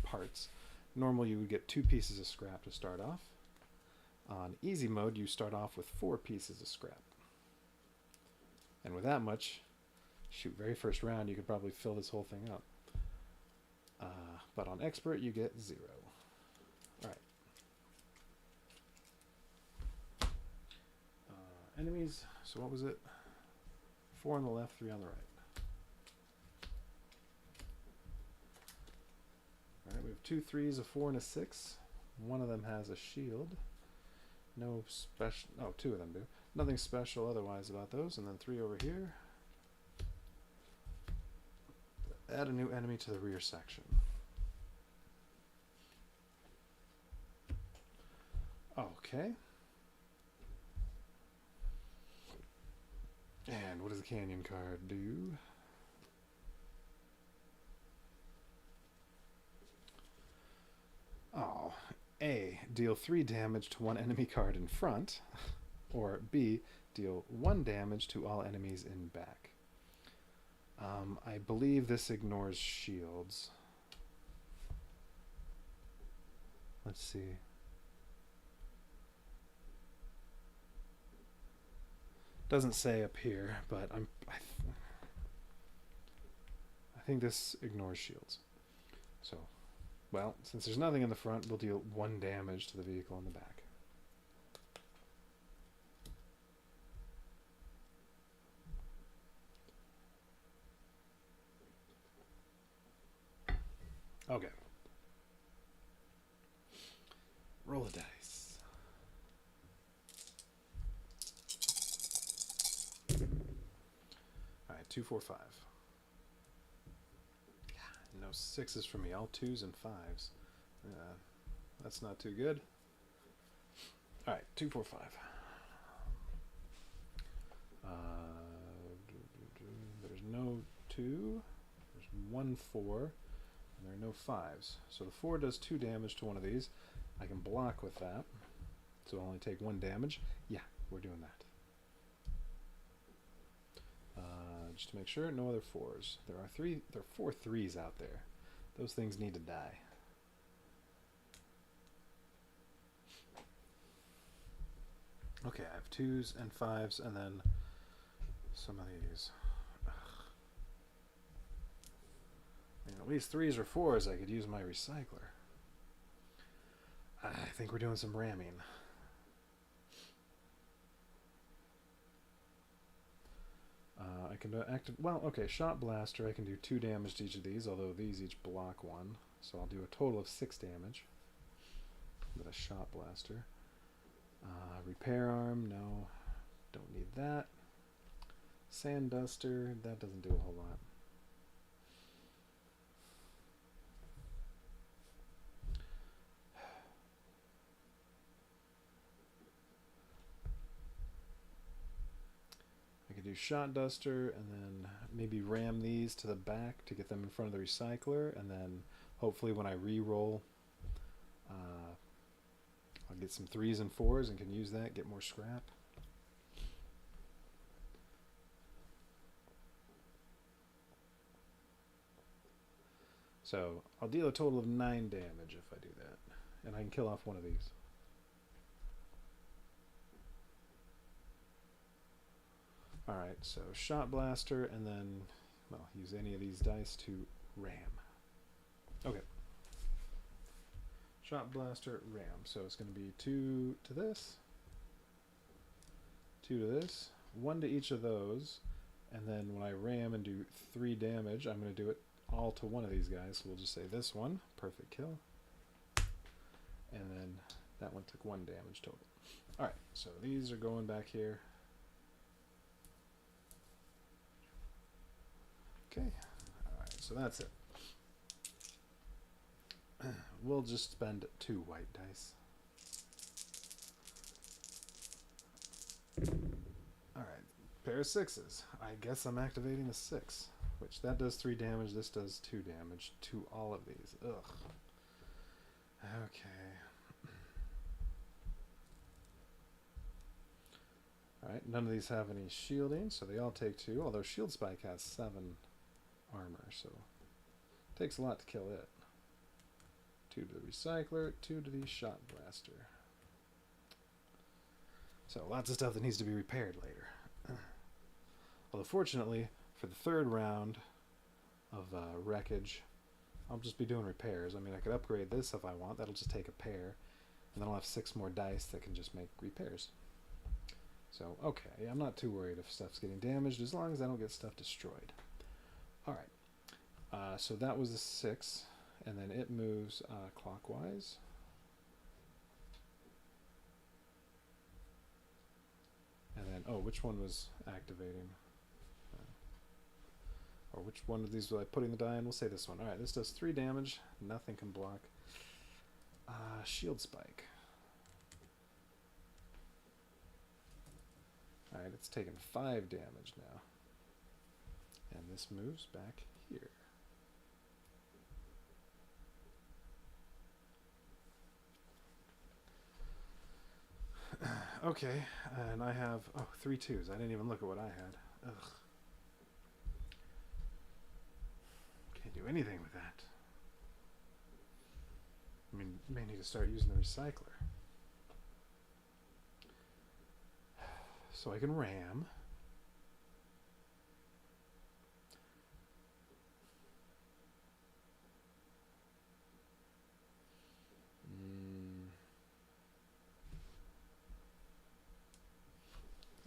parts. Normal you would get 2 pieces of scrap to start off. On easy mode, you start off with 4 pieces of scrap. And with that much, shoot, very first round, you could probably fill this whole thing up. But on expert, you get 0. Alright. Enemies, so what was it? 4 on the left, 3 on the right. Alright, we have 2 3s, a 4, and a 6. One of them has a shield. No special, oh, 2 of them do. Nothing special otherwise about those. And then 3 over here. Add a new enemy to the rear section. Okay. And what does the canyon card do? A, deal 3 damage to one enemy card in front, or B, deal 1 damage to all enemies in back. I believe this ignores shields. Let's see. Doesn't say up here, but I think this ignores shields. So, well, since there's nothing in the front, we'll deal 1 damage to the vehicle in the back. Okay. Roll the dice. Alright, 2, 4, 5. No 6s for me, all 2s and 5s. That's not too good. Alright, 2, 4, 5. There's no 2. There's 1 4. And there are no 5s. So the 4 does 2 damage to one of these. I can block with that. So I'll only take 1 damage. Yeah, we're doing that. Just to make sure, no other 4s. There are 4 3s out there. Those things need to die. Okay, I have 2s and 5s, and then some of these. Ugh. I mean, at least 3s or 4s, I could use my recycler. I think we're doing some ramming. I can active. Well, okay, shot blaster. I can do 2 damage to each of these, although these each block 1. So I'll do a total of 6 damage with a shot blaster. Repair arm, no, don't need that. Sand duster, that doesn't do a whole lot. Do shot duster and then maybe ram these to the back to get them in front of the recycler, and then hopefully when I re-roll I'll get some 3s and 4s and can use that, get more scrap. So I'll deal a total of 9 damage if I do that, and I can kill off one of these. Alright, so shot blaster, and then, well, use any of these dice to ram. Okay. Shot blaster, ram. So it's going to be 2 to this, 2 to this, 1 to each of those, and then when I ram and do 3 damage, I'm going to do it all to one of these guys. So we'll just say this one, perfect kill. And then that one took 1 damage total. Alright, so these are going back here. Okay, alright, so that's it. We'll just spend 2 white dice. Alright, pair of 6s. I guess I'm activating a 6, which that does 3 damage, this does 2 damage to all of these. Ugh. Okay. Alright, none of these have any shielding, so they all take 2, although Shield Spike has 7 armor, so it takes a lot to kill it. 2 to the recycler, 2 to the shot blaster. So lots of stuff that needs to be repaired later. Although fortunately, for the 3rd round of wreckage, I'll just be doing repairs. I mean, I could upgrade this if I want. That'll just take a pair. And then I'll have 6 more dice that can just make repairs. So, okay, I'm not too worried if stuff's getting damaged, as long as I don't get stuff destroyed. Alright, so that was a 6, and then it moves clockwise. And then, oh, which one was activating? Or which one of these was I putting the die in? We'll say this one. Alright, this does 3 damage, nothing can block. Shield Spike. Alright, it's taken 5 damage now. And this moves back here. Okay, and I have, oh, 3 2s. I didn't even look at what I had. Ugh. Can't do anything with that. I mean, may need to start using the recycler. So I can ram.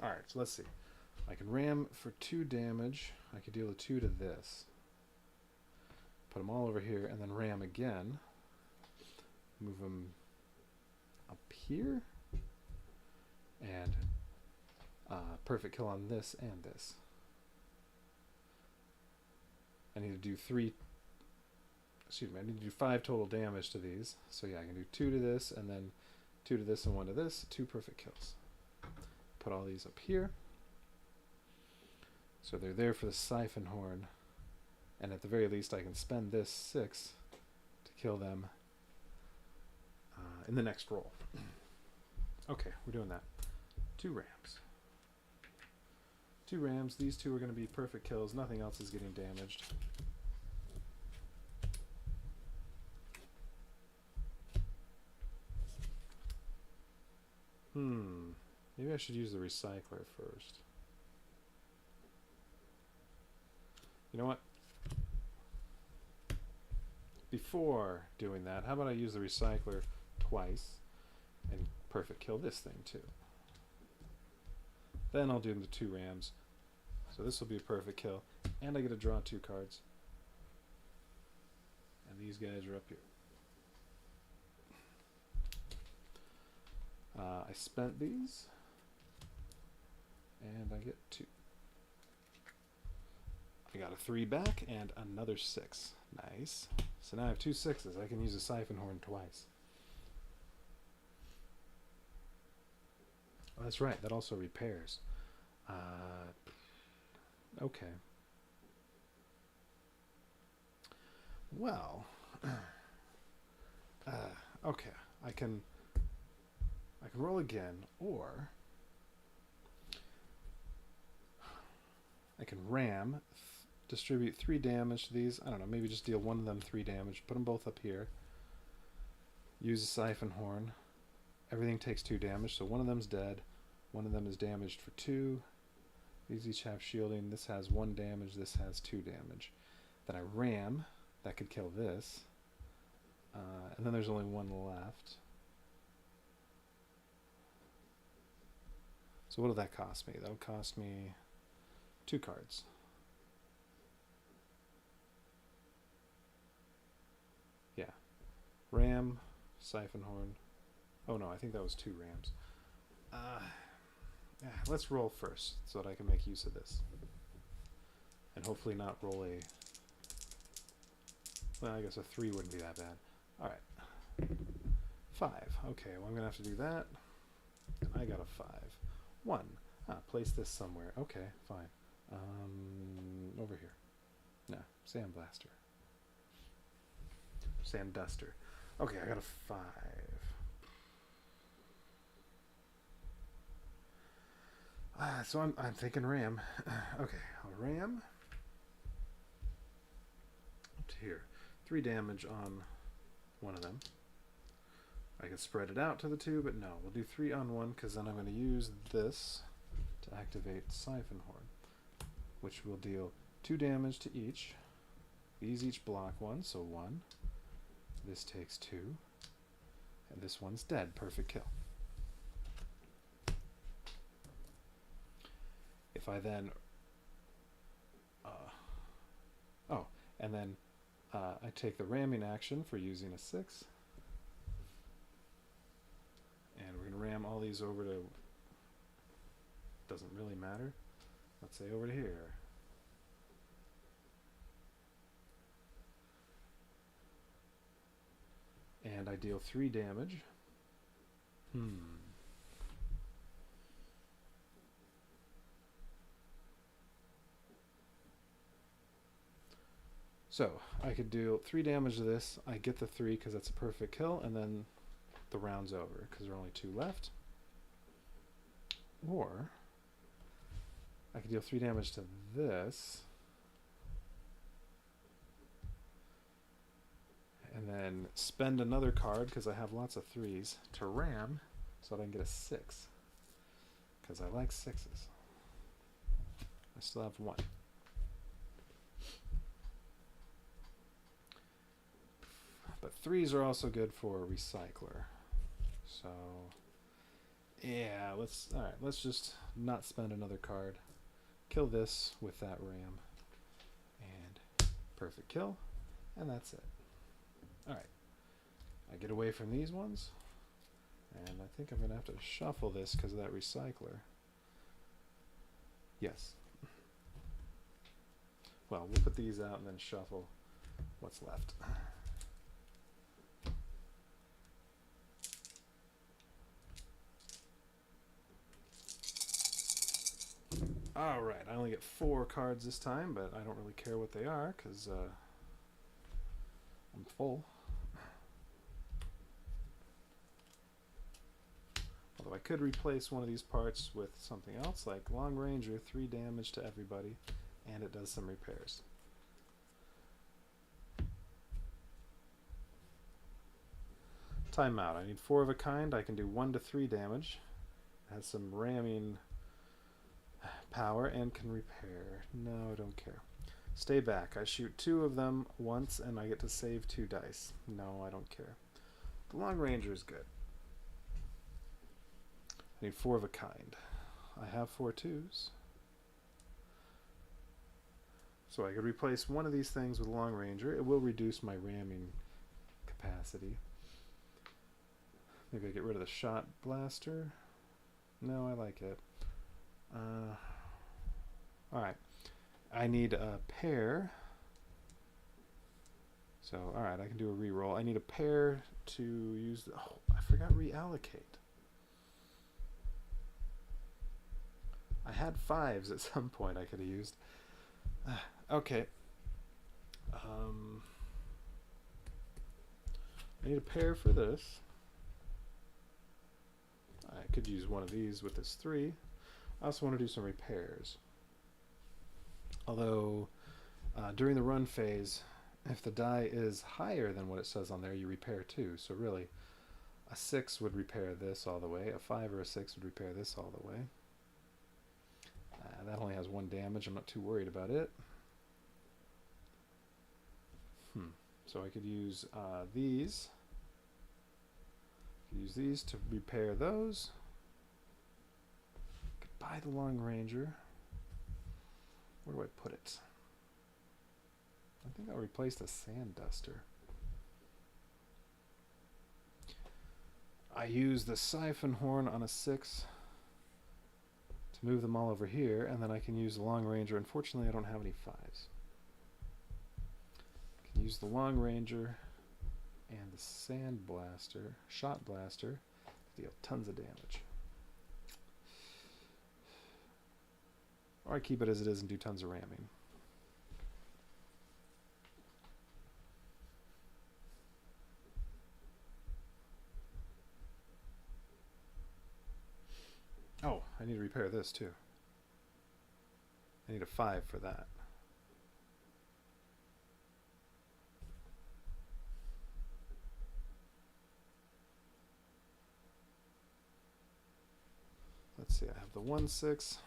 Alright, so let's see. I can ram for 2 damage. I could deal a 2 to this. Put them all over here, and then ram again. Move them up here. And perfect kill on this and this. I need to do 3... Excuse me, I need to do 5 total damage to these. So yeah, I can do 2 to this, and then 2 to this and 1 to this. 2 perfect kills. Put all these up here. So they're there for the siphon horn. And at the very least I can spend this 6 to kill them in the next roll. Okay, we're doing that. 2 rams. 2 rams. These 2 are going to be perfect kills. Nothing else is getting damaged. Maybe I should use the recycler first. You know what? Before doing that, how about I use the recycler twice and perfect kill this thing too. Then I'll do the 2 rams. So this will be a perfect kill. And I get to draw 2 cards. And these guys are up here. I spent these. And I get 2. I got a 3 back and another 6. Nice. So now I have 2 6s. I can use a siphon horn twice. Oh, that's right. That also repairs. Okay. Well. Okay. I can roll again, or I can ram, distribute 3 damage to these. I don't know, maybe just deal one of them 3 damage. Put them both up here. Use a siphon horn. Everything takes 2 damage, so one of them's dead. One of them is damaged for 2. These each have shielding. This has 1 damage. This has 2 damage. Then I ram. That could kill this. And then there's only 1 left. So what will that cost me? That'll cost me 2 cards. Yeah. Ram, siphon horn. Oh no, I think that was 2 rams. Yeah, let's roll first so that I can make use of this. And hopefully not roll a... Well, I guess a 3 wouldn't be that bad. Alright. 5. Okay, well I'm going to have to do that. And I got a 5. 1. Place this somewhere. Okay, fine. Over here. No, sandblaster. Sand duster. Okay, I got a 5. So I'm thinking ram. Okay, I'll ram. Up to here. 3 damage on one of them. I can spread it out to the 2, but no. We'll do 3 on 1, because then I'm going to use this to activate Siphon Horn, which will deal 2 damage to each. These each block 1, so 1. This takes 2. And this one's dead. Perfect kill. If I then... and then I take the ramming action for using a 6. And we're going to ram all these over to... Doesn't really matter. Let's say over to here. And I deal 3 damage. So, I could deal 3 damage to this. I get the 3 because that's a perfect kill, and then the round's over because there are only 2 left. Or I could deal 3 damage to this. And then spend another card, because I have lots of 3s, to ram so that I can get a 6. Because I like 6s. I still have 1. But 3s are also good for a recycler. So yeah, let's just not spend another card. Kill this with that ram. And perfect kill. And that's it. Alright. I get away from these ones. And I think I'm going to have to shuffle this because of that recycler. Yes. Well, we'll put these out and then shuffle what's left. Alright, I only get 4 cards this time, but I don't really care what they are because I'm full. Although I could replace one of these parts with something else, like Long Ranger, 3 damage to everybody, and it does some repairs. Timeout. I need 4 of a kind. I can do 1 to 3 damage. It has some ramming power and can repair. No, I don't care. Stay back. I shoot 2 of them once and I get to save 2 dice. No, I don't care. The Long Ranger is good. I need 4 of a kind. I have 4 2s. So I could replace one of these things with a Long Ranger. It will reduce my ramming capacity. Maybe I get rid of the shot blaster. No, I like it. Alright. I need a pair. So, alright, I can do a reroll. I need a pair to use... Oh, I forgot reallocate. I had 5s at some point I could have used. Okay. I need a pair for this. I could use one of these with this 3. I also want to do some repairs. Although, during the run phase, if the die is higher than what it says on there, you repair 2. So really, a 6 would repair this all the way. A 5 or a 6 would repair this all the way. That only has 1 damage. I'm not too worried about it. So I could use these. Use these to repair those. Could buy the Long Ranger. Where do I put it? I think I'll replace the Sand Duster. I use the Siphon Horn on a 6 to move them all over here, and then I can use the Long Ranger. Unfortunately, I don't have any 5s. I can use the Long Ranger and the Sand Blaster, Shot Blaster, to deal tons of damage. Or I keep it as it is and do tons of ramming. Oh, I need to repair this too. I need a 5 for that. Let's see, I have the 1/6.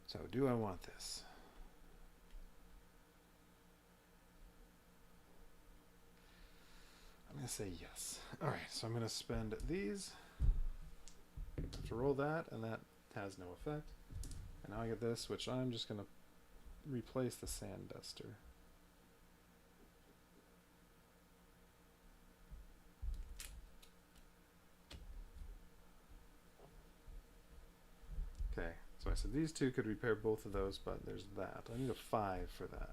So, do I want this? I'm going to say yes. Alright, so I'm going to spend these. I have to roll that, and that has no effect. And now I get this, which I'm just going to replace the Sand Duster. Okay, so I said these 2 could repair both of those, but there's that. I need a 5 for that.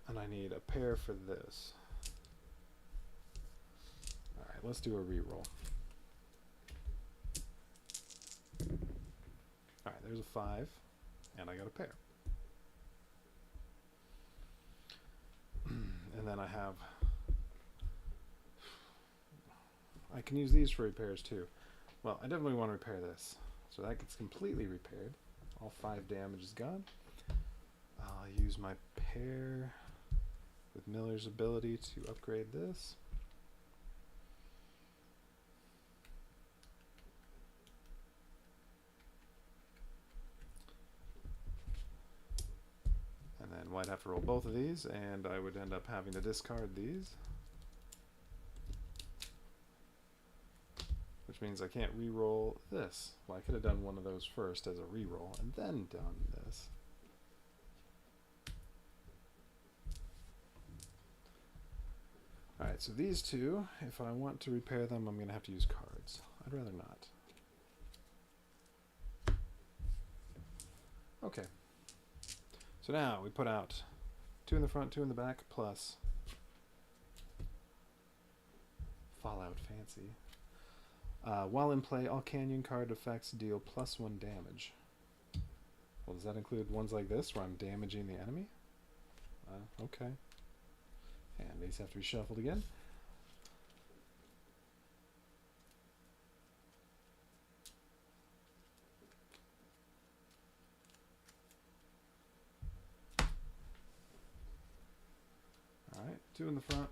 And I need a pair for this. Alright, let's do a reroll. Alright, there's a 5, and I got a pair. And then I have... I can use these for repairs too. Well, I definitely want to repair this. So that gets completely repaired. All 5 damage is gone. I'll use my pair with Miller's ability to upgrade this. And then White have to roll both of these, and I would end up having to discard these. Which means I can't re-roll this. Well, I could have done one of those first as a re-roll, and then done this. Alright, so these two, if I want to repair them, I'm going to have to use cards. I'd rather not. Okay. So now we put out 2 in the front, 2 in the back, plus Fallout Fancy. While in play, all canyon card effects deal +1 damage. Well, does that include ones like this, where I'm damaging the enemy? Okay. And these have to be shuffled again. Alright, 2 in the front,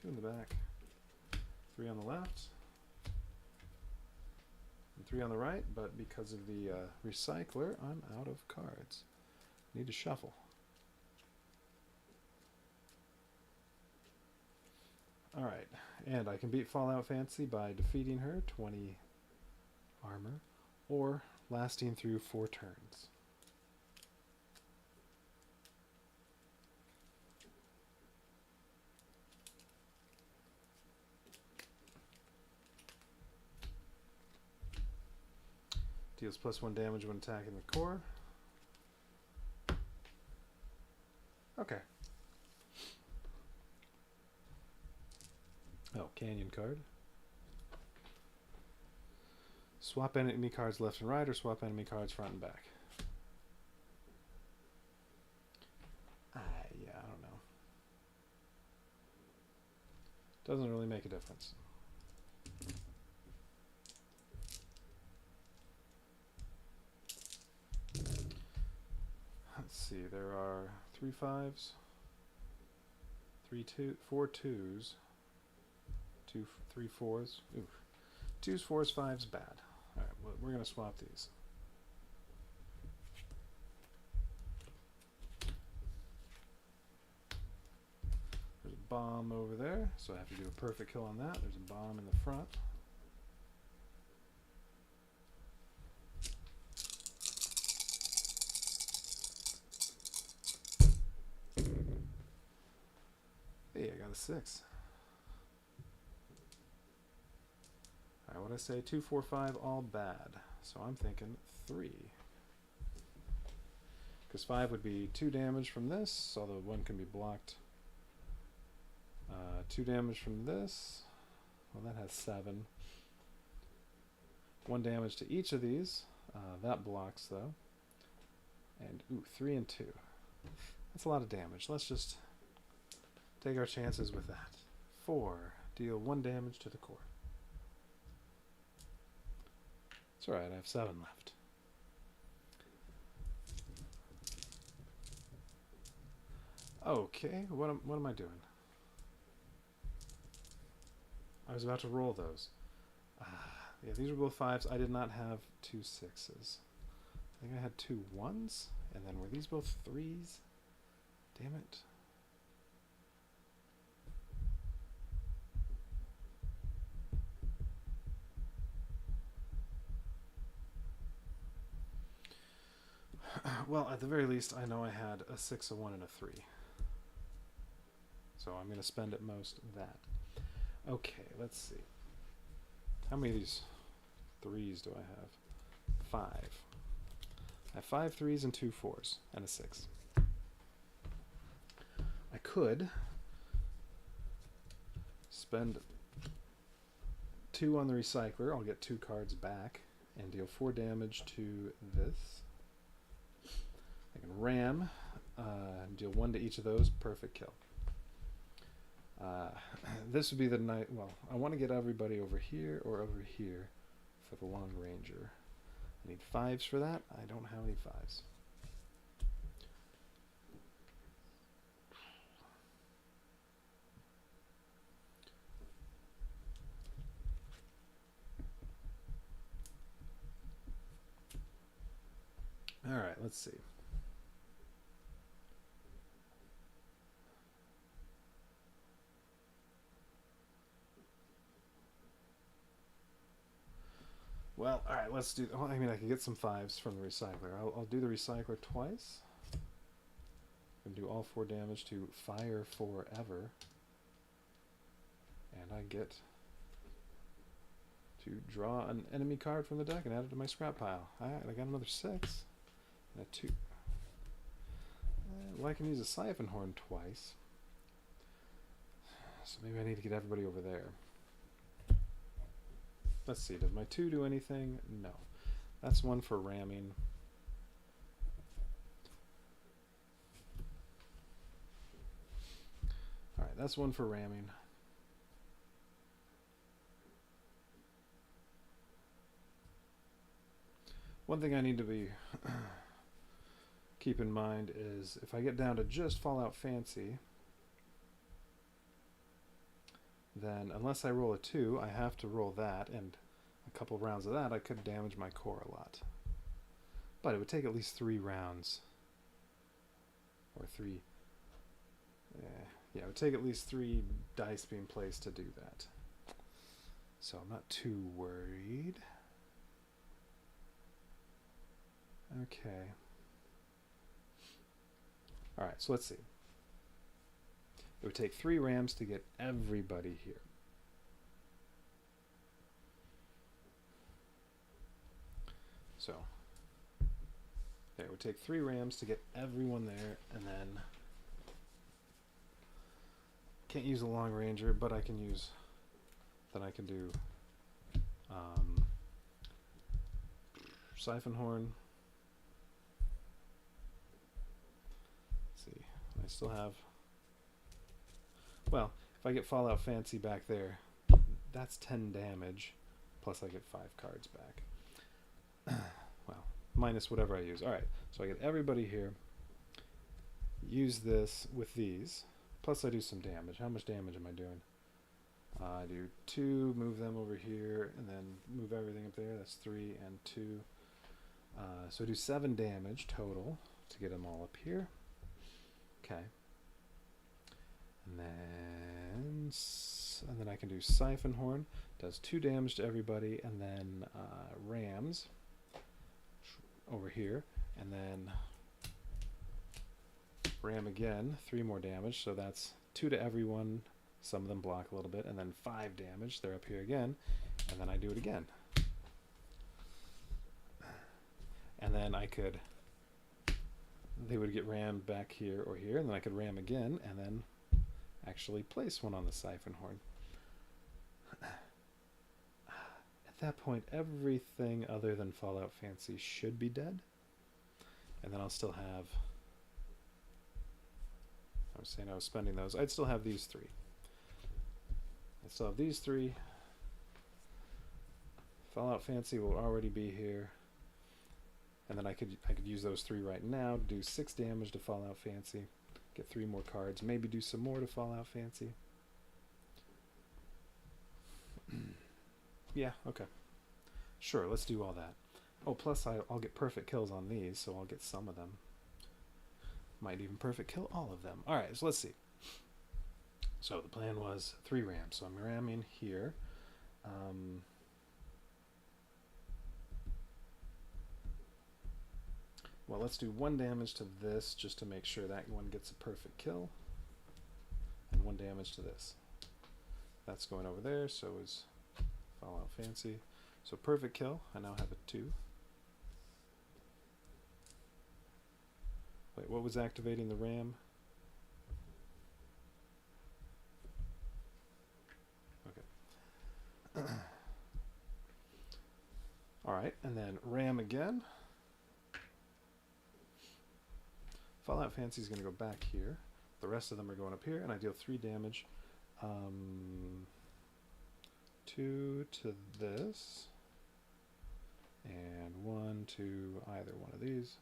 2 in the back, 3 on the left, and 3 on the right, but because of the recycler, I'm out of cards. Need to shuffle. Alright, and I can beat Fallout Fancy by defeating her, 20 armor, or lasting through 4 turns. Deals +1 damage when attacking the core. Okay. Oh, canyon card. Swap enemy cards left and right, or swap enemy cards front and back. Yeah, I don't know. Doesn't really make a difference. Let's see, there are 3 5s, 4 2s, 3 4s. Ooh. 2s, 4s, 5s, bad. Alright, well, we're going to swap these. There's a bomb over there, so I have to do a perfect kill on that. There's a bomb in the front. Hey, I got a 6. Alright, what I say? 2, 4, 5, all bad. So I'm thinking 3. Because 5 would be 2 damage from this, although 1 can be blocked. 2 damage from this. Well, that has 7. 1 damage to each of these. That blocks, though. And, ooh, 3 and 2. That's a lot of damage. Let's just take our chances with that. 4. Deal 1 damage to the core. It's alright, I have 7 left. Okay, what am I doing? I was about to roll those. Yeah, these were both 5s. I did not have 2 6s. I think I had 2 1s, and then were these both 3s? Damn it. Well, at the very least, I know I had a 6, a 1, and a 3. So I'm going to spend at most that. Okay, let's see. How many of these 3s do I have? 5. I have 5 3s and 2 4s, and a 6. I could spend 2 on the recycler, I'll get 2 cards back and deal 4 damage to this. I can ram, deal 1 to each of those, perfect kill. This would be the night. Well, I want to get everybody over here or over here for the long ranger. I need 5s for that. I don't have any 5s. All right, let's see. Well, all right, let's do. Well, I mean, I can get some 5s from the recycler. I'll do the recycler twice. And do all 4 damage to Fire Forever. And I get to draw an enemy card from the deck and add it to my scrap pile. All right, I got another 6. And a 2. Well, I can use a siphon horn twice. So maybe I need to get everybody over there. Let's see, does my 2 do anything? No. That's 1 for ramming. Alright, that's 1 for ramming. One thing I need to be keep in mind is if I get down to just Fallout Fancy, then unless I roll a 2, I have to roll that, and a couple rounds of that I could damage my core a lot. But it would take at least 3 rounds. Or 3... yeah, it would take at least 3 dice being placed to do that. So I'm not too worried. Okay. Alright, so let's see. It would take 3 rams to get everybody here. So, okay, it would take 3 rams to get everyone there, and then can't use a long ranger, but I can use. Then I can do siphon horn. Let's see, I still have. Well, if I get Fallout Fancy back there, that's 10 damage, plus I get 5 cards back. Well, minus whatever I use. Alright, so I get everybody here. Use this with these, plus I do some damage. How much damage am I doing? I do 2, move them over here, and then move everything up there. That's 3 and 2. So I do 7 damage total to get them all up here. Okay. And then I can do Siphon Horn, does 2 damage to everybody, and then rams over here, and then ram again, 3 more damage, so that's 2 to everyone. Some of them block a little bit, and then 5 damage. They're up here again, and then I do it again. And then I could, they would get rammed back here or here, and then I could ram again, and then actually place one on the Siphon Horn. At that point, everything other than Fallout Fancy should be dead. And then I'll still have, I was saying I was spending those, I'd still have these 3. I still have these 3. Fallout Fancy will already be here. And then I could use those 3 right now, do 6 damage to Fallout Fancy, get 3 more cards, maybe do some more to Fallout Fancy. Yeah, okay. Sure, let's do all that. Oh, plus I'll get perfect kills on these, so I'll get some of them. Might even perfect kill all of them. Alright, so let's see. So the plan was 3 rams, so I'm ramming here. Well, let's do 1 damage to this just to make sure that one gets a perfect kill. And 1 damage to this. That's going over there, so is Fallout Fancy. So perfect kill. I now have a 2. Wait, what was activating the ram? Okay. Alright, and then ram again. Fallout Fancy is going to go back here. The rest of them are going up here, and I deal 3 damage. 2 to this, and 1 to either one of these.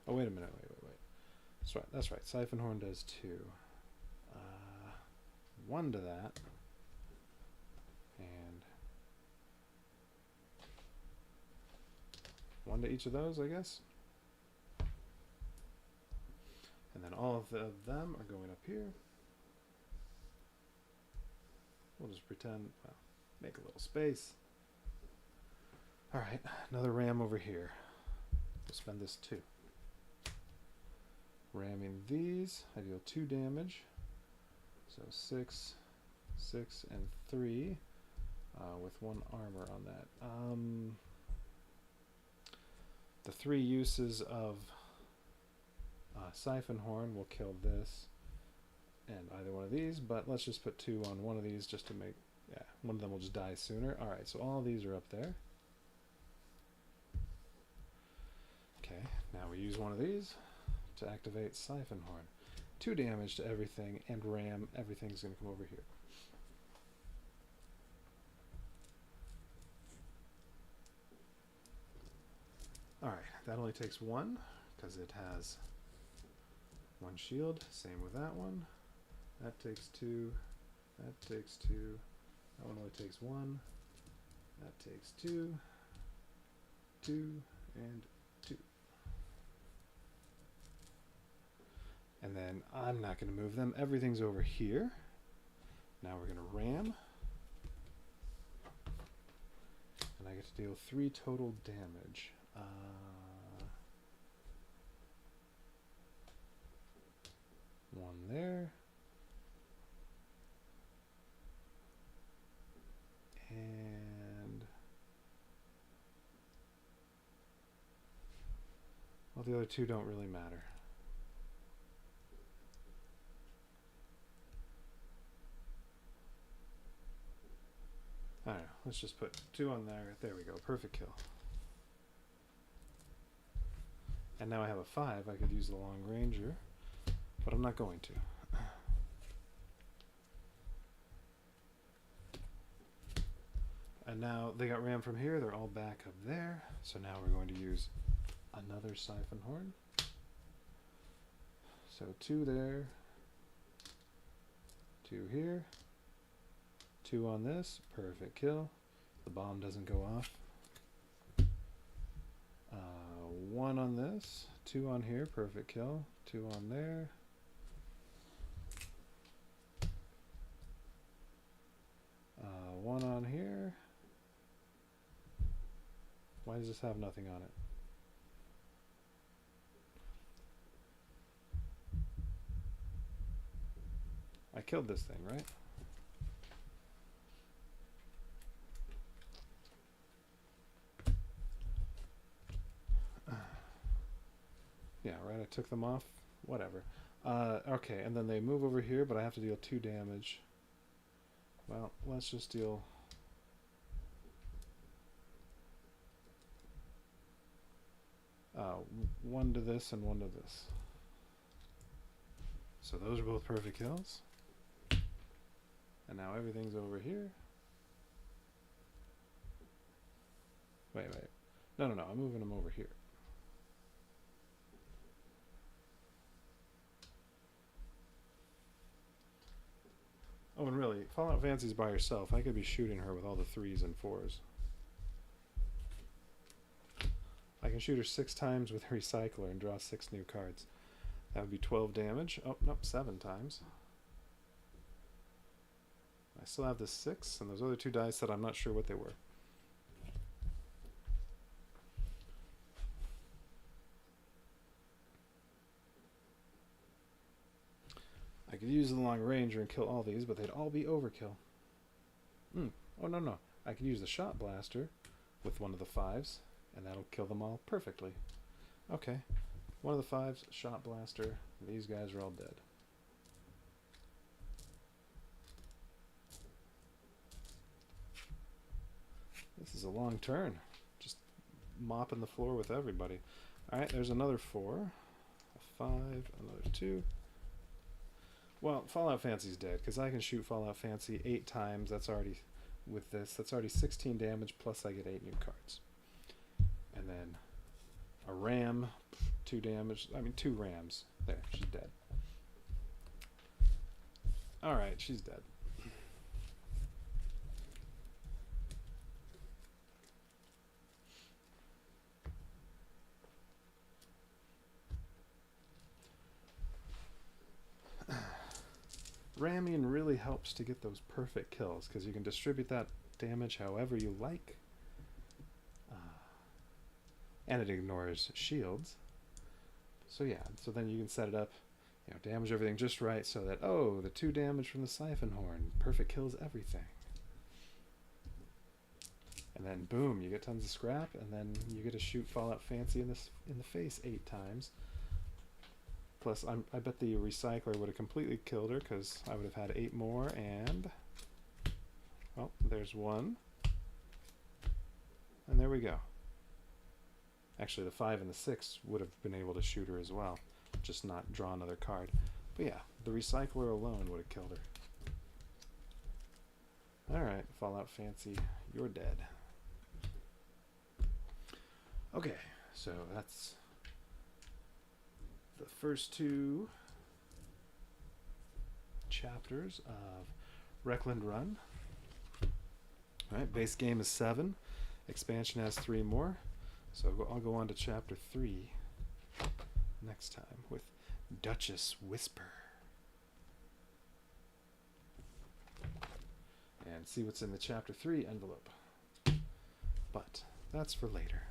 Oh, wait a minute, wait. That's right, Siphon Horn does 2. 1 to that, and 1 to each of those, I guess. And then all of them are going up here. We'll just pretend, well, make a little space. Alright, another ram over here. We'll spend this 2. Ramming these, I deal 2 damage. So 6, 6, and 3 with 1 armor on that. The 3 uses of Siphon Horn will kill this and either one of these, but let's just put 2 on one of these just to make, yeah, one of them will just die sooner. Alright, so all of these are up there. Okay, now we use one of these to activate Siphon Horn. 2 damage to everything, and ram, everything's going to come over here. Alright, that only takes 1, because it has 1 shield. Same with that one. That takes 2. That takes 2. That one only takes 1. That takes 2. 2, and 2. And then I'm not going to move them. Everything's over here. Now we're going to ram. And I get to deal 3 total damage. 1 there. And well, the other 2 don't really matter. I don't know, let's just put 2 on there. There we go, perfect kill. And now I have a 5. I could use the Long Ranger, but I'm not going to. And now they got rammed from here. They're all back up there. So now we're going to use another Siphon Horn. So 2 there. 2 here. 2 on this. Perfect kill. The bomb doesn't go off. 1 on this. 2 on here. Perfect kill. 2 on there. One on here. Why does this have nothing on it? I killed this thing, right? Yeah, right, I took them off. Whatever. Okay, and then they move over here, but I have to deal 2 damage. Well, let's just deal... one to this and 1 to this. So those are both perfect kills. And now everything's over here. Wait. No, I'm moving them over here. Oh, and really, Fallout Fancy's by herself. I could be shooting her with all the 3s and 4s. I can shoot her 6 times with a recycler and draw 6 new cards. That would be 12 damage. Oh, nope, 7 times. I still have the 6, and those other 2 dice that I'm not sure what they were. I could use the Long Ranger and kill all these, but they'd all be overkill. Oh, no. I could use the Shot Blaster with one of the 5s, and that'll kill them all perfectly. Okay. One of the 5s, Shot Blaster. These guys are all dead. This is a long turn. Just mopping the floor with everybody. Alright, there's another 4. A 5, another 2. Well, Fallout Fancy's dead, because I can shoot Fallout Fancy 8 times. That's already, with this, that's already 16 damage, plus I get 8 new cards. And then a ram, 2 damage. I mean, 2 rams. There, she's dead. Alright, she's dead. Ramming really helps to get those perfect kills, because you can distribute that damage however you like. And it ignores shields. So yeah, so then you can set it up, you know, damage everything just right so that, oh, the 2 damage from the Siphon Horn, perfect kills everything. And then boom, you get tons of scrap, and then you get to shoot Fallout Fancy in the face 8 times. Plus, I bet the recycler would have completely killed her, because I would have had 8 more, and... well, there's 1. And there we go. Actually, the 5 and the 6 would have been able to shoot her as well, just not draw another card. But yeah, the recycler alone would have killed her. Alright, Fallout Fancy, you're dead. Okay, so that's the first 2 chapters of Wreckland Run. Alright, base game is 7. Expansion has 3 more. So I'll go on to chapter 3 next time with Duchess Whisper. And see what's in the chapter 3 envelope. But that's for later.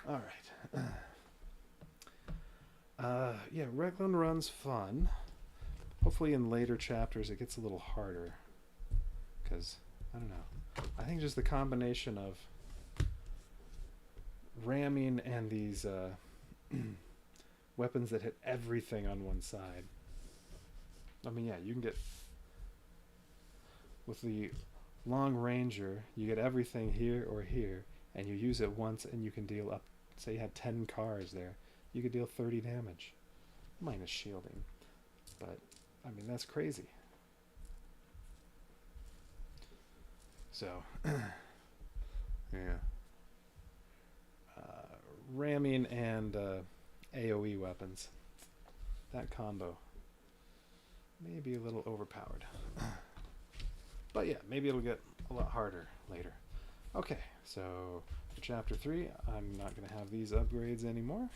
Alright. Yeah, Wreckland Run's fun. Hopefully in later chapters it gets a little harder. Because, I don't know. I think just the combination of ramming and these weapons that hit everything on one side. I mean, yeah, you can get... with the Long Ranger, you get everything here or here, and you use it once and you can deal up... say you had 10 cars there. You could deal 30 damage. Minus shielding. But, I mean, that's crazy. So, yeah. Ramming and AoE weapons. That combo may be a little overpowered. But yeah, maybe it'll get a lot harder later. Okay, so for chapter 3, I'm not going to have these upgrades anymore.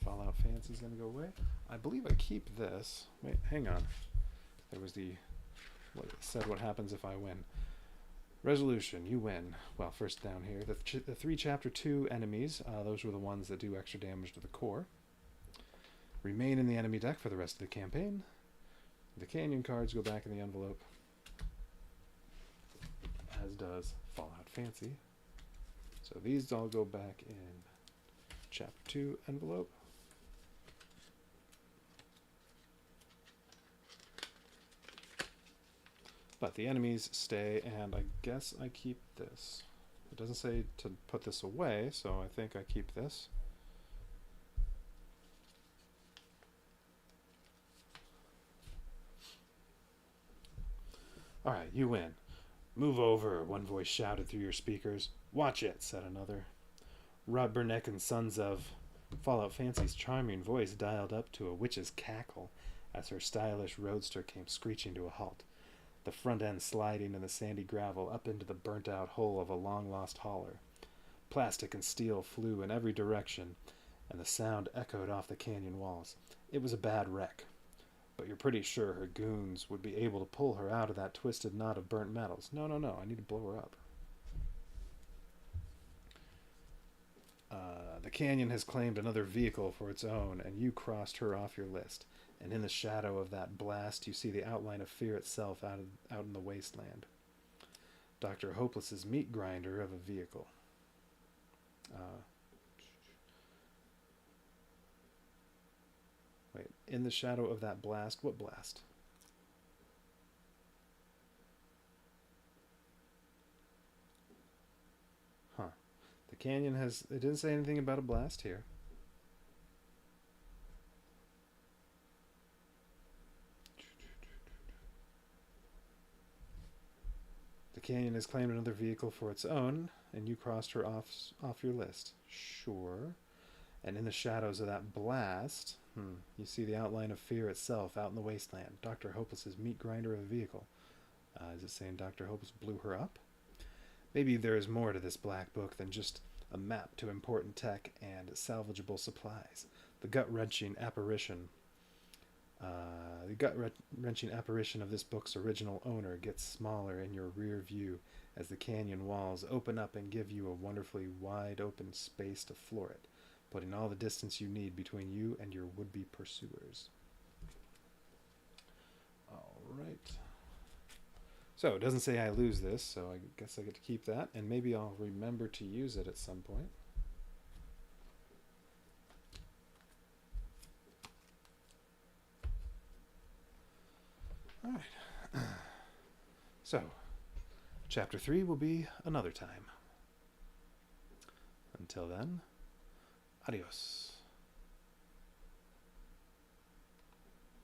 Fallout Fancy's going to go away. I believe I keep this. Wait, hang on. There was the... what said what happens if I win. Resolution, you win. Well, first down here, the 3 chapter 2 enemies, those were the ones that do extra damage to the core. Remain in the enemy deck for the rest of the campaign. The canyon cards go back in the envelope, as does Fallout Fancy. So these all go back in chapter 2 envelope. But the enemies stay, and I guess I keep this. It doesn't say to put this away, so I think I keep this. Alright, you win. Move over, one voice shouted through your speakers. Watch it, said another. Rod Burneck and Sons of Fallout Fancy's charming voice dialed up to a witch's cackle as her stylish roadster came screeching to a halt, the front end sliding in the sandy gravel up into the burnt-out hole of a long-lost hauler. Plastic and steel flew in every direction, and the sound echoed off the canyon walls. It was a bad wreck, but you're pretty sure her goons would be able to pull her out of that twisted knot of burnt metals. No, I need to blow her up. The canyon has claimed another vehicle for its own, and you crossed her off your list. And in the shadow of that blast, you see the outline of fear itself out in the wasteland. Dr. Hopeless's meat grinder of a vehicle. Wait, in the shadow of that blast? What blast? canyon has... It didn't say anything about a blast here. The canyon has claimed another vehicle for its own, and you crossed her off your list. Sure. And in the shadows of that blast, you see the outline of fear itself out in the wasteland. Dr. Hopeless's meat grinder of a vehicle. Is it saying Dr. Hopeless blew her up? Maybe there is more to this black book than just a map to important tech and salvageable supplies. The gut-wrenching apparition of this book's original owner gets smaller in your rear view as the canyon walls open up and give you a wonderfully wide open space to floor it, putting all the distance you need between you and your would-be pursuers. All right. So it doesn't say I lose this, so I guess I get to keep that, and maybe I'll remember to use it at some point. All right. So, Chapter 3 will be another time. Until then, adios.